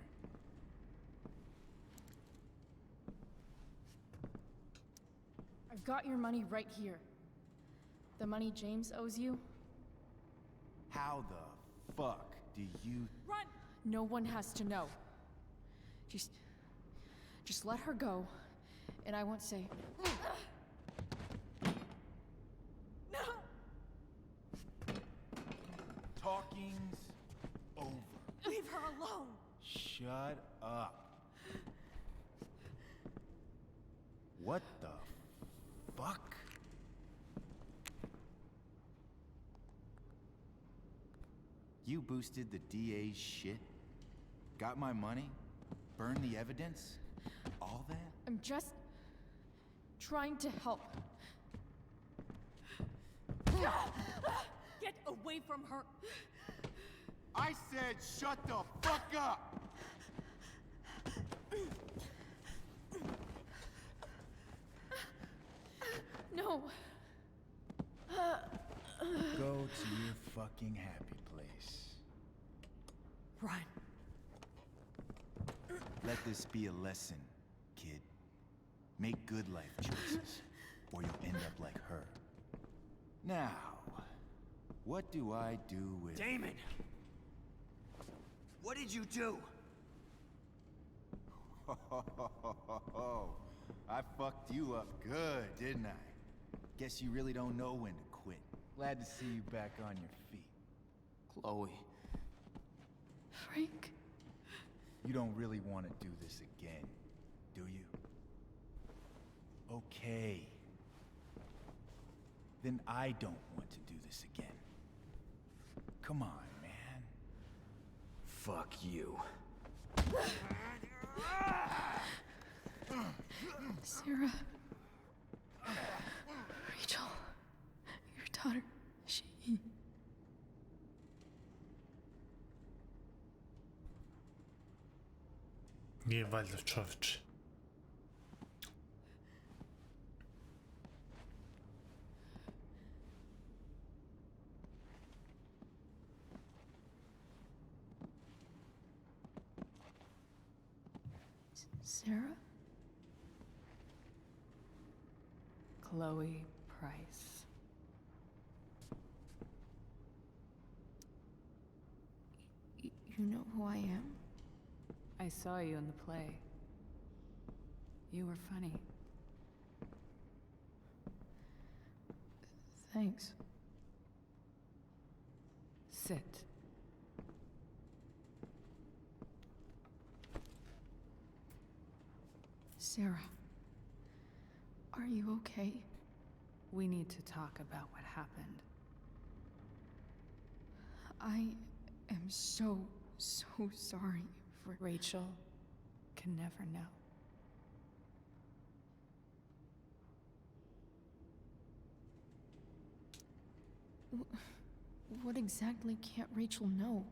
I've got your money right here. The money James owes you. How the fuck do you... Run! No one has to know. Just let her go, and I won't say... No! Talking's over. Leave her alone! Shut up. What the fuck? You boosted the DA's shit? Got my money? Burned the evidence? All that? I'm just trying to help. Get away from her! I said shut the fuck up! No. Go to your fucking happy place. Run. Let this be a lesson. Make good life choices, or you'll end up like her. Now, what do I do with... Damon! What did you do? I fucked you up good, didn't I? Guess you really don't know when to quit. Glad to see you back on your feet. Chloe. Frank. You don't really want to do this again, do you? Okay. Then I don't want to do this again. Come on, man. Fuck you. Sarah. Rachel. Your daughter. She... Nie valjda, čovječe. Sarah? Chloe Price. You know who I am? I saw you in the play. You were funny. Thanks. Sit. Sarah, are you okay? We need to talk about what happened. I am so sorry for... Rachel can never know. What exactly can't Rachel know?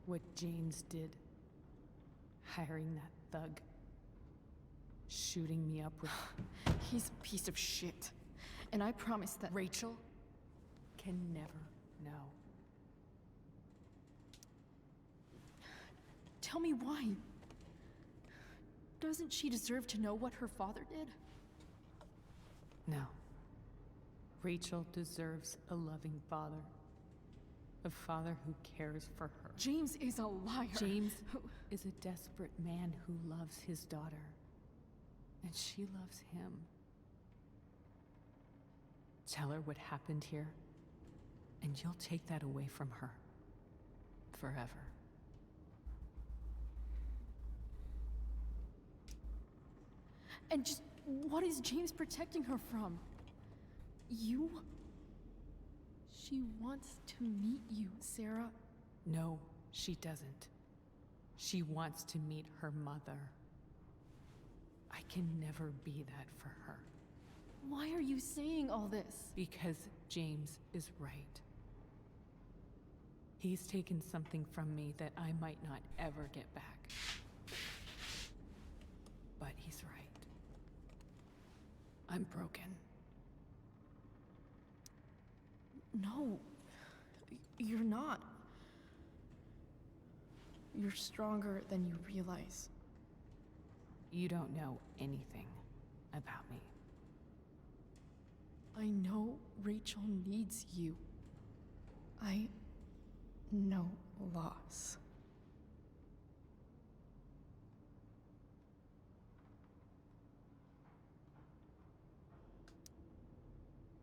What James did. Hiring that thug. Shooting me up with... He's a piece of shit. And I promise that... Rachel can never know. Tell me why. Doesn't she deserve to know what her father did? No. Rachel deserves a loving father. A father who cares for her. James is a liar. James is a desperate man who loves his daughter. And she loves him. Tell her what happened here, and you'll take that away from her. Forever. And just what is James protecting her from? You? She wants to meet you, Sarah. No, she doesn't. She wants to meet her mother. I can never be that for her. Why are you saying all this? Because James is right. He's taken something from me that I might not ever get back. But he's right. I'm broken. No, you're not. You're stronger than you realize. You don't know anything about me. I know Rachel needs you. I know loss.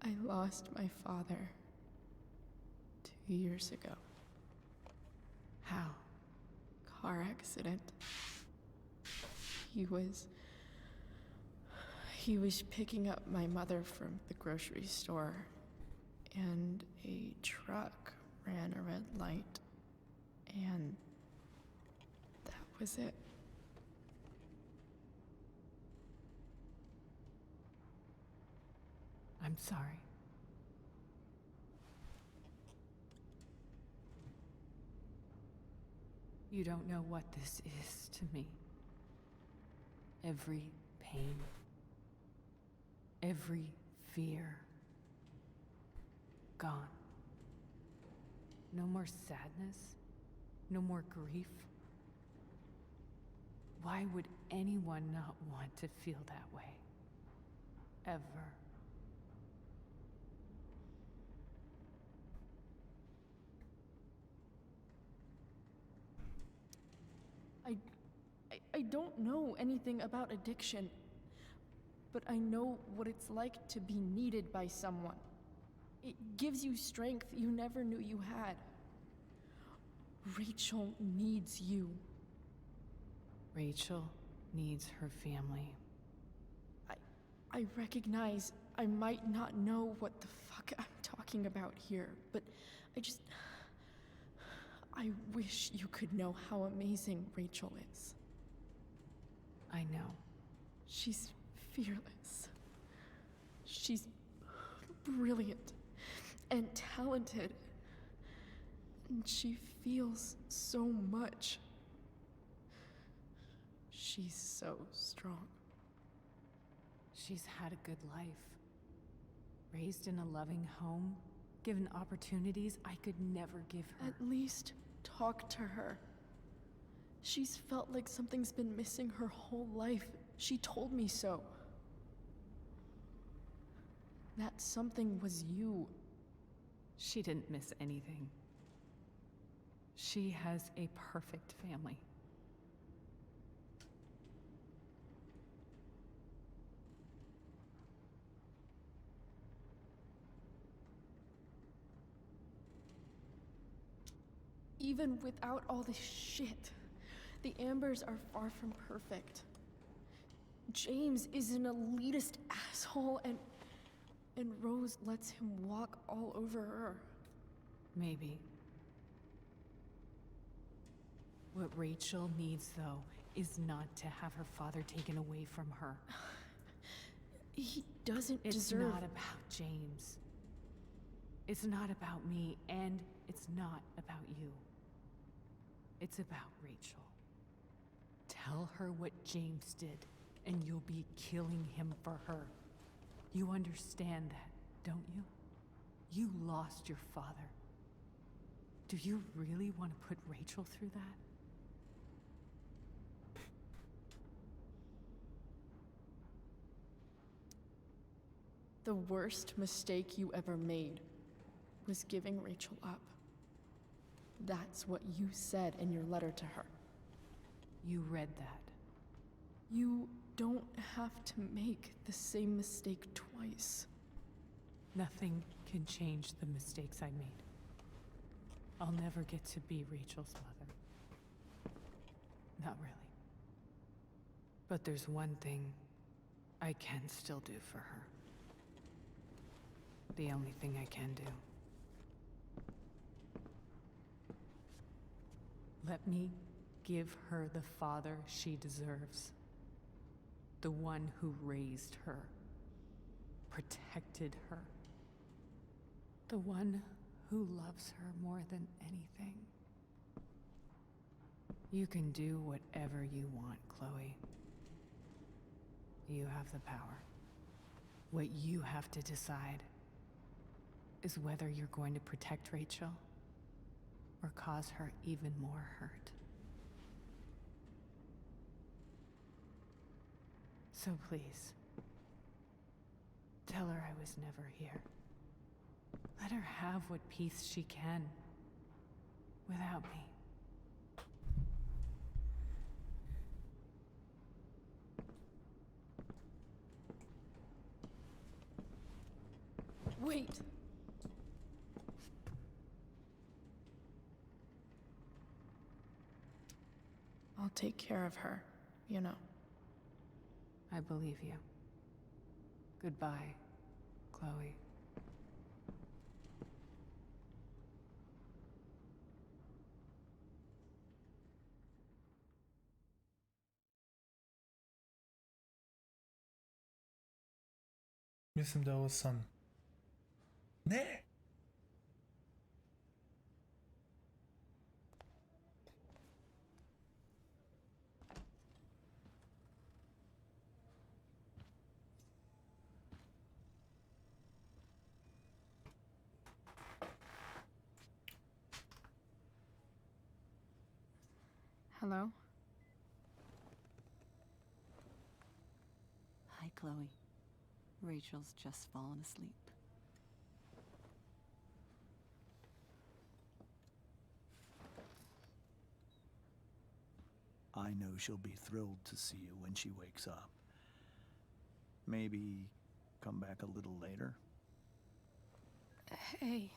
I lost my father 2 years ago. How? Car accident. He was picking up my mother from the grocery store, and a truck ran a red light, and that was it. I'm sorry. You don't know what this is to me. Every pain, every fear, gone. No more sadness, no more grief. Why would anyone not want to feel that way? Ever. I don't know anything about addiction, but I know what it's like to be needed by someone. It gives you strength you never knew you had. Rachel needs you. Rachel needs her family. I recognize I might not know what the fuck I'm talking about here, but I wish you could know how amazing Rachel is. I know. She's fearless. She's brilliant and talented. And she feels so much. She's so strong. She's had a good life. Raised in a loving home, given opportunities I could never give her. At least talk to her. She's felt like something's been missing her whole life. She told me so. That something was you. She didn't miss anything. She has a perfect family. Even without all this shit, the Ambers are far from perfect. James is an elitist asshole, and Rose lets him walk all over her. Maybe. What Rachel needs, though, is not to have her father taken away from her. He doesn't It's deserve... not about James. It's not about me, and it's not about you. It's about Rachel. Tell her what James did, and you'll be killing him for her. You understand that, don't you? You lost your father. Do you really want to put Rachel through that? The worst mistake you ever made was giving Rachel up. That's what you said in your letter to her. You read that. You don't have to make the same mistake twice. Nothing can change the mistakes I made. I'll never get to be Rachel's mother. Not really. But there's one thing I can still do for her. The only thing I can do. Let me give her the father she deserves. The one who raised her, protected her. The one who loves her more than anything. You can do whatever you want, Chloe. You have the power. What you have to decide is whether you're going to protect Rachel or cause her even more hurt. So please, tell her I was never here. Let her have what peace she can without me. Wait! I'll take care of her, you know. I believe you. Goodbye, Chloe. Mislim da je ovo san. Ne! Hello? Chloe. Rachel's just fallen asleep. I know she'll be thrilled to see you when she wakes up. Maybe come back a little later? Hey.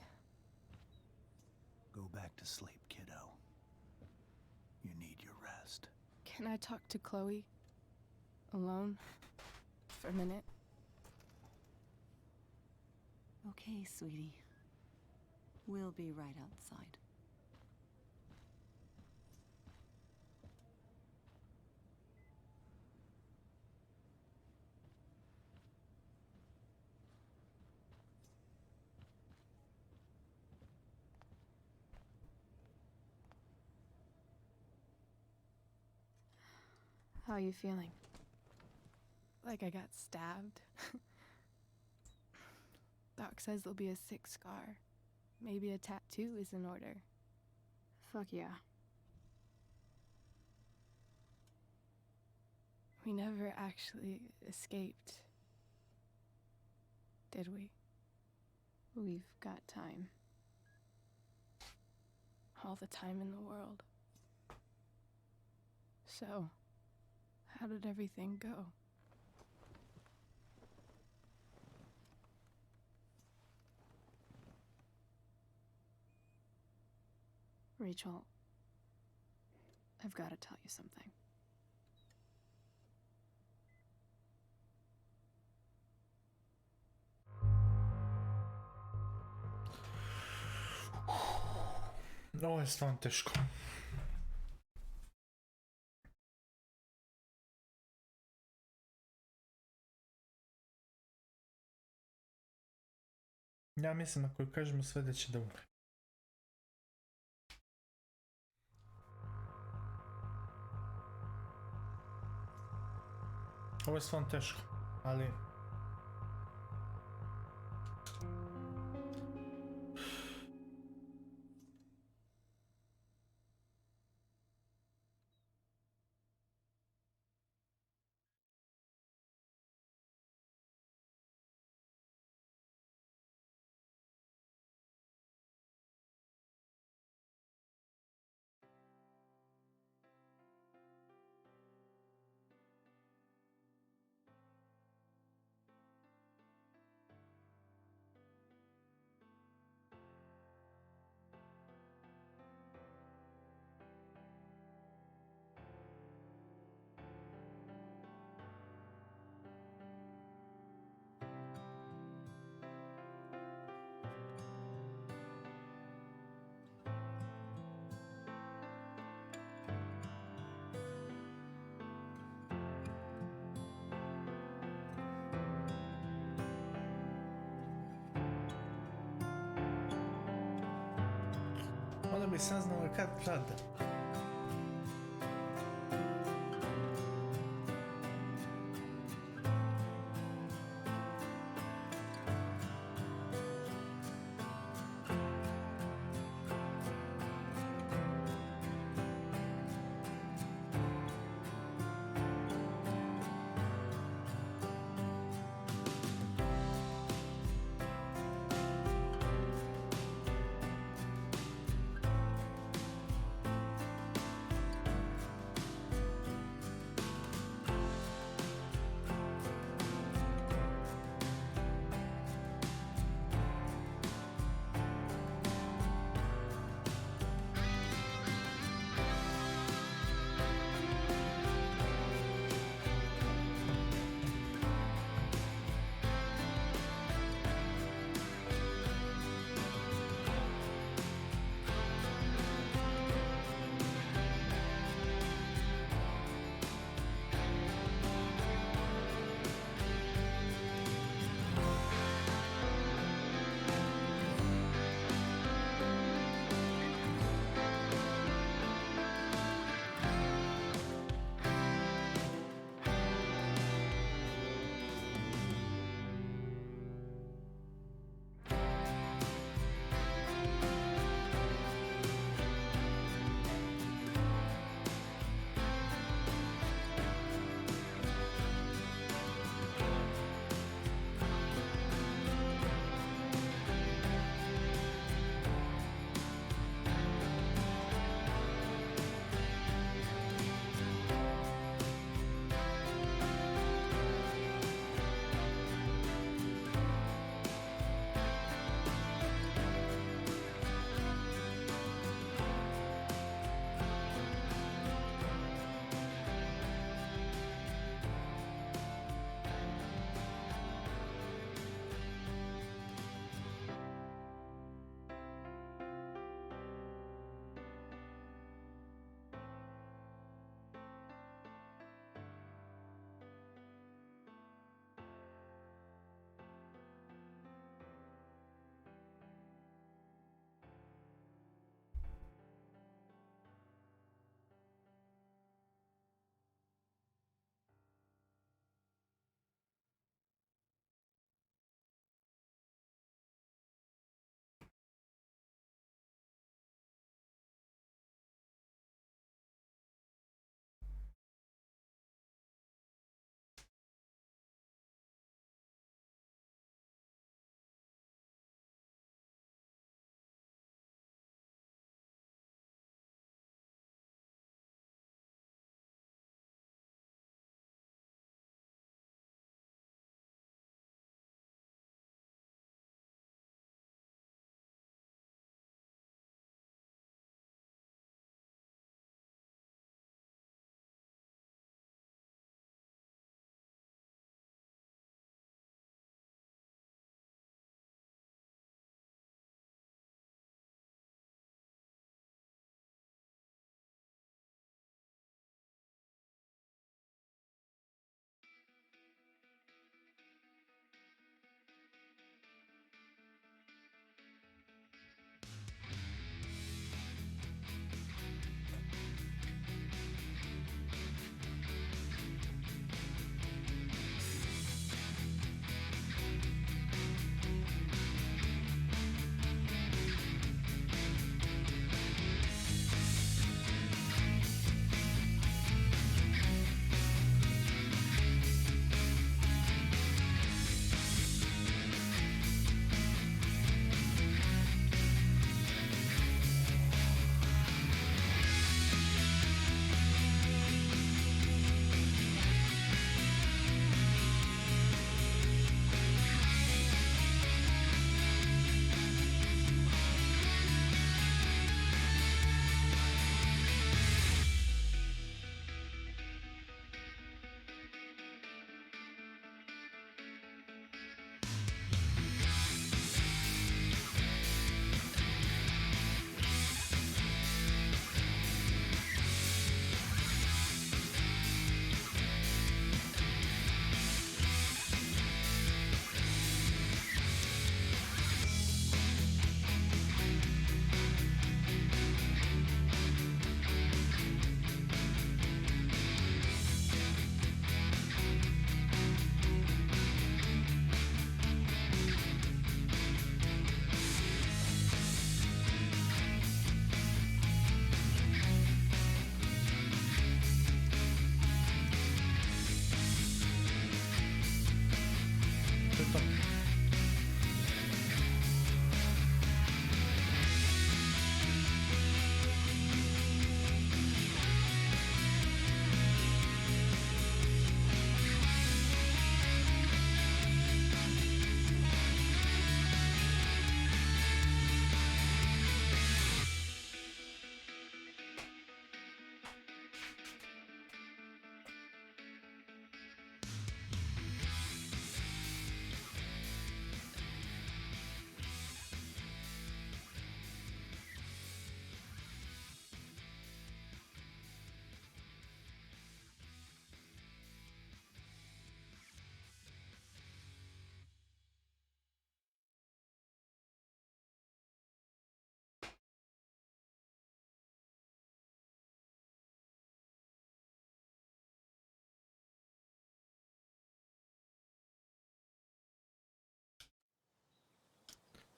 Go back to sleep, kiddo. You need your rest. Can I talk to Chloe? Alone? For a minute? Okay, sweetie. We'll be right outside. How are you feeling? Like I got stabbed? Doc says there'll be a sick scar. Maybe a tattoo is in order. Fuck yeah. We never actually escaped, did we? We've got time. All the time in the world. So, how did everything go? Rachel, I've got to tell you something. Ovo je stvarno teško. Ja mislim ako kažemo sve da će da umre. Ovo je stvarno teško, ali... Onda bi saznala kad pada.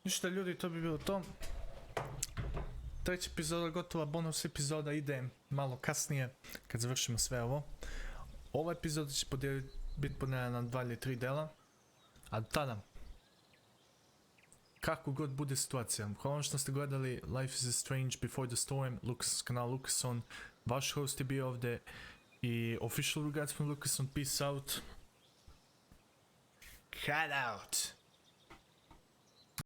Ništa ljudi, to bi bilo to. Treća epizoda gotova, bonus epizoda ide malo kasnije kad završimo sve ovo. Ova epizoda će biti podijeljena na 2 ili 3 dela. A do tada, kako god bude situacija, hvala što ste gledali Life is Strange Before the Storm, Lucas kanal Lucason, vaš host je bio ovdje i official regards from Lucason, peace out. Cut out.